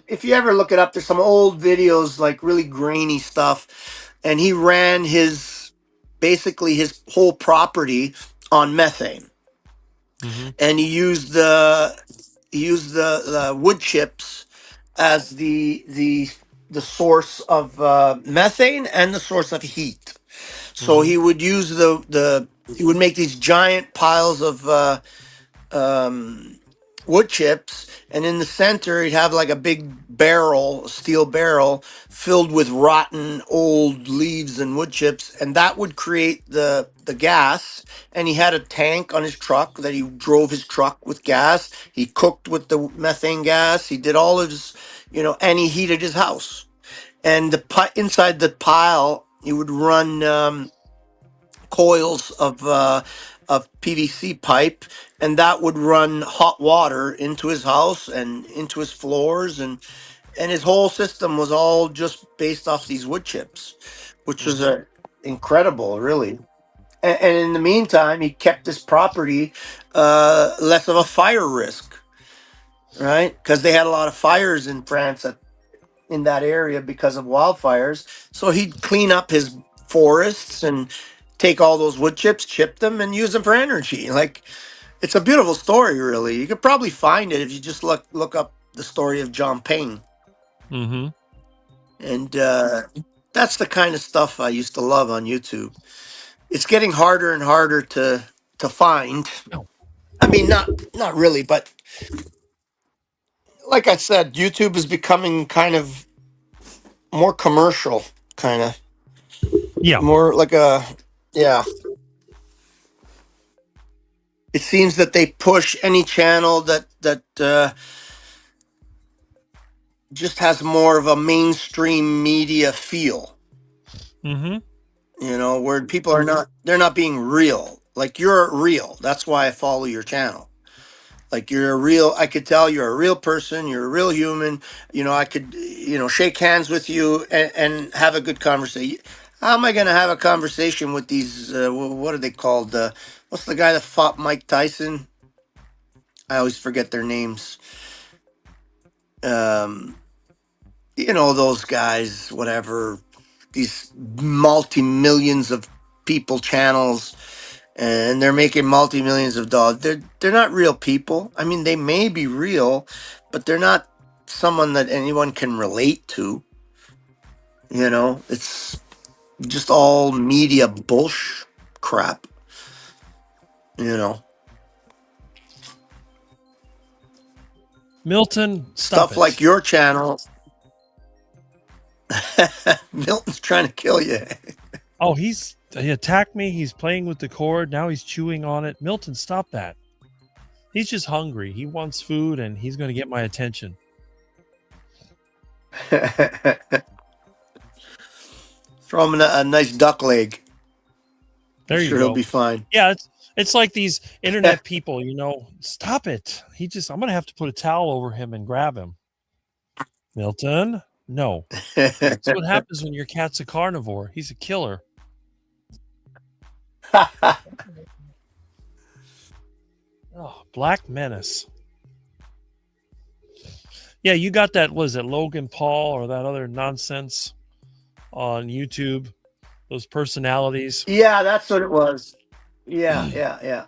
if you ever look it up, there's some old videos, like really grainy stuff, and he ran basically his whole property on methane, Mm-hmm. and he used the wood chips as the source of methane and the source of heat. So Mm-hmm. he would use he would make these giant piles of um, wood chips, and in the center he'd have like a big barrel, a steel barrel filled with rotten old leaves and wood chips, and that would create the gas. And he had a tank on his truck that he drove his truck with gas. He cooked with the methane gas. He did all of his and he heated his house. And inside the pile, you would run coils of PVC pipe, and that would run hot water into his house and into his floors, and his whole system was all just based off these wood chips, which was incredible, really. And in the meantime, he kept his property less of a fire risk, right? Because they had a lot of fires in France in that area because of wildfires. So he'd clean up his forests and take all those wood chips, chip them, and use them for energy. Like, it's a beautiful story, really. You could probably find it if you just look up the story of John Payne. Mm-hmm. And that's the kind of stuff I used to love on YouTube. It's getting harder and harder to find. I mean, not really, but like I said, YouTube is becoming kind of more commercial, kind of. Yeah. More like yeah. It seems that they push any channel that just has more of a mainstream media feel. Mm-hmm. Where people they're not being real. Like, you're real. That's why I follow your channel. Like, I could tell you're a real person, you're a real human. I could, shake hands with you and have a good conversation. How am I going to have a conversation with these, what are they called? What's the guy that fought Mike Tyson? I always forget their names. Those guys, whatever, these multi-millions of people channels, and they're making multi-millions of dollars. They're not real people. I mean, they may be real, but they're not someone that anyone can relate to. It's just all media bullshit crap. Milton, Stuff like your channel. Milton's trying to kill you. Oh, he attacked me. He's playing with the cord. Now he's chewing on it. Milton, stop that. He's just hungry. He wants food, and he's going to get my attention. Throw him a nice duck leg. There you go. He'll be fine. Yeah, it's like these internet people, Stop it. I'm going to have to put a towel over him and grab him. Milton, no. That's what happens when your cat's a carnivore. He's a killer. Oh, Black Menace. Yeah, you got that, was it Logan Paul or that other nonsense on YouTube? Those personalities. Yeah, that's what it was. Yeah.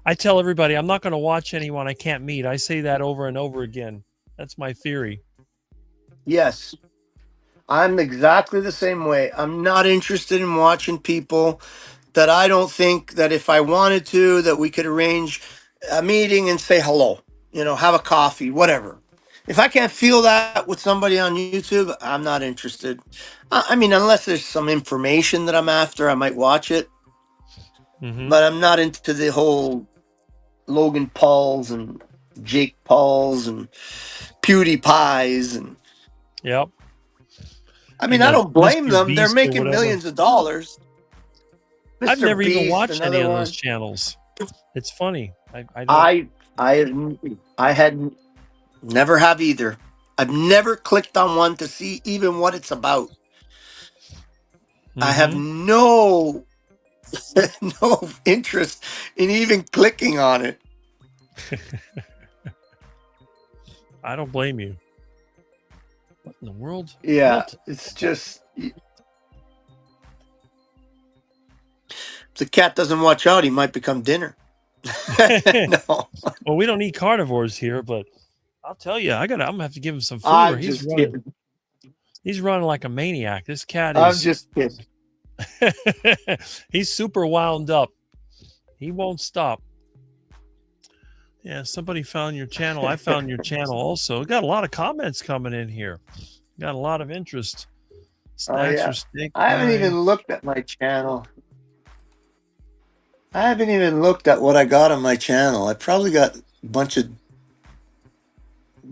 I tell everybody I'm not going to watch anyone I can't meet. I say that over and over again. That's my theory. Yes. I'm exactly the same way. I'm not interested in watching people that I don't think that if I wanted to, that we could arrange a meeting and say hello, have a coffee, whatever. If I can't feel that with somebody on YouTube, I'm not interested. I mean, unless there's some information that I'm after, I might watch it. Mm-hmm. But I'm not into the whole Logan Pauls and Jake Pauls and PewDiePies and. Yep. I mean, I don't blame Mr. them. Beast They're making millions of dollars. I've Mr. never even Beast, watched any another of one. those channels. It's funny. I had never have either. I've never clicked on one to see even what it's about. Mm-hmm. I have no interest in even clicking on it. I don't blame you. What in the world? Yeah, What? it's just. If the cat doesn't watch out, he might become dinner. No. Well, we don't eat carnivores here, but I'll tell you, I'm gonna have to give him some food. I'm Or just kidding. He's running like a maniac. This cat I'm is. just kidding. He's super wound up. He won't stop. Yeah, somebody found your channel. I found your channel also. We got a lot of comments coming in here. Got a lot of interest. Snacks yeah. or steak I haven't pie. even looked at my channel. I haven't even looked at what I got on my channel. I probably got a bunch of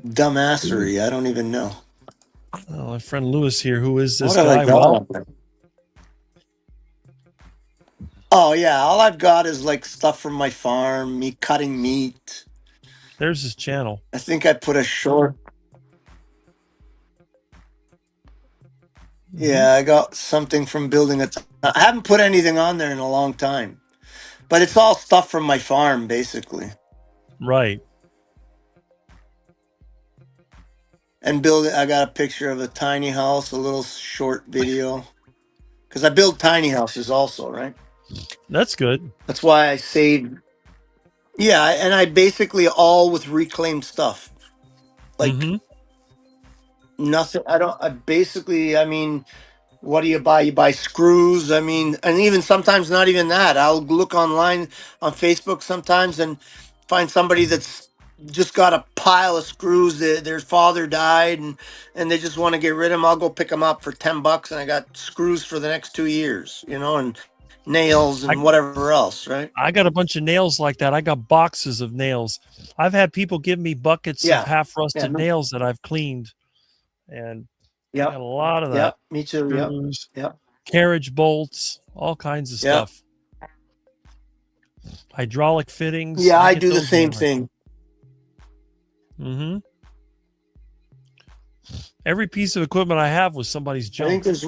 dumbassery. I don't even know. Oh, my friend Lewis here. Who is this What have I guy? got Well, on there? Oh yeah, all I've got is like stuff from my farm, me cutting meat. there's his channel. I think I put a short. Mhm. Yeah, I got something from building I haven't put anything on there in a long time, but it's all stuff from my farm, basically. Right. And building, I got a picture of a tiny house, a little short video, because I build tiny houses also, right? That's good. That's why I saved. Yeah, and I basically all with reclaimed stuff, like Hmm. nothing. I mean, what do you buy? You buy screws. I mean, and even sometimes not even that. I'll look online on Facebook sometimes and find somebody that's just got a pile of screws. Their father died and they just want to get rid of them. I'll go pick them up for $10 and I got screws for the next 2 years, and nails I and whatever else, right? I got a bunch of nails like that. I got boxes of nails. I've had people give me buckets of Yeah. half Yeah. rusted nails that I've cleaned, and I Yeah. got a lot of Yeah. that. Me too. Yeah. Screws, Yeah. carriage bolts, all kinds of Yeah. stuff. Hydraulic fittings. Yeah. I do the same thing. Mm-hmm. Every piece of equipment I have was somebody's I think junk. there's.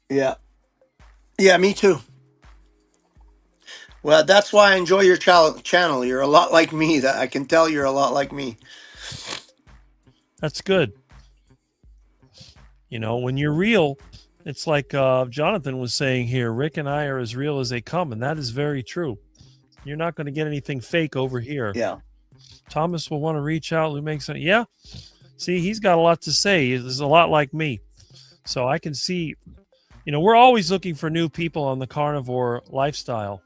Yeah. Yeah. Me too. Well, that's why I enjoy your channel. You're a lot like me. That I can tell you're a lot like me. That's good. When you're real, it's like Jonathan was saying here, Rick and I are as real as they come, and that is very true. You're not going to get anything fake over here. Yeah. Thomas will want to reach out. Who makes it? Yeah. See, he's got a lot to say. He's a lot like me. So I can see, we're always looking for new people on the carnivore lifestyle.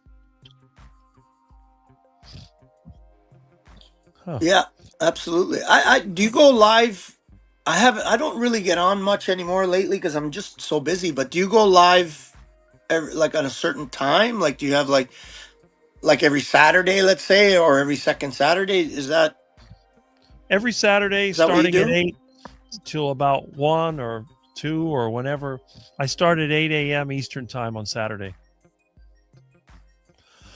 Huh. Yeah, absolutely. I do you go live? I don't really get on much anymore lately because I'm just so busy. But do you go live like on a certain time? Like, do you have like every Saturday, let's say, or every second Saturday? Is that every Saturday that what you starting at do? 8 till about 1 or 2 or whenever? I start at 8 a.m. Eastern time on Saturday.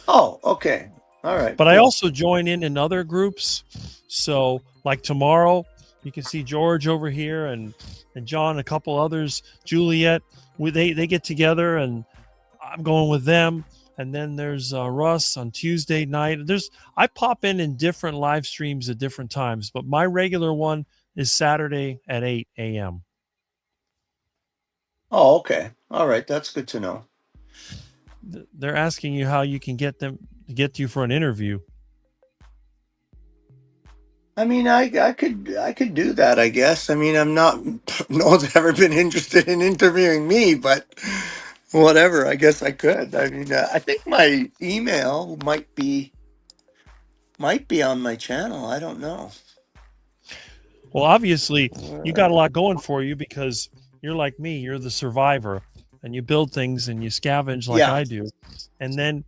Oh, okay. All right. But I cool. also join in other groups. So like tomorrow, you can see George over here and John, a couple others, Juliet. They get together and I'm going with them. And then there's Russ on Tuesday night. I pop in different live streams at different times, but my regular one is Saturday at 8 a.m. Oh, okay. All right. That's good to know. They're asking you how you can get them to get you for an interview. I mean, I could do that, I guess. I mean, I'm not. No one's ever been interested in interviewing me, but whatever. I guess I could. I mean, I think my email might be on my channel. I don't know. Well, obviously, you got a lot going for you because you're like me. You're the survivor, and you build things and you scavenge like Yeah. I do. And then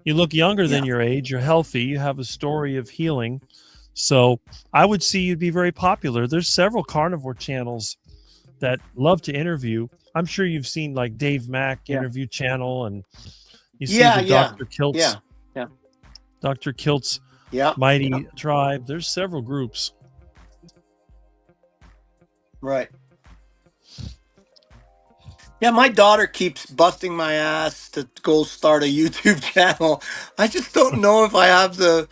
you look younger than Yeah. your age. You're healthy. You have a story of healing. So I would see you'd be very popular. There's several carnivore channels that love to interview. I'm sure you've seen like Dave Mack Yeah. interview channel, and you see Yeah, the yeah, Dr. Kiltz, yeah, yeah. Dr. Kiltz Yeah. Mighty Yeah. Tribe. There's several groups. Right. Yeah, my daughter keeps busting my ass to go start a YouTube channel. I just don't know if I have the.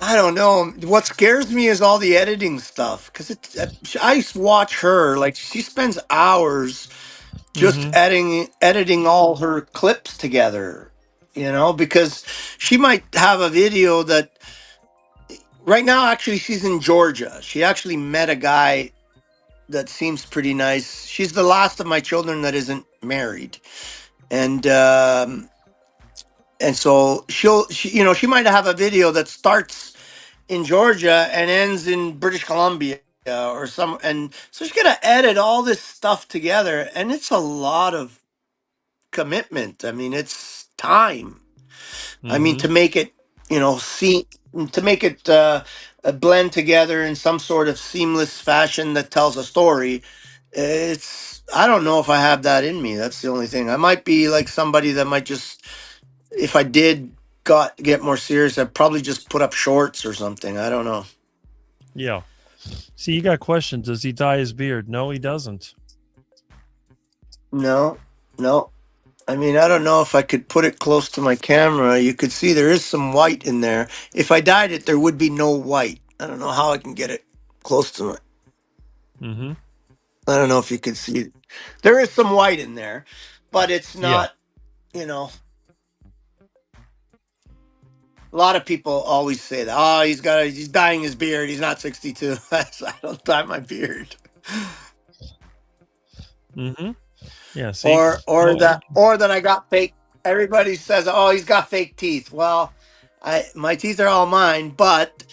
I don't know. What scares me is all the editing stuff because I watch her like she spends hours just Mhm. editing all her clips together. Because she might have a video that right now actually she's in Georgia. She actually met a guy that seems pretty nice. She's the last of my children that isn't married, and so she might have a video that starts in Georgia and ends in British Columbia or and so she's gonna edit all this stuff together, and it's a lot of commitment. I mean, it's time. I mean, to Mhm. make it, to make it blend together in some sort of seamless fashion that tells a story. It's I don't know if I have that in me. That's the only thing. I might be like somebody that might just, if I did got get more serious, I'd probably just put up shorts or something. I don't know. Yeah. See, you got questions. Does he dye his beard? No, he doesn't. No, no. I mean, I don't know if I could put it close to my camera. You could see there is some white in there. If I dyed it, there would be no white. I don't know how I can get it close to it. Mm-hmm. I don't know if you can see it. There is some white in there, but it's Yeah. not, you know, a lot of people always say that, oh, he's dyeing his beard. He's not 62. I don't dye my beard. Mm-hmm. Yeah. See. Or No. that I got fake. Everybody says, oh, he's got fake teeth. Well, my teeth are all mine, but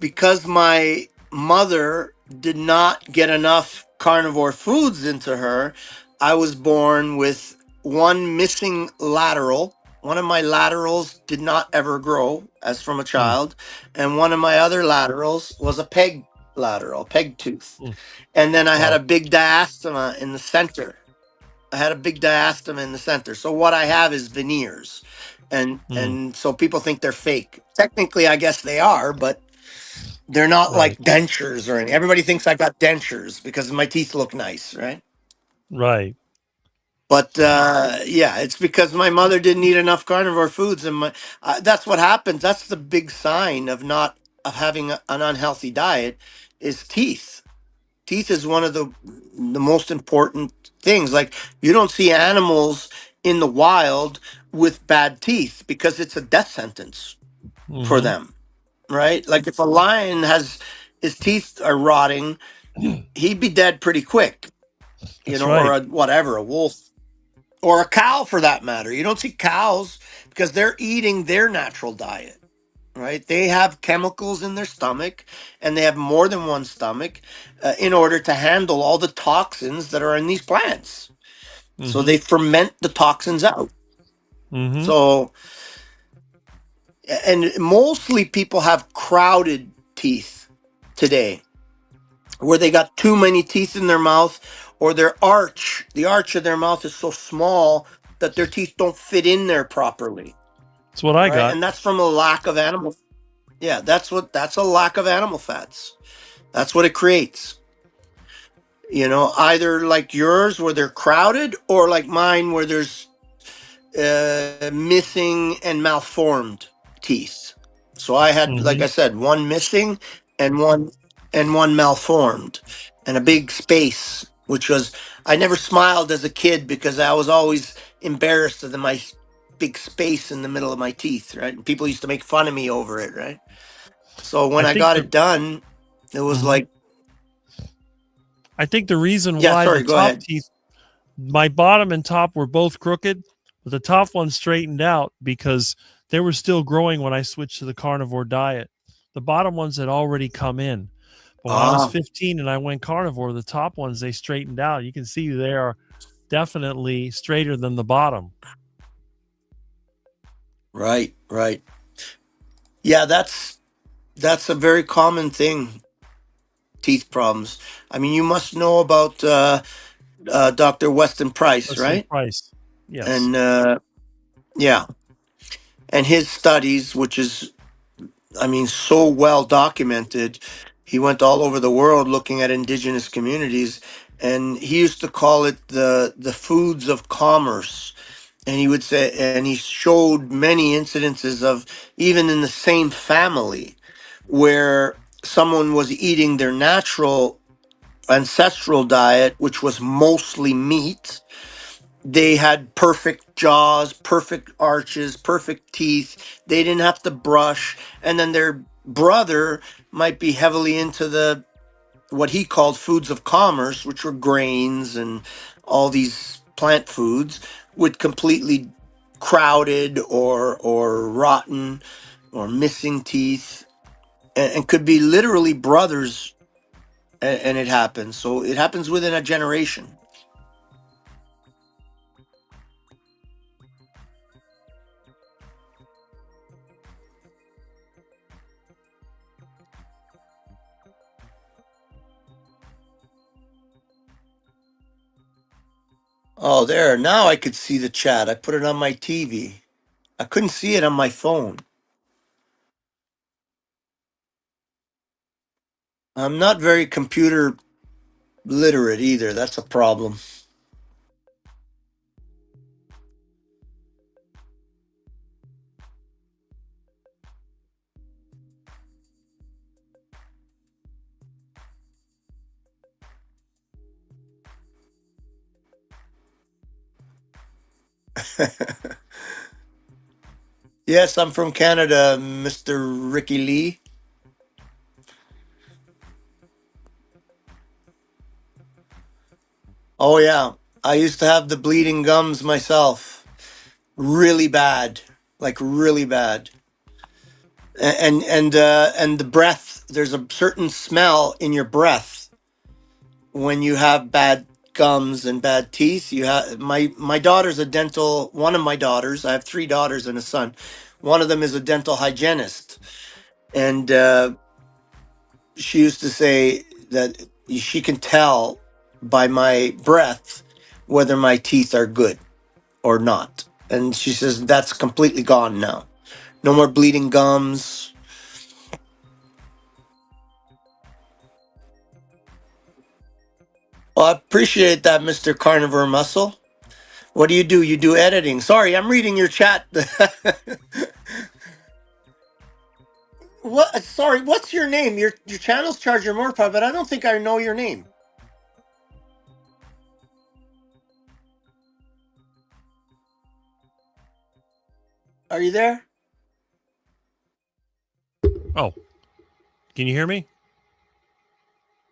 because my mother did not get enough carnivore foods into her, I was born with one missing lateral. One of my laterals did not ever grow as from a Mm, child, and one of my other laterals was a peg tooth. mm. And then I had Wow. a big diastema in the center. I had a big diastema in the center. So what I have is veneers. Mm, And so people think they're fake. Technically, I guess they are, but they're not right. like dentures or anything. Everybody thinks I got dentures because my teeth look nice, right? Right. But yeah, it's because my mother didn't eat enough carnivore foods, and that's what happens. That's the big sign of not of having an unhealthy diet is teeth. Teeth is one of the most important things. Like you don't see animals in the wild with bad teeth because it's a death sentence for Mm-hmm. them, right? Like if a lion has his teeth are rotting, he'd be dead pretty quick, That's or right. a wolf or a cow for that matter. You don't see cows because they're eating their natural diet, right? They have chemicals in their stomach and they have more than one stomach in order to handle all the toxins that are in these plants. So Mm-hmm. they ferment the toxins out. Mm-hmm. So, and mostly people have crowded teeth today where they got too many teeth in their mouth or the arch of their mouth is so small that their teeth don't fit in there properly, That's what I right? got. And that's from a lack of animal. Yeah, that's a lack of animal fats. That's what it creates. Either like yours where they're crowded or like mine where there's missing and malformed teeth. So I had, like Mm-hmm. I said, one missing and one malformed, and a big space, which was I never smiled as a kid because I was always embarrassed of my big space in the middle of my teeth, right? And people used to make fun of me over it, right? So when I I think got the it done, it was mhm. like, I think the reason yeah, why the sorry, go top ahead. teeth, my bottom and top were both crooked, but the top one straightened out because they were still growing when I switched to the carnivore diet. The bottom ones had already come in. But when I was Ah, 15 and I went carnivore, the top ones they straightened out. You can see they are definitely straighter than the bottom. right, right. Yeah, that's a very common thing, teeth problems. I mean, you must know about Dr. Weston Price, Weston right? Price. Yes. And yeah, and his studies, which is, I mean, so well documented. He went all over the world looking at indigenous communities, and he used to call it the foods of commerce. And he would say, and he showed many incidences of even in the same family where someone was eating their natural ancestral diet, which was mostly meat. They had perfect jaws, perfect arches, perfect teeth. They didn't have to brush. And then their brother might be heavily into the what he called foods of commerce, which were grains and all these plant foods, with completely crowded or rotten or missing teeth, and could be literally brothers, and it happens. So it happens within a generation. Oh, there. Now I could see the chat. I put it on my TV. I couldn't see it on my phone. I'm not very computer literate either. That's a problem. Yes, I'm from Canada, Mr. Ricky Lee. Oh yeah, I used to have the bleeding gums myself. Really bad, like really bad. And the breath. There's a certain smell in your breath when you have bad gums and bad teeth. You have my daughter's a dental. One of my daughters. I have 3 daughters and a son. One of them is a dental hygienist, and she used to say that she can tell by my breath whether my teeth are good or not. And she says that's completely gone now. No more bleeding gums. Well, I appreciate that, Mr. Carnivore Muscle. What do? You do editing. Sorry, I'm reading your chat. What? Sorry, what's your name? Your channel's Charger Morpah, but I don't think I know your name. Are you there? Oh, can you hear me?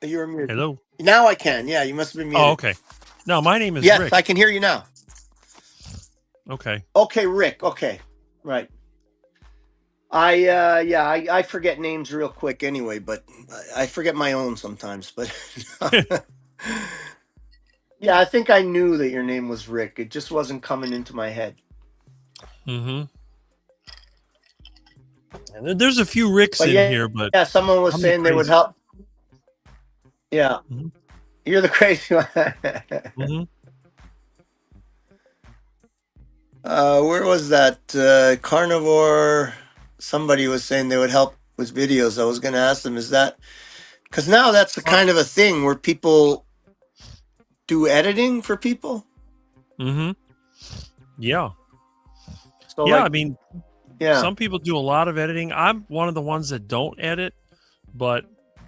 You're muted. Hello. Now I can. Yeah, you must have been muted. Oh, okay. No, my name is Yes, Rick. I can hear you now. Okay. Okay, Rick. Okay, right. I forget names real quick anyway, but I forget my own sometimes. But yeah, I think I knew that your name was Rick. It just wasn't coming into my head. Mm-hmm. And there's a few Ricks But in here, but yeah, someone was I'm the saying they would crazy- help. Yeah, Mhm. you're the crazy one. Mhm. Where was that carnivore? Somebody was saying they would help with videos. I was going to ask them, is that because now that's the kind of a thing where people do editing for people? Mhm. Yeah. So Yeah, like, I mean, yeah, some people do a lot of editing. I'm one of the ones that don't edit, but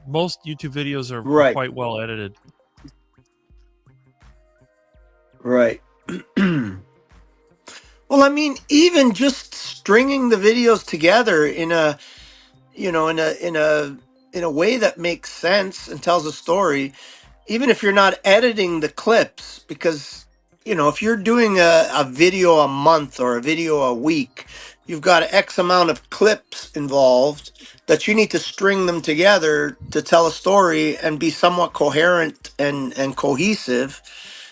most YouTube videos are Right. quite well edited. right. Well, I mean, even just stringing the videos together in a, you know, in a way that makes sense and tells a story, even if you're not editing the clips, because if you're doing a video a month or a video a week, you've got X amount of clips involved that you need to string them together to tell a story and be somewhat coherent and cohesive.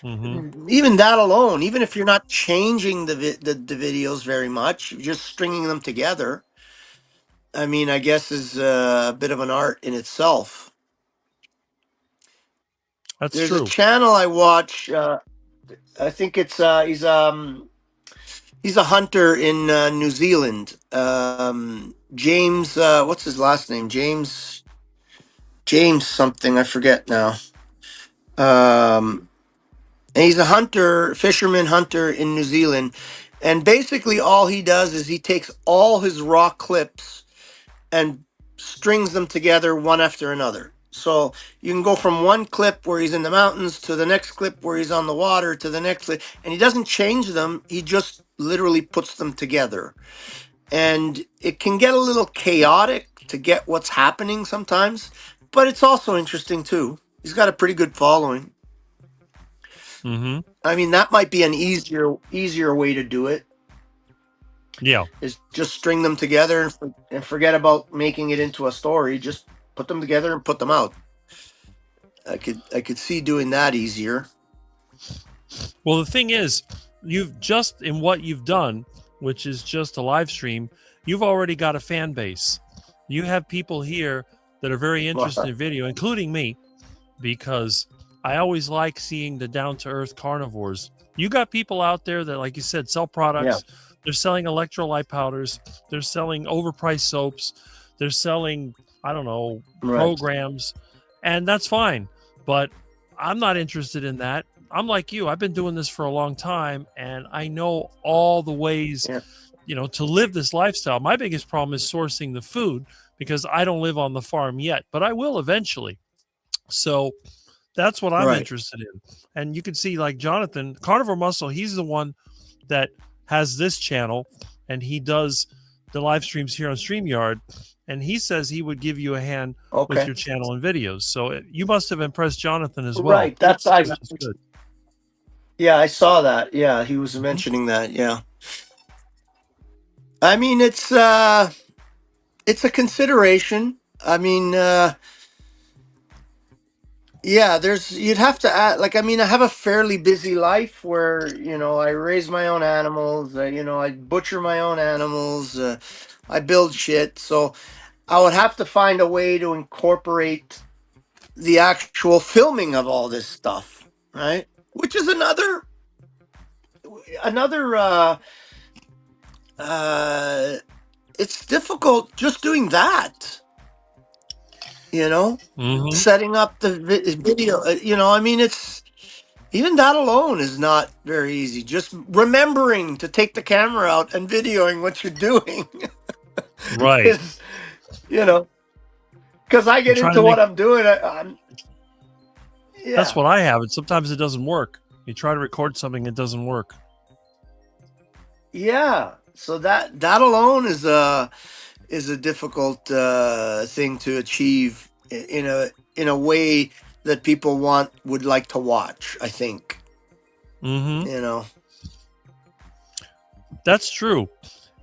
Mhm. Even that alone, even if you're not changing the videos very much, you're just stringing them together, I mean, I guess is a bit of an art in itself. That's There's a true. channel I watch. I think it's he's a hunter in New Zealand. James, what's his last name? James something. I forget now. And he's a fisherman hunter in New Zealand. And basically, all he does is he takes all his raw clips and strings them together one after another. So you can go from one clip where he's in the mountains to the next clip where he's on the water to the next clip, and he doesn't change them. He just literally puts them together. And it can get a little chaotic to get what's happening sometimes, but it's also interesting too. He's got a pretty good following. Mhm. I mean, that might be an easier way to do it, Yeah. is just string them together and forget about making it into a story. Just put them together and put them out. I could see doing that easier. Well, the thing is, you've just in what you've done, which is just a live stream, you've already got a fan base. You have people here that are very interested in video, including me, because I always like seeing the down to earth carnivores. You got people out there that, like you said, sell products. They're selling electrolyte powders. They're selling overpriced soaps. They're selling, I don't know, Right. programs. And that's fine. But I'm not interested in that. I'm like you. I've been doing this for a long time, and I know all the ways, Yeah. to live this lifestyle. My biggest problem is sourcing the food because I don't live on the farm yet, but I will eventually. So that's what I'm Right. interested in. And you can see, like Jonathan, Carnivore Muscle, he's the one that has this channel, and he does the live streams here on StreamYard. And he says he would give you a hand with Okay. your channel and videos. So you must have impressed Jonathan as well. Right. That's Which is good. Yeah, I saw that. Yeah, he was mentioning that. Yeah. I mean, it's a consideration. I mean, yeah, you'd have to add, like, I mean, I have a fairly busy life where, I raise my own animals, I butcher my own animals, I build shit. So I would have to find a way to incorporate the actual filming of all this stuff, right? Which is another, it's difficult just doing that, Mhm. setting up the video. I mean, even that alone is not very easy. Just remembering to take the camera out and videoing what you're doing Right. is, because I get trying into to what make- I'm doing. Yeah. That's what I have. And sometimes it doesn't work. You try to record something, it doesn't work. Yeah. So that alone is a difficult thing to achieve in a way that people would like to watch, I think. Mm-hmm. That's true.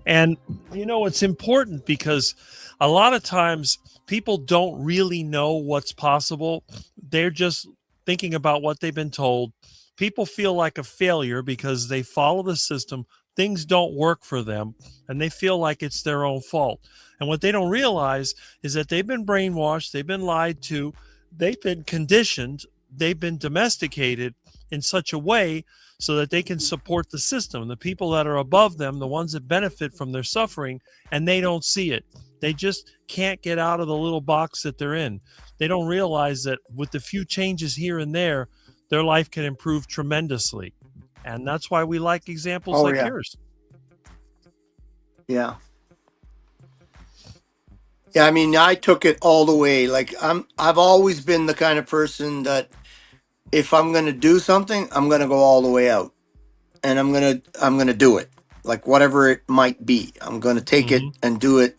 And, it's important because a lot of times people don't really know what's possible. They're just thinking about what they've been told. People feel like a failure because they follow the system. Things don't work for them, and they feel like it's their own fault. And what they don't realize is that they've been brainwashed, they've been lied to, they've been conditioned, they've been domesticated in such a way so that they can support the system. The people that are above them, the ones that benefit from their suffering, and they don't see it. They just can't get out of the little box that they're in. They don't realize that with the few changes here and there, their life can improve tremendously. And that's why we like examples like yours. Yeah. Yeah, I mean, I took it all the way. Like I've always been the kind of person that if I'm going to do something, I'm going to go all the way out. And I'm going to do it. Like whatever it might be. I'm going to take it and do it,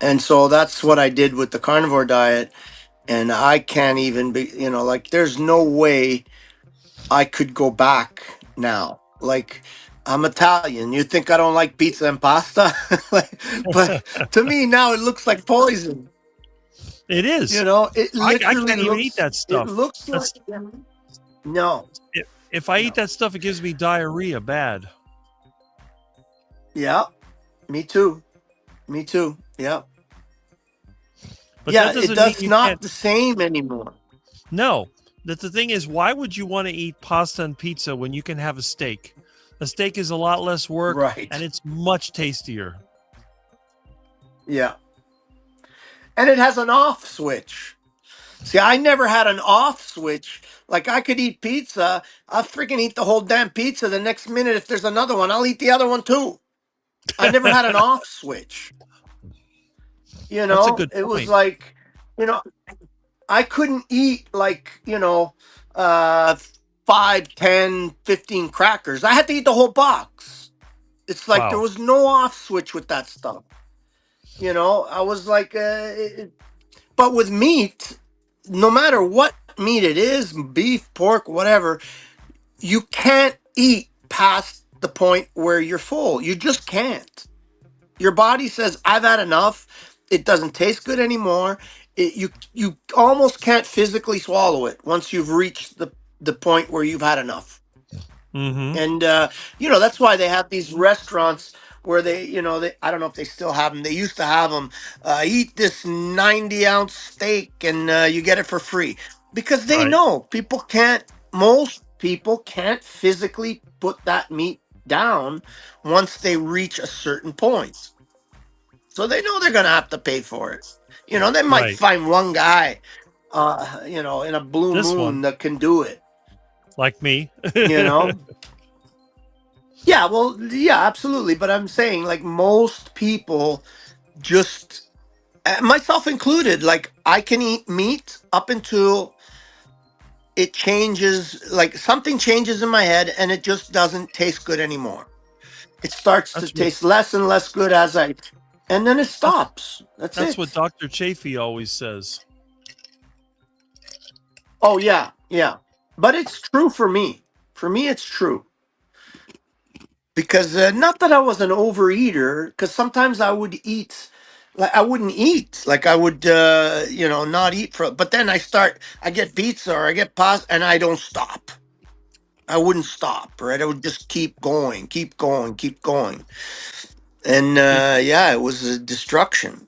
And so that's what I did with the carnivore diet. And I can't even be, like there's no way I could go back now. Like I'm Italian. You think I don't like pizza and pasta? But to me now it looks like poison. It is. It I literally can't even eat that stuff. It looks like no. If I eat that stuff, it gives me diarrhea bad. Yeah. Me too. Yeah. But yeah, that doesn't it does mean not the same anymore. No. The thing is, why would you want to eat pasta and pizza when you can have a steak? A steak is a lot less work, Right. and it's much tastier. Yeah. And it has an off switch. See, I never had an off switch. Like I could eat pizza. I'll freaking eat the whole damn pizza. The next minute, if there's another one, I'll eat the other one too. I never had an off switch. That's a good it was point. like, I couldn't eat like, 5, 10, 15 crackers. I had to eat the whole box. It's like there was no off switch with that stuff. I was like, but with meat, no matter what meat it is, beef, pork, whatever, you can't eat past the point where you're full. You just can't. Your body says, I've had enough. It doesn't taste good anymore. You almost can't physically swallow it once you've reached the point where you've had enough. Mm-hmm. And, that's why they have these restaurants where they I don't know if they still have them. They used to have them, eat this 90-ounce steak and you get it for free. because they Right. know most people can't physically put that meat down once they reach a certain point. So they know they're going to have to pay for it. They might Right. find one guy, in a blue This one, moon that can do it, like me. you know? Yeah, well, yeah, absolutely. But I'm saying, like, most people just, myself included, like, I can eat meat up until it changes, like, something changes in my head and it just doesn't taste good anymore. It starts to That's what taste less and less good and then it that's, stops. That's that's what it. Dr. Chafee always says. Oh, yeah, yeah. But it's true for me. For me, it's true. Because not that I was an overeater, because sometimes I would eat, like I wouldn't eat, like I would, not eat but then I get pizza or I get pasta, and I don't stop. I wouldn't stop, right? I would just keep going, keep going, keep going, and yeah, it was a destruction.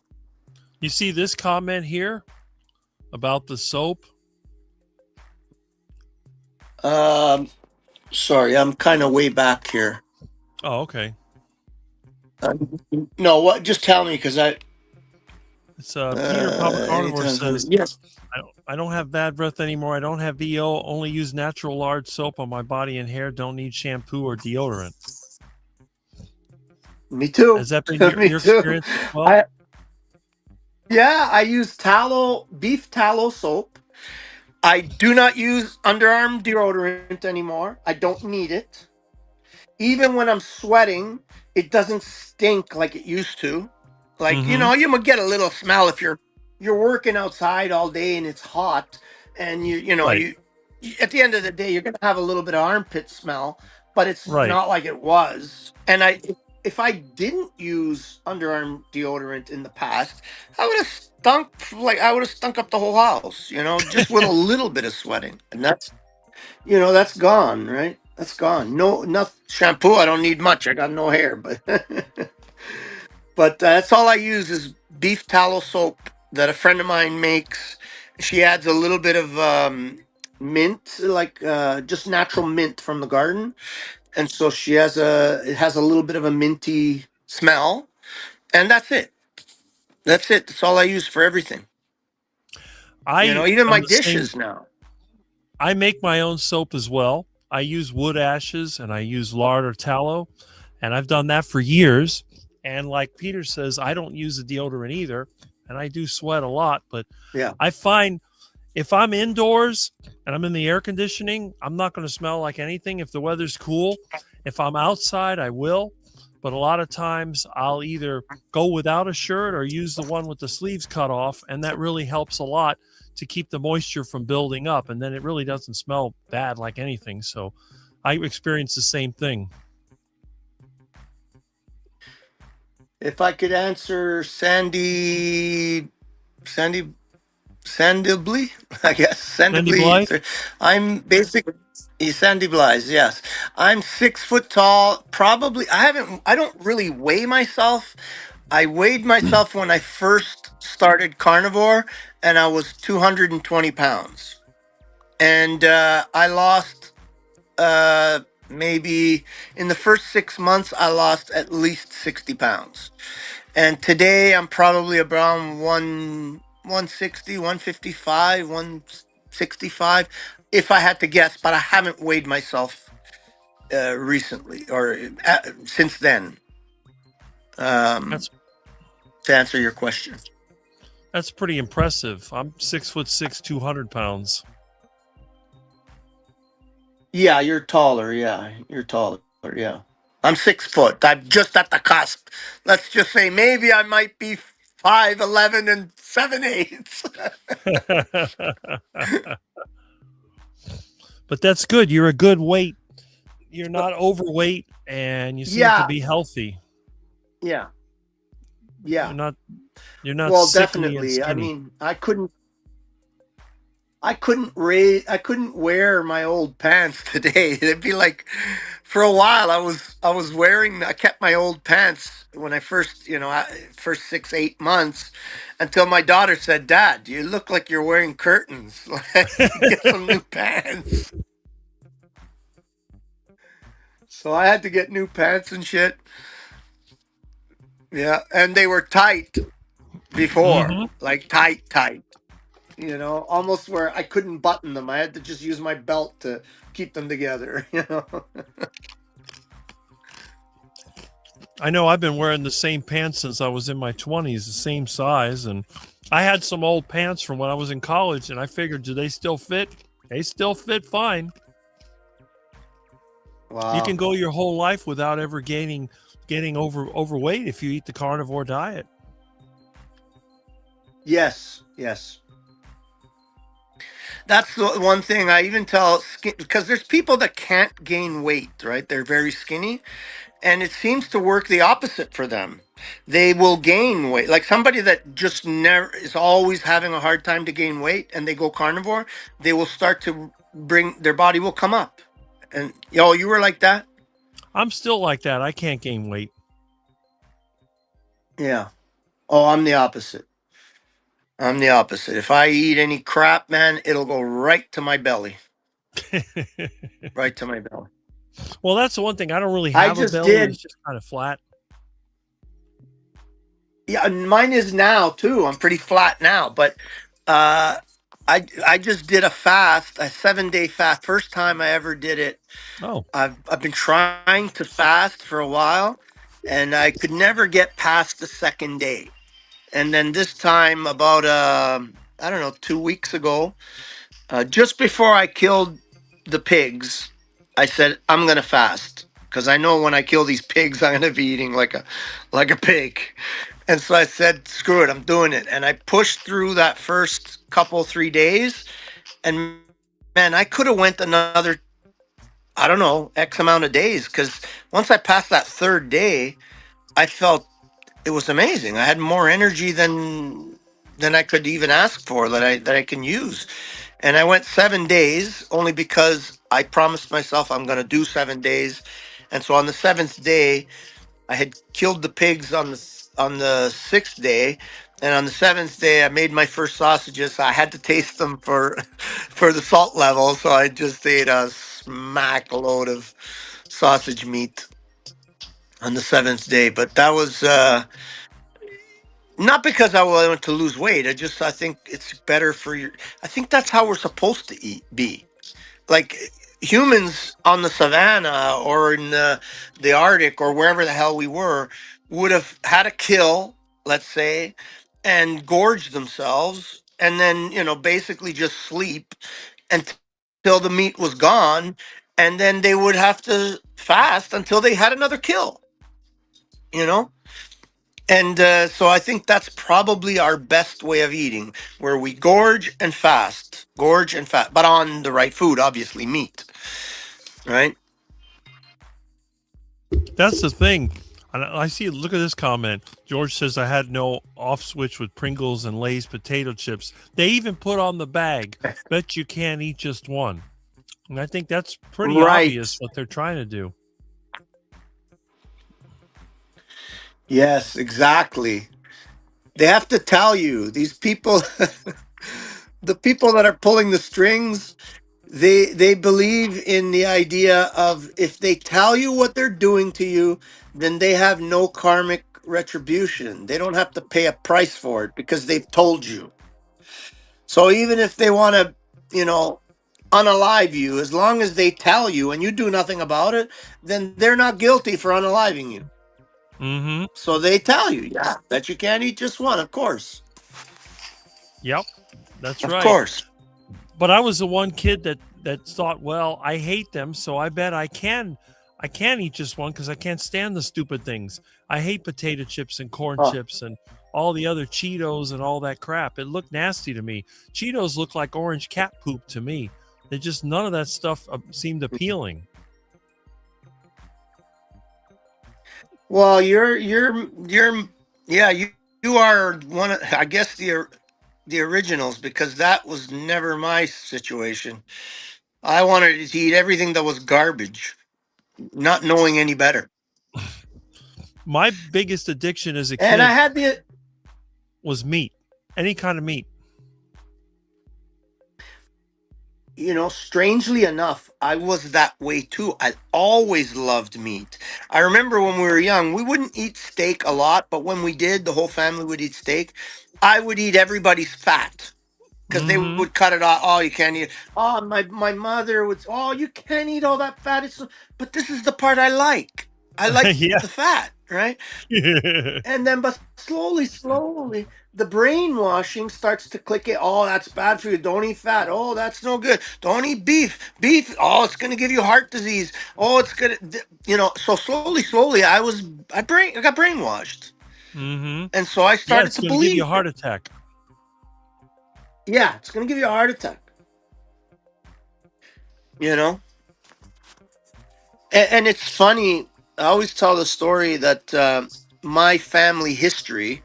You see this comment here about the soap? Um, Sorry, I'm kind of way back here. Oh, okay. No, what? Just tell me, because It's Peter Papa Carnivore anytime. says, Yes. I don't have bad breath anymore. I don't have VO. Only use natural lard soap on my body and hair. Don't need shampoo or deodorant. Me too. Has that been Me your too. experience as well? I use beef tallow soap. I do not use underarm deodorant anymore. I don't need it. Even when I'm sweating, it doesn't stink like it used to. Like, Mm-hmm. you might get a little smell if you're working outside all day and it's hot, and Right. you at the end of the day you're gonna have a little bit of armpit smell, but it's Right. not like it was. And if I didn't use underarm deodorant in the past, I would have stunk up the whole house, just with a little bit of sweating. And that's gone, right? That's gone. No, not shampoo. I don't need much. I got no hair, but but that's all I use is beef tallow soap that a friend of mine makes. She adds a little bit of mint, like just natural mint from the garden, and so it has a little bit of a minty smell, and that's it. That's it. That's all I use for everything. I Even am my the same. dishes now. I make my own soap as well. I use wood ashes and I use lard or tallow, and I've done that for years. And like Peter says, I don't use a deodorant either, and I do sweat a lot. But Yeah. I find if I'm indoors and I'm in the air conditioning, I'm not going to smell like anything if the weather's cool. If I'm outside, I will. But a lot of times I'll either go without a shirt or use the one with the sleeves cut off, and that really helps a lot to keep the moisture from building up, and then it really doesn't smell bad like anything. So I experience the same thing. If I could answer Sandibly, I guess Sandy Blythe? Sandibly. I'm basically Sandy Blythe. Yes, I'm 6 foot tall. Probably, I don't really weigh myself. I weighed myself when I first started carnivore, and I was 220 pounds, and I lost maybe in the first 6 months. I lost at least 60 pounds. And today I'm probably around 160, 155, 165, if I had to guess, but I haven't weighed myself recently or since then, That's to answer your question. that's pretty impressive. I'm 6'6", 200 pounds. Yeah, you're taller. Yeah, you're taller. Yeah. I'm 6 foot. I'm just at the cusp. Let's just say maybe I might be 5'11" and 7/8. But that's good. You're a good weight. You're not overweight, and you seem to Yeah, be healthy. yeah, yeah. You're not Well, sickly and definitely. I skinny. mean, I couldn't wear my old pants today. It'd be like, for a while I kept my old pants when I first, first 6 8 months, until my daughter said, "Dad, you look like you're wearing curtains. Get some new pants." So I had to get new pants and shit. Yeah, and they were tight before, Hmm. like tight. Almost where I couldn't button them. I had to just use my belt to keep them together. I know I've been wearing the same pants since I was in my 20s, the same size. And I had some old pants from when I was in college, and I figured, do they still fit? They still fit fine. You Wow. can go your whole life without ever getting overweight if you eat the carnivore diet. Yes. That's the one thing I even tell because there's people that can't gain weight, right? They're very skinny, and it seems to work the opposite for them. They will gain weight. Like somebody that just never is always having a hard time to gain weight and they go carnivore, they will start to bring their body will come up. And you were like that? I'm still like that. I can't gain weight. Yeah. Oh, I'm the opposite. I'm the opposite. If I eat any crap, man, it'll go right to my belly. Right to my belly. Well, that's the one thing. I don't really I have a just belly. did. It's just kind of flat. Yeah, and mine is now too. I'm pretty flat now, but uh I just did a fast, a 7-day fast. First time I ever did it. Oh, I've been trying to fast for a while, and I could never get past the second day. And then this time, about I don't know, 2 weeks ago, just before I killed the pigs, I said I'm gonna fast because I know when I kill these pigs, I'm gonna be eating like a pig. And so I said, screw it, I'm doing it. And I pushed through that first couple 3 days, and man, I could have went another, I don't know, X amount of days, because once I passed that third day, I felt it was amazing. I had more energy than I could even ask for, that I can use. And I went 7 days only because I promised myself I'm going to do 7 days. And so on the seventh day, I had killed the pigs on the sixth day, and on the seventh day, I made my first sausages. I had to taste them for for the salt level, so I just ate a smack load of sausage meat on the seventh day. But that was not because I wanted to lose weight. I think it's better for your. I think that's how we're supposed to be. Like humans on the savannah or in the Arctic or wherever the hell we were would have had a kill, let's say, and gorge themselves, and then basically just sleep until the meat was gone, and then they would have to fast until they had another kill. You know. And so I think that's probably our best way of eating, where we gorge and fast, but on the right food, obviously meat, right? that's the thing. And I see. Look at this comment. George says I had no off switch with Pringles and Lay's potato chips. They even put on the bag. Bet you can't eat just one. And I think that's pretty Right. obvious what they're trying to do. Yes, exactly. They have to tell you, these people, the people that are pulling the strings, they believe in the idea of, if they tell you what they're doing to you, then they have no karmic retribution. They don't have to pay a price for it because they've told you. So even if they want to, unalive you, as long as they tell you and you do nothing about it, then they're not guilty for unaliving you. Mm-hmm. So they tell you, yeah, that you can't eat just one, of course. Yep. That's Of right. course. But I was the one kid that thought, well, I hate them, so I bet I can eat just one because I can't stand the stupid things. I hate potato chips and corn Huh. chips and all the other Cheetos and all that crap. It looked nasty to me. Cheetos look like orange cat poop to me. They just, none of that stuff seemed appealing. Well, you're yeah, you are one of, I guess, the originals because that was never my situation. I wanted to eat everything that was garbage, not knowing any better. My biggest addiction as a And I kid had the, was meat, any kind of meat. strangely enough, I was that way too. I always loved meat. I remember when we were young, we wouldn't eat steak a lot, but when we did, the whole family would eat steak. I would eat everybody's fat because they Mhm. would cut it off. Oh, you can't eat. Oh, my mother would. Oh, you can't eat all that fat. But this is the part I like. I like Yeah. the fat, right? And then, but slowly, the brainwashing starts to click it. Oh, that's bad for you. Don't eat fat. Oh, that's no good. Don't eat beef. Beef. Oh, it's going to give you heart disease. Oh, it's going to, so slowly, I got brainwashed. Mhm. And so I Yeah, started it's to going to give believe you a it. heart attack. Yeah, it's going to give you a heart attack. And it's funny. I always tell the story that my family history,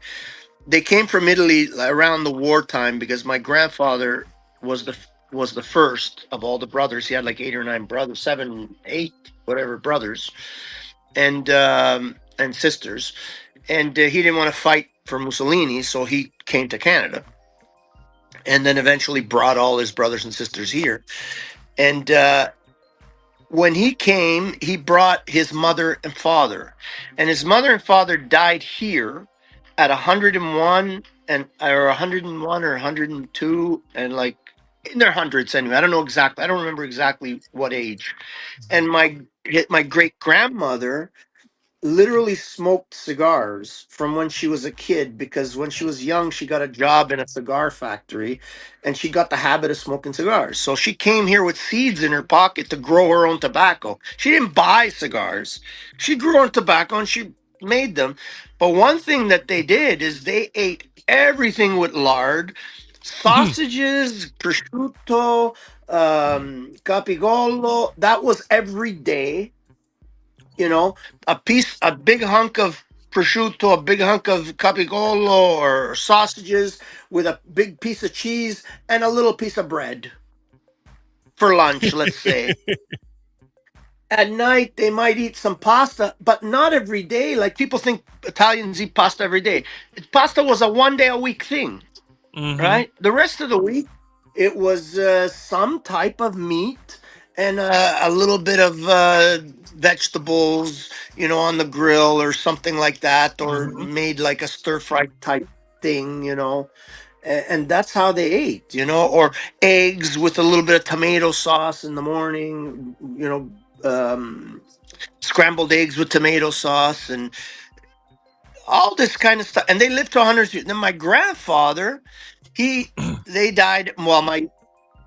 they came from Italy around the wartime because my grandfather was the first of all the brothers. He had like 8 or 9 brothers, 7, 8, whatever brothers, and sisters, and he didn't want to fight for Mussolini, so he came to Canada, and then eventually brought all his brothers and sisters here. And when he came, he brought his mother and father, and his mother and father died here at 101 or 101 or 102, and like in their hundreds anyway. I don't know exactly. I don't remember exactly what age. And my great grandmother literally smoked cigars from when she was a kid because when she was young she got a job in a cigar factory and she got the habit of smoking cigars. So she came here with seeds in her pocket to grow her own tobacco. She didn't buy cigars. She grew her own tobacco and she made them. But one thing that they did is they ate everything with lard, sausages, prosciutto, capigolo. That was every day. A big hunk of prosciutto, a big hunk of capigolo or sausages with a big piece of cheese and a little piece of bread for lunch, let's say. At night, they might eat some pasta, but not every day. Like people think Italians eat pasta every day. Pasta was a 1 day a week thing, Mhm. right? The rest of the week, it was some type of meat and a little bit of vegetables, on the grill or something like that, or Mhm. made like a stir fry type thing, and that's how they ate, or eggs with a little bit of tomato sauce in the morning, scrambled eggs with tomato sauce and all this kind of stuff. And they lived to 100 years. Then my grandfather, they died. Well, my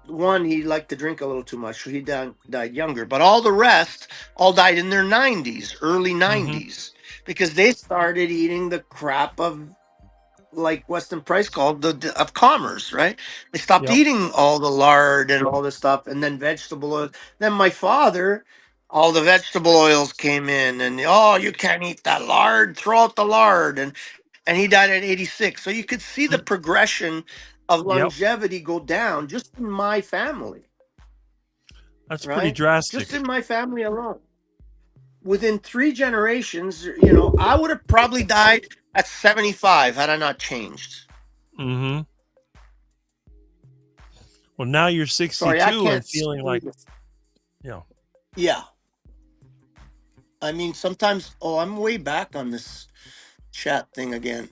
one, he liked to drink a little too much, so he died younger. But all the rest all died in their 90s, early 90s, because they started eating the crap of, like Weston Price called of commerce, right? They stopped Yep. eating all the lard and all this stuff, and then vegetable oil. Then my father, all the vegetable oils came in, and oh, you can't eat that lard. Throw out the lard, and he died at 86. So you could see the progression of Yep. longevity go down just in my family, That's pretty right? drastic. Just in my family alone. Within 3 generations, I would have probably died at 75 had I not changed. Mhm. Well, now you're 62 Sorry, I and can't feeling see like, this. yeah. Yeah. I mean, sometimes, I'm way back on this chat thing again.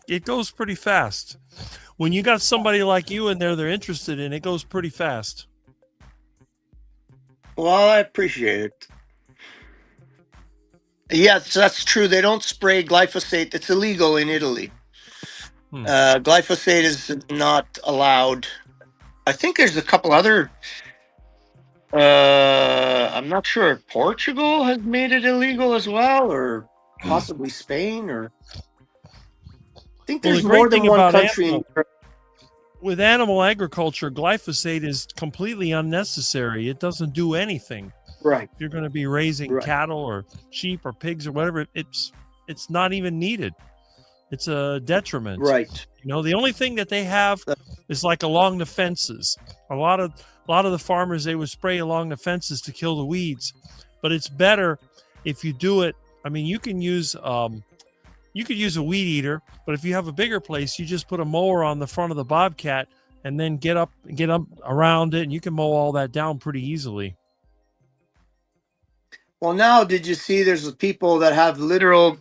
It goes pretty fast. When you got somebody like you in there they're interested in, it goes pretty fast. Well, I appreciate it. Yes, that's true. They don't spray glyphosate. It's illegal in Italy. Glyphosate is not allowed. I think there's a couple other. I'm not sure. Portugal has made it illegal as well, or possibly Spain, or I think Well, there's the great more than thing one about country in Europe. with animal agriculture, glyphosate is completely unnecessary. It doesn't do anything. Right. If you're going to be raising Right. cattle or sheep or pigs or whatever, it's not even needed. It's a detriment. Right. You know, the only thing that they have is like along the fences. A lot of the farmers, they would spray along the fences to kill the weeds, but it's better if you do it. I mean, you could use a weed eater, but if you have a bigger place, you just put a mower on the front of the Bobcat and then get up around it, and you can mow all that down pretty easily. Well, now, did you see there's people that have literal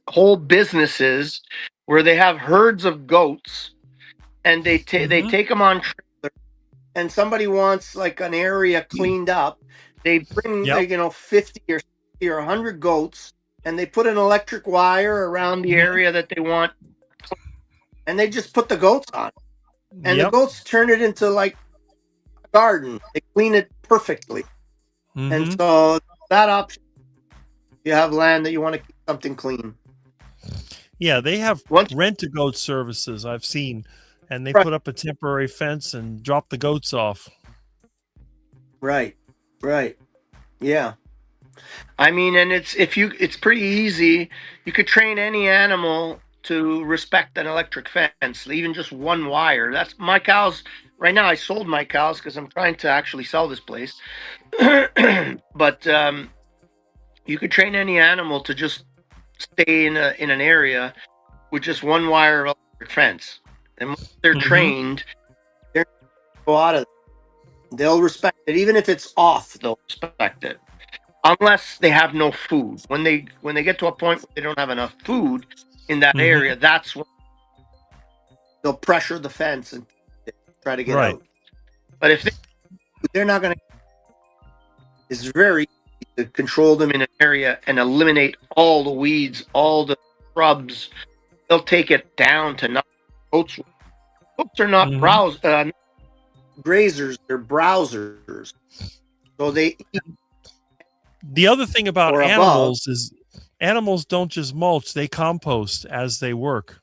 whole businesses where they have herds of goats, and they take them on trailers, and somebody wants like an area cleaned up. They bring 50 or 60 or 100 goats, and they put an electric wire around the area that they want, and they just put the goats on, and the goats turn it into like a garden. They clean it perfectly, and so that option, you have land that you want to keep something clean. Yeah, they have rent-a-goat services I've seen, and they put up a temporary fence and drop the goats off. Right. Yeah. I mean, and it's pretty easy. You could train any animal to respect an electric fence, even just one wire. That's my cows. Right now, I sold my cows because I'm trying to actually sell this place. But you could train any animal to just stay in an area with just one wire electric fence, and once they're trained, they'll go out of it. They'll respect it, even if it's off. They'll respect it, unless they have no food. When they get to a point where they don't have enough food in that area, that's when they'll pressure the fence and try to get out. But if they're not going to, it's very easy to control them in an area and eliminate all the weeds, all the shrubs. They'll take it down to nothing. Goats are not grazers; they're browsers. So they eat. The other thing about animals is animals don't just mulch; they compost as they work.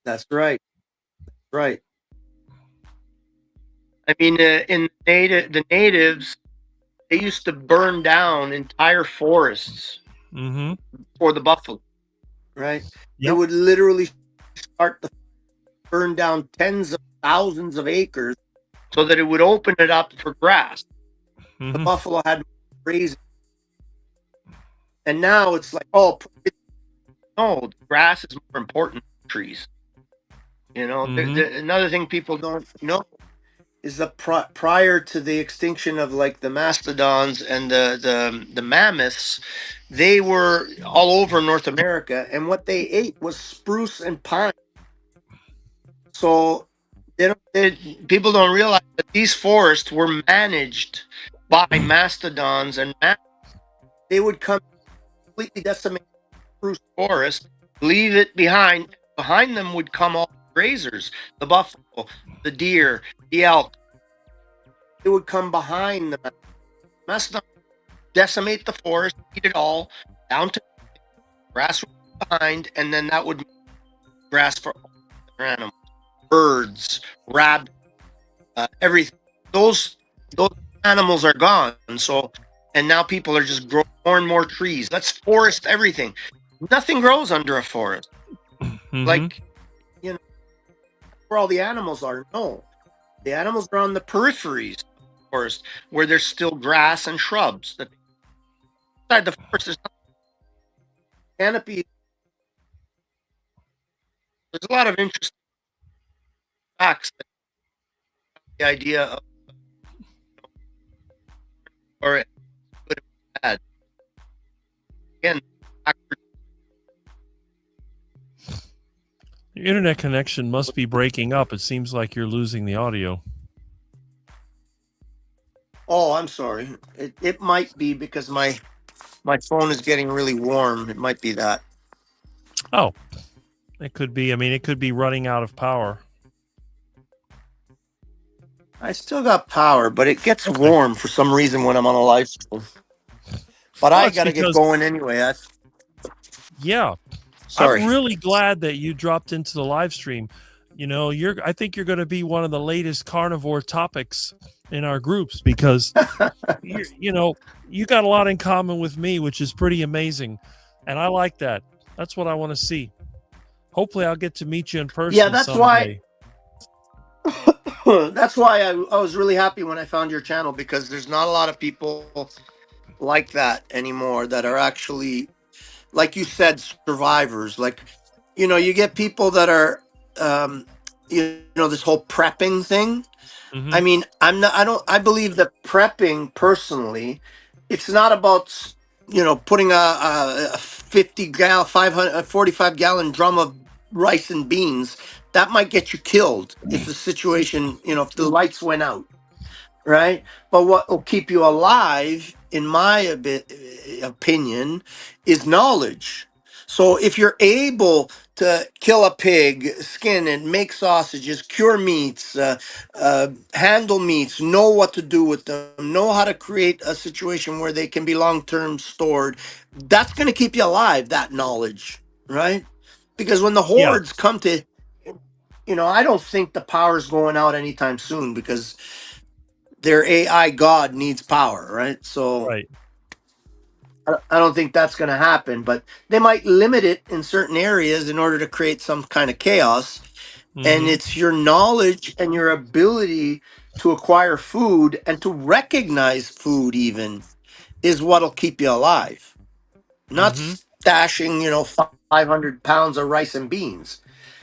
That's right. Right. I mean, in the natives, they used to burn down entire forests for the buffalo. Right. They would literally burn down tens of thousands of acres so that it would open it up for grass. The buffalo had grazing. And now it's like, no, the grass is more important than trees. You know, another thing people don't know is that prior to the extinction of like the mastodons and the mammoths, they were all over North America, and what they ate was spruce and pine. So people don't realize that these forests were managed by mastodons, and they would come completely decimate the spruce forest, leave it behind. Behind them would come all the grazers, the buffalo, the deer, the elk. It would come behind the mastodon, decimate the forest, eat it all down to grass behind, and then that would be grass for other animals, birds, rabbits, everything. Those animals are gone. So, and now people are just growing more and more trees. Let's forest everything. Nothing grows under a forest. Like, you know, where all the animals are. No, the animals are on the peripheries of the forest where there's still grass and shrubs. Inside the forest, there's canopy. There's a lot of interesting facts. The idea of or good or bad. Again, your internet connection must be breaking up. It seems like you're losing the audio. Oh, I'm sorry. It might be because my phone is getting really warm. It might be that. Oh, it could be. I mean, it could be running out of power. I still got power, but it gets warm for some reason when I'm on a live stream. But I got to get going anyway. Yeah. Sorry. I'm really glad that you dropped into the live stream. You know, I think you're going to be one of the latest carnivore topics in our groups because, you know, you got a lot in common with me, which is pretty amazing. And I like that. That's what I want to see. hopefully I'll get to meet you in Yeah, person that's why. someday. That's why I was really happy when I found your channel, because there's not a lot of people like that anymore that are actually, like you said, survivors. Like, you get people that are, um, this whole prepping thing. I Hmm. mean, I believe that prepping personally, it's not about, putting a 500, a 45-gallon drum of rice and beans. That might get you killed if the situation, if the lights went out, right? But what will keep you alive, in my opinion, is knowledge. So if you're able to kill a pig, skin it, make sausages, cure meats, handle meats, know what to do with them, know how to create a situation where they can be long-term stored, that's going to keep you alive, that knowledge, right? Because when the Yeah, hordes come to, I don't think the power's going out anytime soon, because their AI god needs power, right? So right. I don't think that's going to happen, but they might limit it in certain areas in order to create some kind of chaos. And Hmm. it's your knowledge and your ability to acquire food and to recognize food, even, is what'll keep you alive. Not Hmm. stashing, 500 pounds of rice and beans.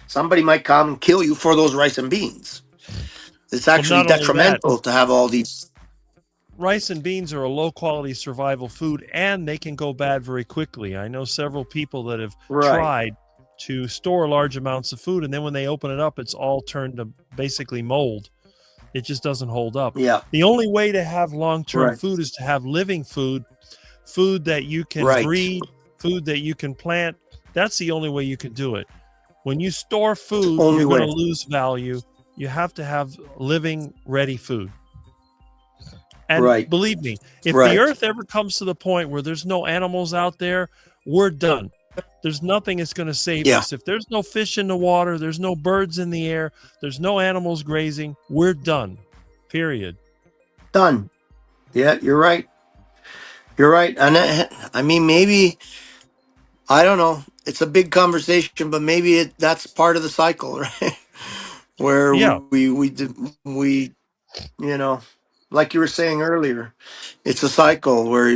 Somebody might come and kill you for those rice and beans. It's Well, actually not only that, detrimental to have all these. rice and beans are a low quality survival food and they can go bad very quickly. I know several people that have Right. tried to store large amounts of food, and then when they open it up, it's all turned to basically mold. It just doesn't hold up. Yeah. The only way to have long term Right. food is to have living food, food that you can Right. breed, food that you can plant. That's the only way you can do it. When you store food, Only you're going way. to lose value. You have to have living, ready food. And Right. believe me, if the Right. earth ever comes to the point where there's no animals out there, we're done. There's nothing that's going to save Yeah. us. If there's no fish in the water, there's no birds in the air, there's no animals grazing, we're done. Period. Done. Yeah, you're right. You're right. And I mean, maybe, I don't know. It's a big conversation, but maybe that's part of the cycle, right? Where Yeah. we, you know, like you were saying earlier, it's a cycle where,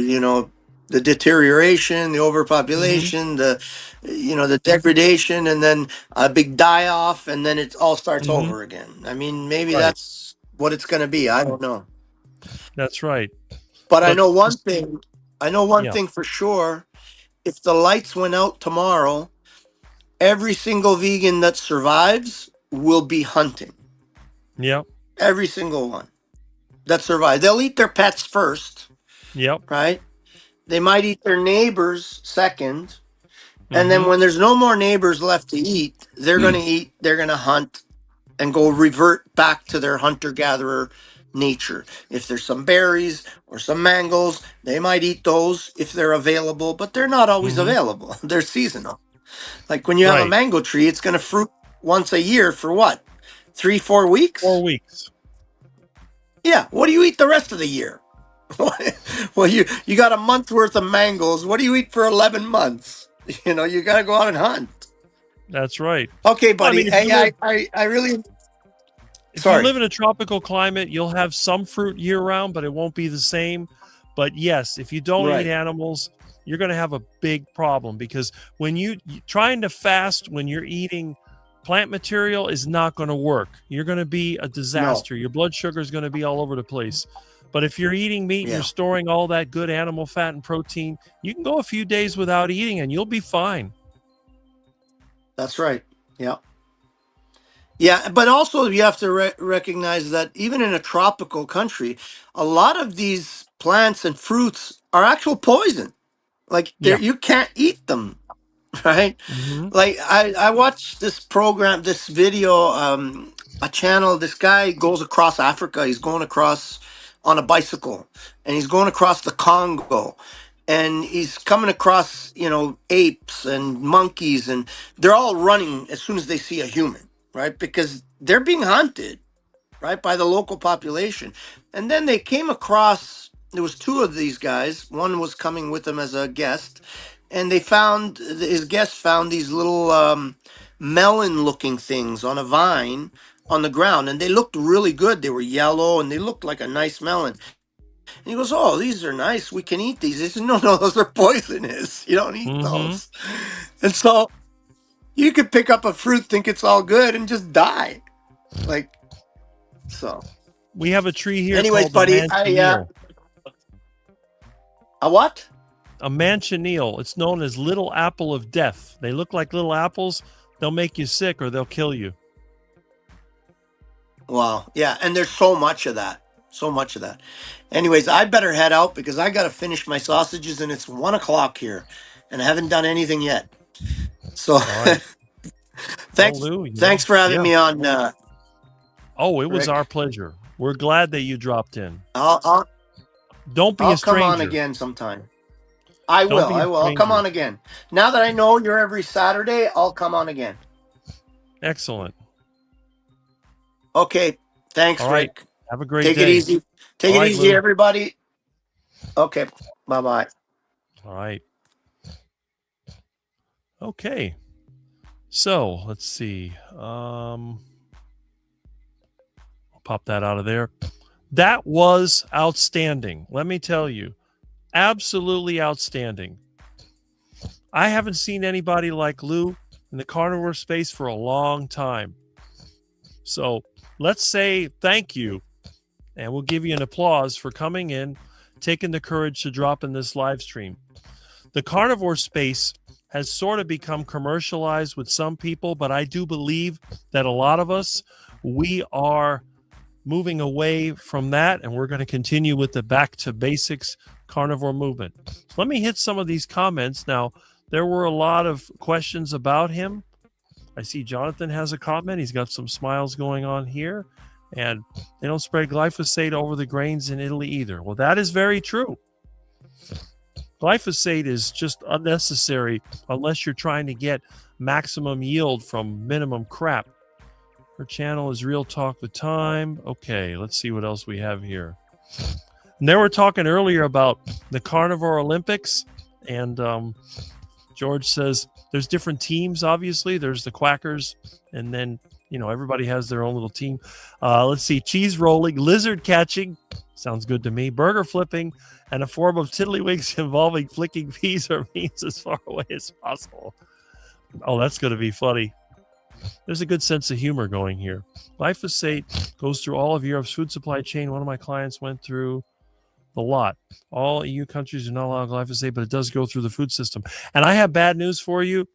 the deterioration, the Hmm. overpopulation, the degradation, and then a big die off, and then it all starts Hmm. over again. I mean, maybe Right. that's what it's going to be. I don't know. That's right. But I But know one thing. I know one yeah. thing for sure. If the lights went out tomorrow, every single vegan that survives will be hunting. Yep. Every single one that survives. They'll eat their pets first, Yep. right? They might eat their neighbors second. And then Hmm. when there's no more neighbors left to eat, they're going to eat, they're going to hunt and go revert back to their hunter gatherer nature. If there's some berries or some mangoes, they might eat those if they're available, but they're not always Hmm. available. They're seasonal. Like when you have a Right. mango tree, it's going to fruit once a year for what? 3, 4 4 weeks? weeks. Yeah. What do you eat the rest of the year? Well, you got a month worth of mangoes. What do you eat for 11 months? You got to go out and hunt. That's right. Okay, Well, I buddy. mean, Hey, I really, if you sorry. live in a tropical climate, you'll have some fruit year round, but it won't be the same. But yes, if you don't eat Right. animals, you're going to have a big problem, because when trying to fast when you're eating plant material is not going to work. You're going to be a No. disaster. Your blood sugar is going to be all over the place. But if you're eating meat and you're Yeah, storing all that good animal fat and protein, you can go a few days without eating and you'll be fine. that's right. Yeah. Yeah. But also, you have to recognize that even in a tropical country, a lot of these plants and fruits are actual poison. Like, Yeah. you can't eat them, right? Hmm. Like, I watched this program, this video, a channel. This guy goes across Africa. He's going across on a bicycle, and he's going across the Congo, and he's coming across, apes and monkeys, and they're all running as soon as they see a human, right? Because they're being hunted, right, by the local population. And then they came across, there was two of these guys. One was coming with them as a guest, and his guest found these little melon-looking things on a vine on the ground, and they looked really good. They were yellow, and they looked like a nice melon. And he goes, "Oh, these are nice. We can eat these." I said, "No, no, those are poisonous. You don't eat Mm-hmm. those." And so you could pick up a fruit, think it's all good, and just die. Like, so. We have a tree here Anyways, called the buddy, manchineel. a what? A manchineel. It's known as little apple of death. They look like little apples. They'll make you sick or they'll kill you. Wow. Yeah, and there's so much of that. So much of that. Anyways, I better head out because I got to finish my sausages, and it's 1:00 here, and I haven't done anything yet. So, All right. thanks. Well, Lou, Thanks for having me on. Oh, it was Rick. our pleasure. We're glad that you dropped in. I'll Don't be I'll a stranger. come on again sometime. I Don't will. be a I will. I'll come stranger. on again. Now that I know you're every Saturday, I'll come on again. Excellent. Okay. Thanks, All right. Rick. Have a great Take day. it easy. Take All it right, easy, Lou. everybody. Okay. Bye-bye. All right. Okay. So let's see. I'll pop that out of there. That was outstanding. Let me tell you, absolutely outstanding. I haven't seen anybody like Lou in the carnivore space for a long time. So let's say thank you, and we'll give you an applause for coming in, taking the courage to drop in this live stream. The carnivore space has sort of become commercialized with some people, but I do believe that a lot of us, we are moving away from that, and we're going to continue with the back to basics carnivore movement. So let me hit some of these comments. Now, there were a lot of questions about him. I see Jonathan has a comment. He's got some smiles going on here. And they don't spread glyphosate over the grains in Italy either. Well, that is very true. Glyphosate is just unnecessary unless you're trying to get maximum yield from minimum crap. Her channel is Real Talk with Time. Okay, let's see what else we have here. And they were talking earlier about the Carnivore Olympics, and George says there's different teams, obviously. There's the Quackers, and then, you know, everybody has their own little team. Let's see, cheese rolling, lizard catching, sounds good to me, burger flipping, and a form of tiddlywinks involving flicking peas or beans as far away as possible. Oh, that's going to be funny. There's a good sense of humor going here. Glyphosate goes through all of Europe's food supply chain. One of my clients went through the lot. All EU countries do not allow glyphosate, but it does go through the food system. And I have bad news for you.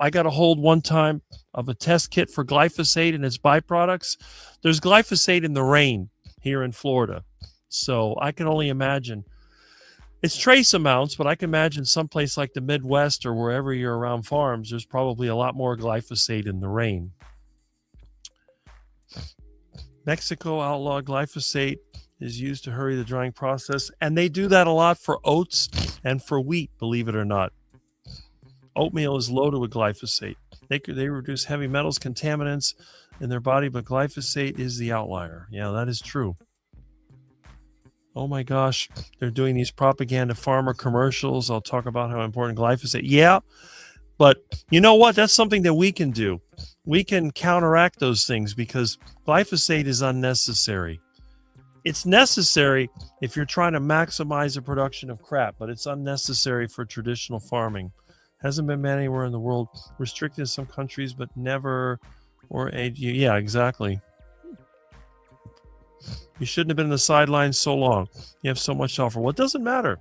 I got a hold one time of a test kit for glyphosate and its byproducts. There's glyphosate in the rain here in Florida. So I can only imagine. It's trace amounts, but I can imagine someplace like the Midwest or wherever you're around farms, there's probably a lot more glyphosate in the rain. Mexico outlawed glyphosate is used to hurry the drying process, and they do that a lot for oats and for wheat, believe it or not. Oatmeal is loaded with glyphosate. They reduce heavy metals, contaminants in their body, but glyphosate is the outlier. Yeah, that is true. Oh my gosh, they're doing these propaganda farmer commercials. I'll talk about how important glyphosate. Yeah, but you know what? That's something that we can do. We can counteract those things because glyphosate is unnecessary. It's necessary if you're trying to maximize the production of crap, but it's unnecessary for traditional farming. Hasn't been banned anywhere in the world. Restricted in some countries, but never or yeah, exactly. You shouldn't have been in the sidelines so long. You have so much to offer. Well, it doesn't matter.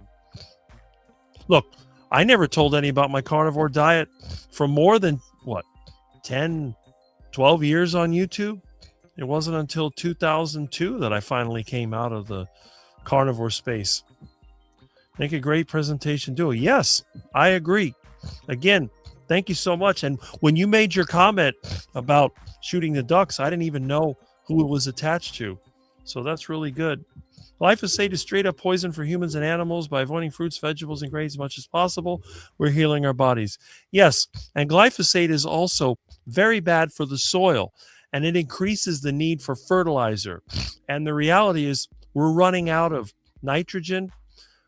Look, I never told any about my carnivore diet for more than, 10, 12 years on YouTube? It wasn't until 2002 that I finally came out of the carnivore space. Make a great presentation, do it. Yes, I agree. Again, thank you so much. And when you made your comment about shooting the ducks, I didn't even know who it was attached to. So that's really good. Glyphosate is straight up poison for humans and animals. By avoiding fruits, vegetables, and grains as much as possible, we're healing our bodies. Yes, and glyphosate is also very bad for the soil, and it increases the need for fertilizer. And the reality is we're running out of nitrogen.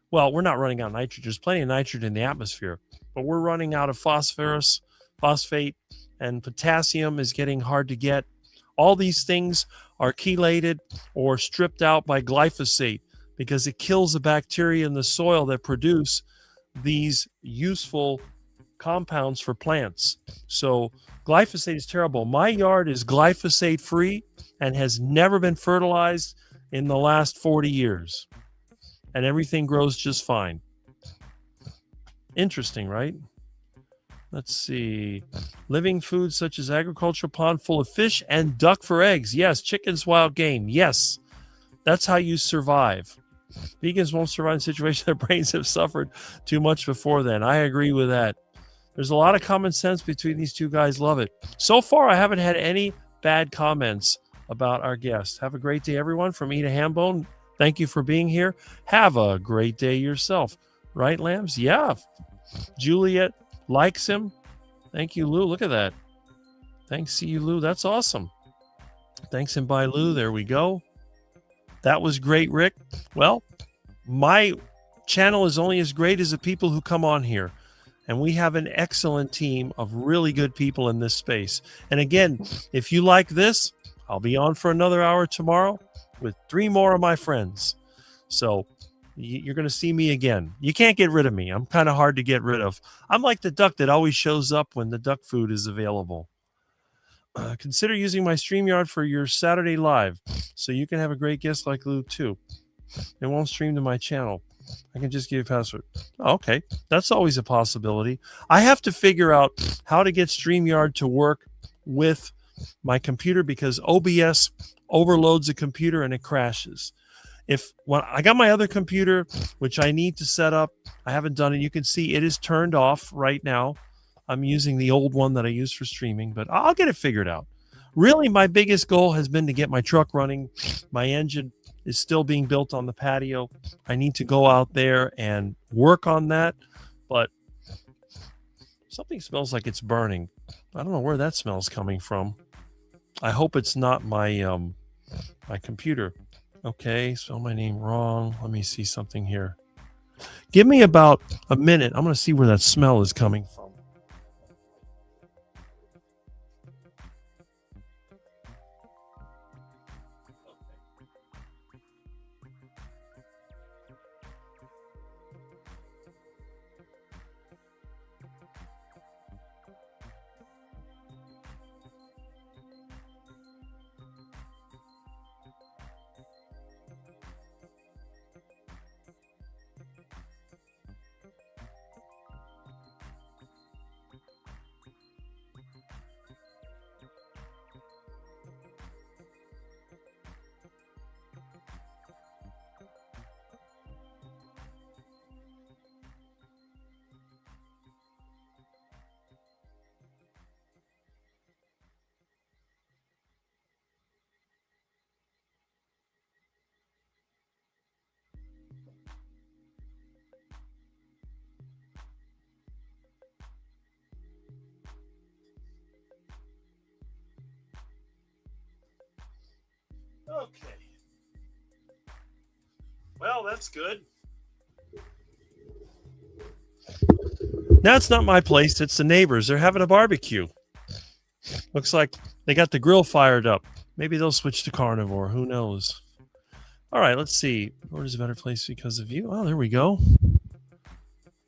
Well, we're not running out of nitrogen. There's plenty of nitrogen in the atmosphere, but we're running out of phosphorus, phosphate, and potassium is getting hard to get. All these things are chelated or stripped out by glyphosate because it kills the bacteria in the soil that produce these useful compounds for plants. So glyphosate is terrible. My yard is glyphosate free and has never been fertilized in the last 40 years. And everything grows just fine. Interesting, right? Let's see. Living foods such as agricultural pond full of fish and duck for eggs. Yes. Chickens, wild game. Yes. That's how you survive. Vegans won't survive in situations their brains have suffered too much before then. I agree with that. There's a lot of common sense between these two guys. Love it. So far, I haven't had any bad comments about our guest. Have a great day, everyone. From Eat a Hambone, thank you for being here. Have a great day yourself. Right, Lambs? Yeah. Juliet likes him. Thank you, Lou. Look at that. Thanks, see you, Lou. That's awesome. Thanks and bye, Lou. There we go. That was great, Rick. Well, my channel is only as great as the people who come on here. And we have an excellent team of really good people in this space. And again, if you like this, I'll be on for another hour tomorrow with 3 more of my friends. So you're going to see me again. You can't get rid of me. I'm kind of hard to get rid of. I'm like the duck that always shows up when the duck food is available. Consider using my StreamYard for your Saturday live so you can have a great guest like Lou too. It won't stream to my channel. I can just give you a password. Okay, that's always a possibility. I have to figure out how to get StreamYard to work with my computer because OBS overloads the computer and it crashes. When I got my other computer, which I need to set up, I haven't done it. You can see it is turned off right now. I'm using the old one that I use for streaming, but I'll get it figured out. Really, my biggest goal has been to get my truck running. My engine is still being built on the patio. I need to go out there and work on that, but something smells like it's burning. I don't know where that smell's coming from. I hope it's not my my computer. Okay, spell my name wrong. Let me see something here. Give me about a minute. I'm going to see where that smell is coming from. Okay. Well, that's good. That's not my place. It's the neighbors. They're having a barbecue. Looks like they got the grill fired up. Maybe they'll switch to carnivore. Who knows? All right, let's see. Where's a better place because of you? Oh, there we go.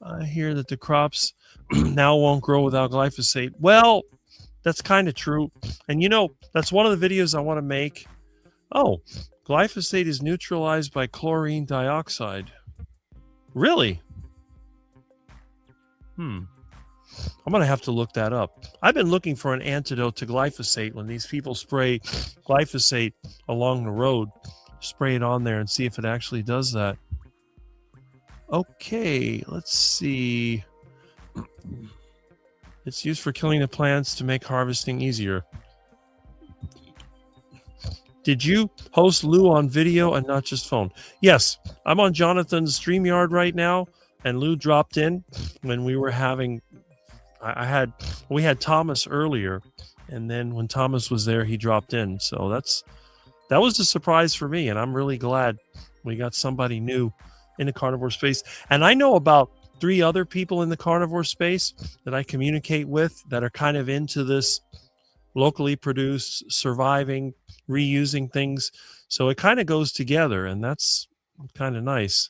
I hear that the crops now won't grow without glyphosate. Well, that's kind of true. And you know, that's one of the videos I want to make. Oh, glyphosate is neutralized by chlorine dioxide. Really? I'm going to have to look that up. I've been looking for an antidote to glyphosate when these people spray glyphosate along the road. Spray it on there and see if it actually does that. Okay, let's see. It's used for killing the plants to make harvesting easier. Did you host Lou on video and not just phone? Yes, I'm on Jonathan's StreamYard right now, and Lou dropped in when we were having. We had Thomas earlier, and then when Thomas was there, he dropped in. So that was a surprise for me, and I'm really glad we got somebody new in the carnivore space. And I know about 3 other people in the carnivore space that I communicate with that are kind of into this locally produced, surviving, reusing things. So it kind of goes together, and that's kind of nice.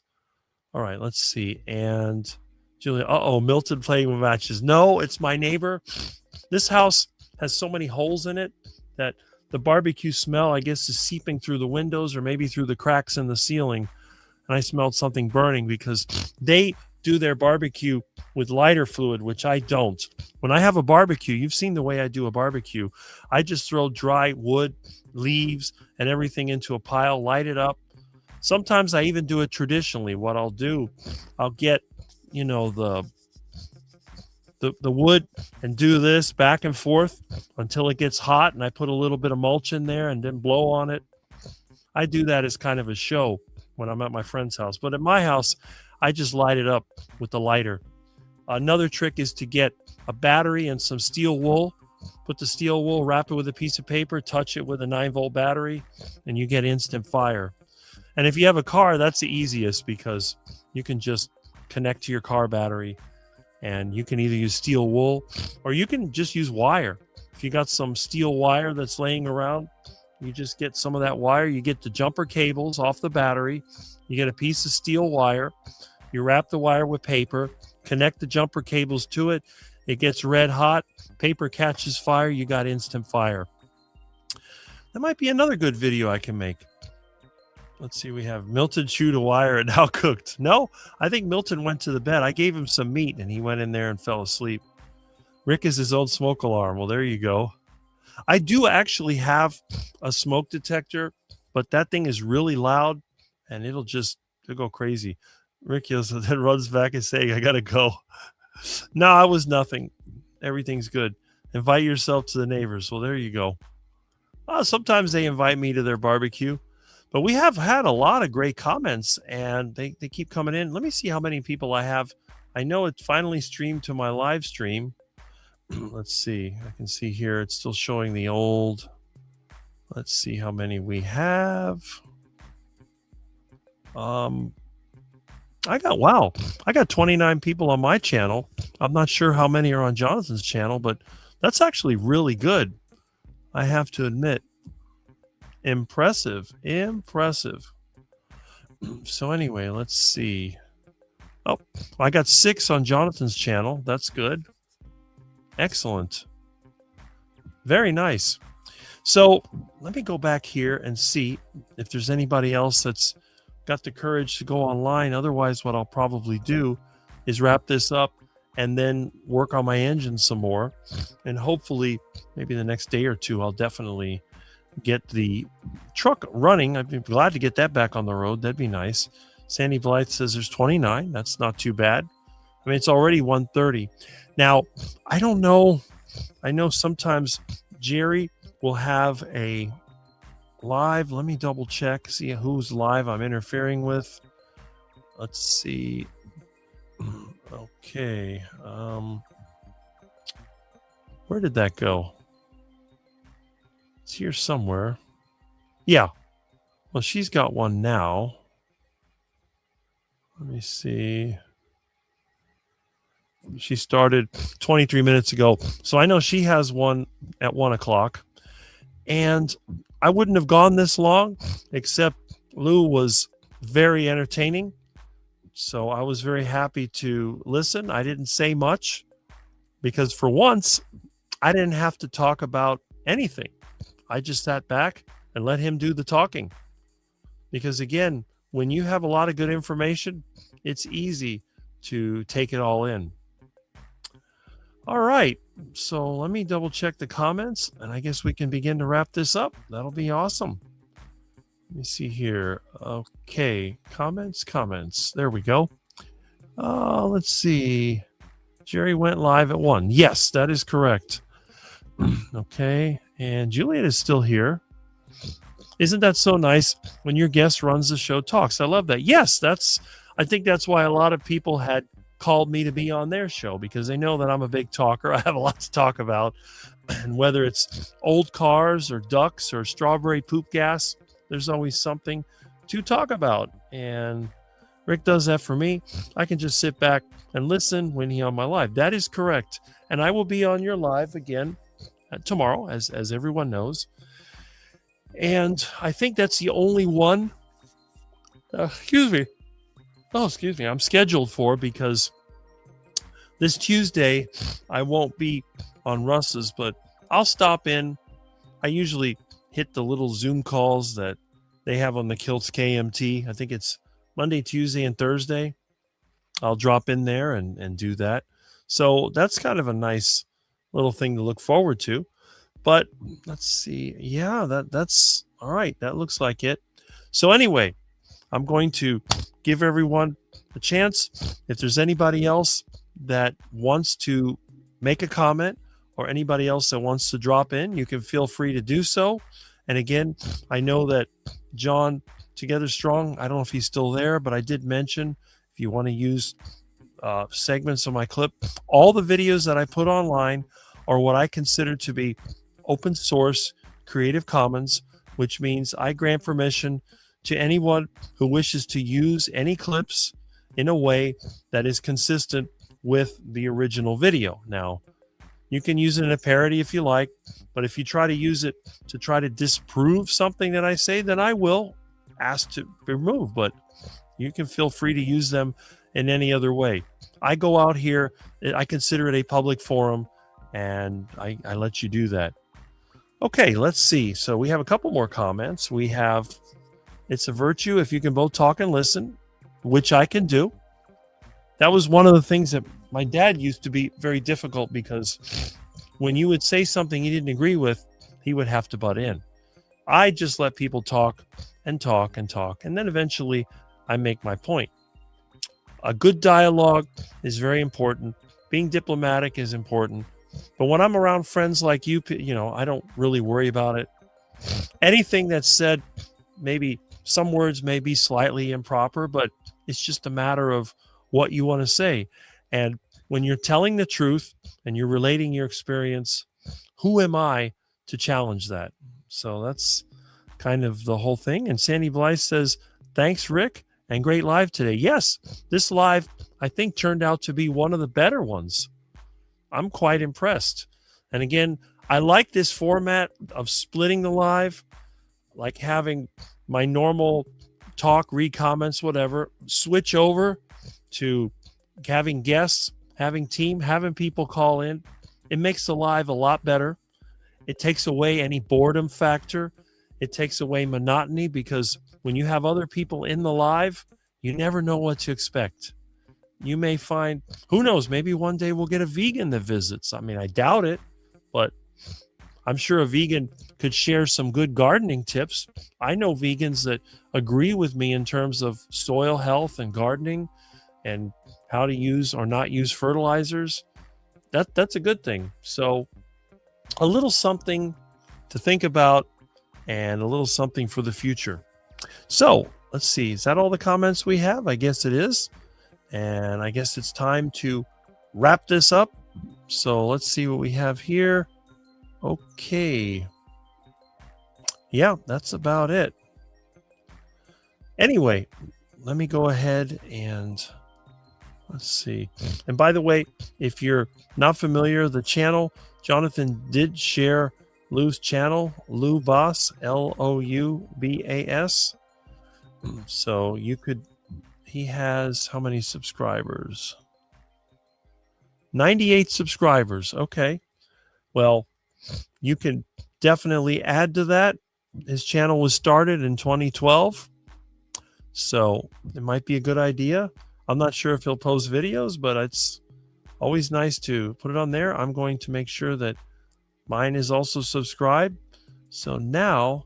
All right, let's see. And Julia, Milton playing with matches. No, it's my neighbor. This house has so many holes in it that the barbecue smell, I guess, is seeping through the windows or maybe through the cracks in the ceiling. And I smelled something burning because they do their barbecue with lighter fluid, which I don't. When I have a barbecue, you've seen the way I do a barbecue. I just throw dry wood, leaves, and everything into a pile, light it up. Sometimes I even do it traditionally. What I'll do, I'll get, the wood and do this back and forth until it gets hot, and I put a little bit of mulch in there and then blow on it. I do that as kind of a show when I'm at my friend's house. But at my house, I just light it up with the lighter. Another trick is to get a battery and some steel wool. Put the steel wool, wrap it with a piece of paper, touch it with a 9-volt battery, and you get instant fire. And if you have a car, that's the easiest because you can just connect to your car battery, and you can either use steel wool or you can just use wire. If you got some steel wire that's laying around, you just get some of that wire. You get the jumper cables off the battery. You get a piece of steel wire. You wrap the wire with paper, connect the jumper cables to it. It gets red hot. Paper catches fire. You got instant fire. That might be another good video I can make. Let's see. We have Milton chewed a wire and now cooked. No, I think Milton went to the bed. I gave him some meat and he went in there and fell asleep. Rick is his own smoke alarm. Well, there you go. I do actually have a smoke detector, but that thing is really loud and it'll go crazy. Rick yells and then runs back and saying, I got to go. No, I was nothing. Everything's good. Invite yourself to the neighbors. Well, there you go. Sometimes they invite me to their barbecue, but we have had a lot of great comments and they keep coming in. Let me see how many people I have. I know it finally streamed to my live stream. Let's see. I can see here it's still showing the old. Let's see how many we have. I got 29 people on my channel. I'm not sure how many are on Jonathan's channel, but that's actually really good. I have to admit. Impressive. So anyway, let's see. Oh, I got 6 on Jonathan's channel. That's good. Excellent. Very nice. So let me go back here and see if there's anybody else that's got the courage to go online. Otherwise, what I'll probably do is wrap this up and then work on my engine some more. And hopefully, maybe the next day or two, I'll definitely get the truck running. I'd be glad to get that back on the road. That'd be nice. Sandy Blythe says there's 29. That's not too bad. I mean, it's already 1:30. Now, I don't know. I know sometimes Jerry will have a live. Let me double check, see who's live I'm interfering with. Let's see. Okay. Where did that go? It's here somewhere. Yeah. Well, she's got one now. Let me see. She started 23 minutes ago. So I know she has one at 1 o'clock. And I wouldn't have gone this long, except Lou was very entertaining. So I was very happy to listen. I didn't say much because for once, I didn't have to talk about anything. I just sat back and let him do the talking. Because again, when you have a lot of good information, it's easy to take it all in. All right. So let me double check the comments and I guess we can begin to wrap this up. That'll be awesome. Let me see here. Okay. Comments. There we go. Let's see. Jerry went live at 1. Yes, that is correct. Okay. And Juliet is still here. Isn't that so nice when your guest runs the show, talks? I love that. Yes, I think that's why a lot of people had called me to be on their show because they know that I'm a big talker. I have a lot to talk about. And whether it's old cars or ducks or strawberry poop gas, there's always something to talk about. And Rick does that for me. I can just sit back and listen when he's on my live. That is correct. And I will be on your live again tomorrow, as everyone knows. And I think that's the only one. Excuse me. Oh, excuse me. I'm scheduled for, because this Tuesday I won't be on Russ's, but I'll stop in. I usually hit the little Zoom calls that they have on the Kilts KMT. I think it's Monday, Tuesday, and Thursday. I'll drop in there and do that. So that's kind of a nice little thing to look forward to. But let's see. Yeah, that's all right. That looks like it. So anyway, I'm going to give everyone a chance. If there's anybody else that wants to make a comment, or anybody else that wants to drop in, you can feel free to do so. And again, I know that John Together Strong, I don't know if he's still there, but I did mention if you want to use segments of my clip, all the videos that I put online are what I consider to be open source Creative Commons, which means I grant permission to anyone who wishes to use any clips in a way that is consistent with the original video. Now, you can use it in a parody if you like, but if you try to use it to try to disprove something that I say, then I will ask to be removed, but you can feel free to use them in any other way. I go out here, I consider it a public forum, and I let you do that. Okay, let's see. So we have a couple more comments. We have, it's a virtue if you can both talk and listen, which I can do. That was one of the things that my dad used to be very difficult, because when you would say something he didn't agree with, he would have to butt in. I just let people talk and talk and talk, and then eventually I make my point. A good dialogue is very important. Being diplomatic is important. But when I'm around friends like you, I don't really worry about it. Anything that's said, maybe some words may be slightly improper, but it's just a matter of what you want to say. And when you're telling the truth and you're relating your experience, who am I to challenge that? So that's kind of the whole thing. And Sandy Blythe says, thanks, Rick, and great live today. Yes, this live, I think, turned out to be one of the better ones. I'm quite impressed. And again, I like this format of splitting the live, like having my normal talk, read comments, whatever, switch over to having guests, having team, having people call in. It makes the live a lot better. It takes away any boredom factor. It takes away monotony, because when you have other people in the live, you never know what to expect. You may find, who knows, maybe one day we'll get a vegan that visits. I mean, I doubt it, but I'm sure a vegan could share some good gardening tips. I know vegans that agree with me in terms of soil health and gardening and how to use or not use fertilizers. That's a good thing. So a little something to think about and a little something for the future. So let's see. Is that all the comments we have? I guess it is. And I guess it's time to wrap this up. So let's see what we have here. Okay. Yeah, that's about it. Anyway, let me go ahead and let's see. And by the way, if you're not familiar, the channel, Jonathan did share Lou's channel, Lou Bass, Loubas. So you could, he has how many subscribers? 98 subscribers. Okay. Well, you can definitely add to that. His channel was started in 2012. So it might be a good idea. I'm not sure if he'll post videos, but it's always nice to put it on there. I'm going to make sure that mine is also subscribed. So now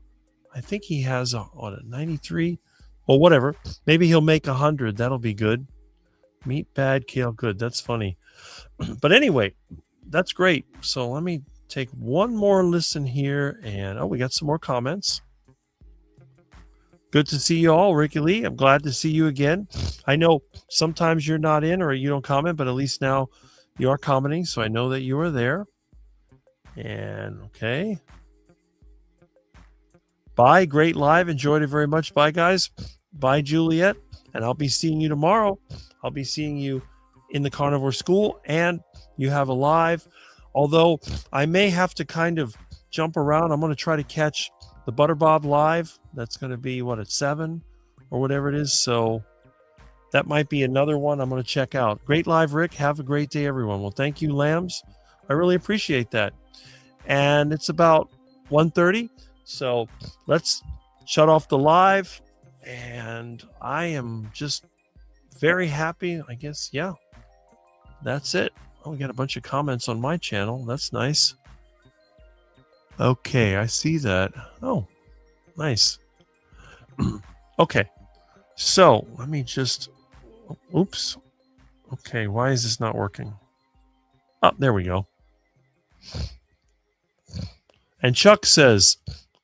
I think he has a 93. Well, whatever. Maybe he'll make 100. That'll be good. Meat bad, kale good. That's funny. But anyway, that's great. So let me take one more listen here. And we got some more comments. Good to see you all, Ricky Lee. I'm glad to see you again. I know sometimes you're not in or you don't comment, but at least now you are commenting. So I know that you are there. And okay. Bye. Great live. Enjoyed it very much. Bye, guys. Bye, Juliet. And I'll be seeing you tomorrow. I'll be seeing you in the carnivore school, and you have a live. Although I may have to kind of jump around. I'm going to try to catch the Butter Bob live. That's going to be at 7 or whatever it is. So that might be another one I'm going to check out. Great live, Rick. Have a great day, everyone. Well, thank you, Lambs. I really appreciate that. And it's about 1:30. So let's shut off the live. And I am just very happy. I guess, yeah, that's it. Oh, we got a bunch of comments on my channel. That's nice. Okay, I see that. Oh, nice. Okay, so let me just, oops. Okay, why is this not working? Oh, there we go. And Chuck says,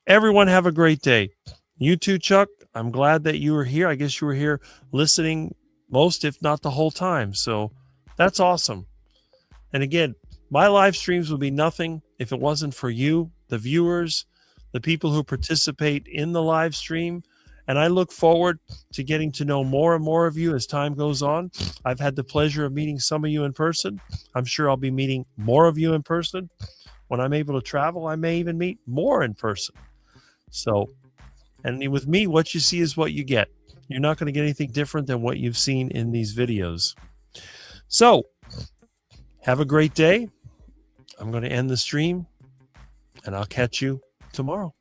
everyone have a great day. You too, Chuck. I'm glad that you were here. I guess you were here listening most, if not the whole time. So that's awesome. And again, my live streams would be nothing if it wasn't for you, the viewers, the people who participate in the live stream. And I look forward to getting to know more and more of you as time goes on. I've had the pleasure of meeting some of you in person. I'm sure I'll be meeting more of you in person. When I'm able to travel, I may even meet more in person. So, and with me, what you see is what you get. You're not going to get anything different than what you've seen in these videos. So, have a great day. I'm going to end the stream, and I'll catch you tomorrow.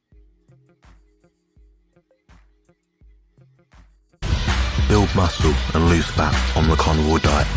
Build muscle and lose fat on the carnivore diet.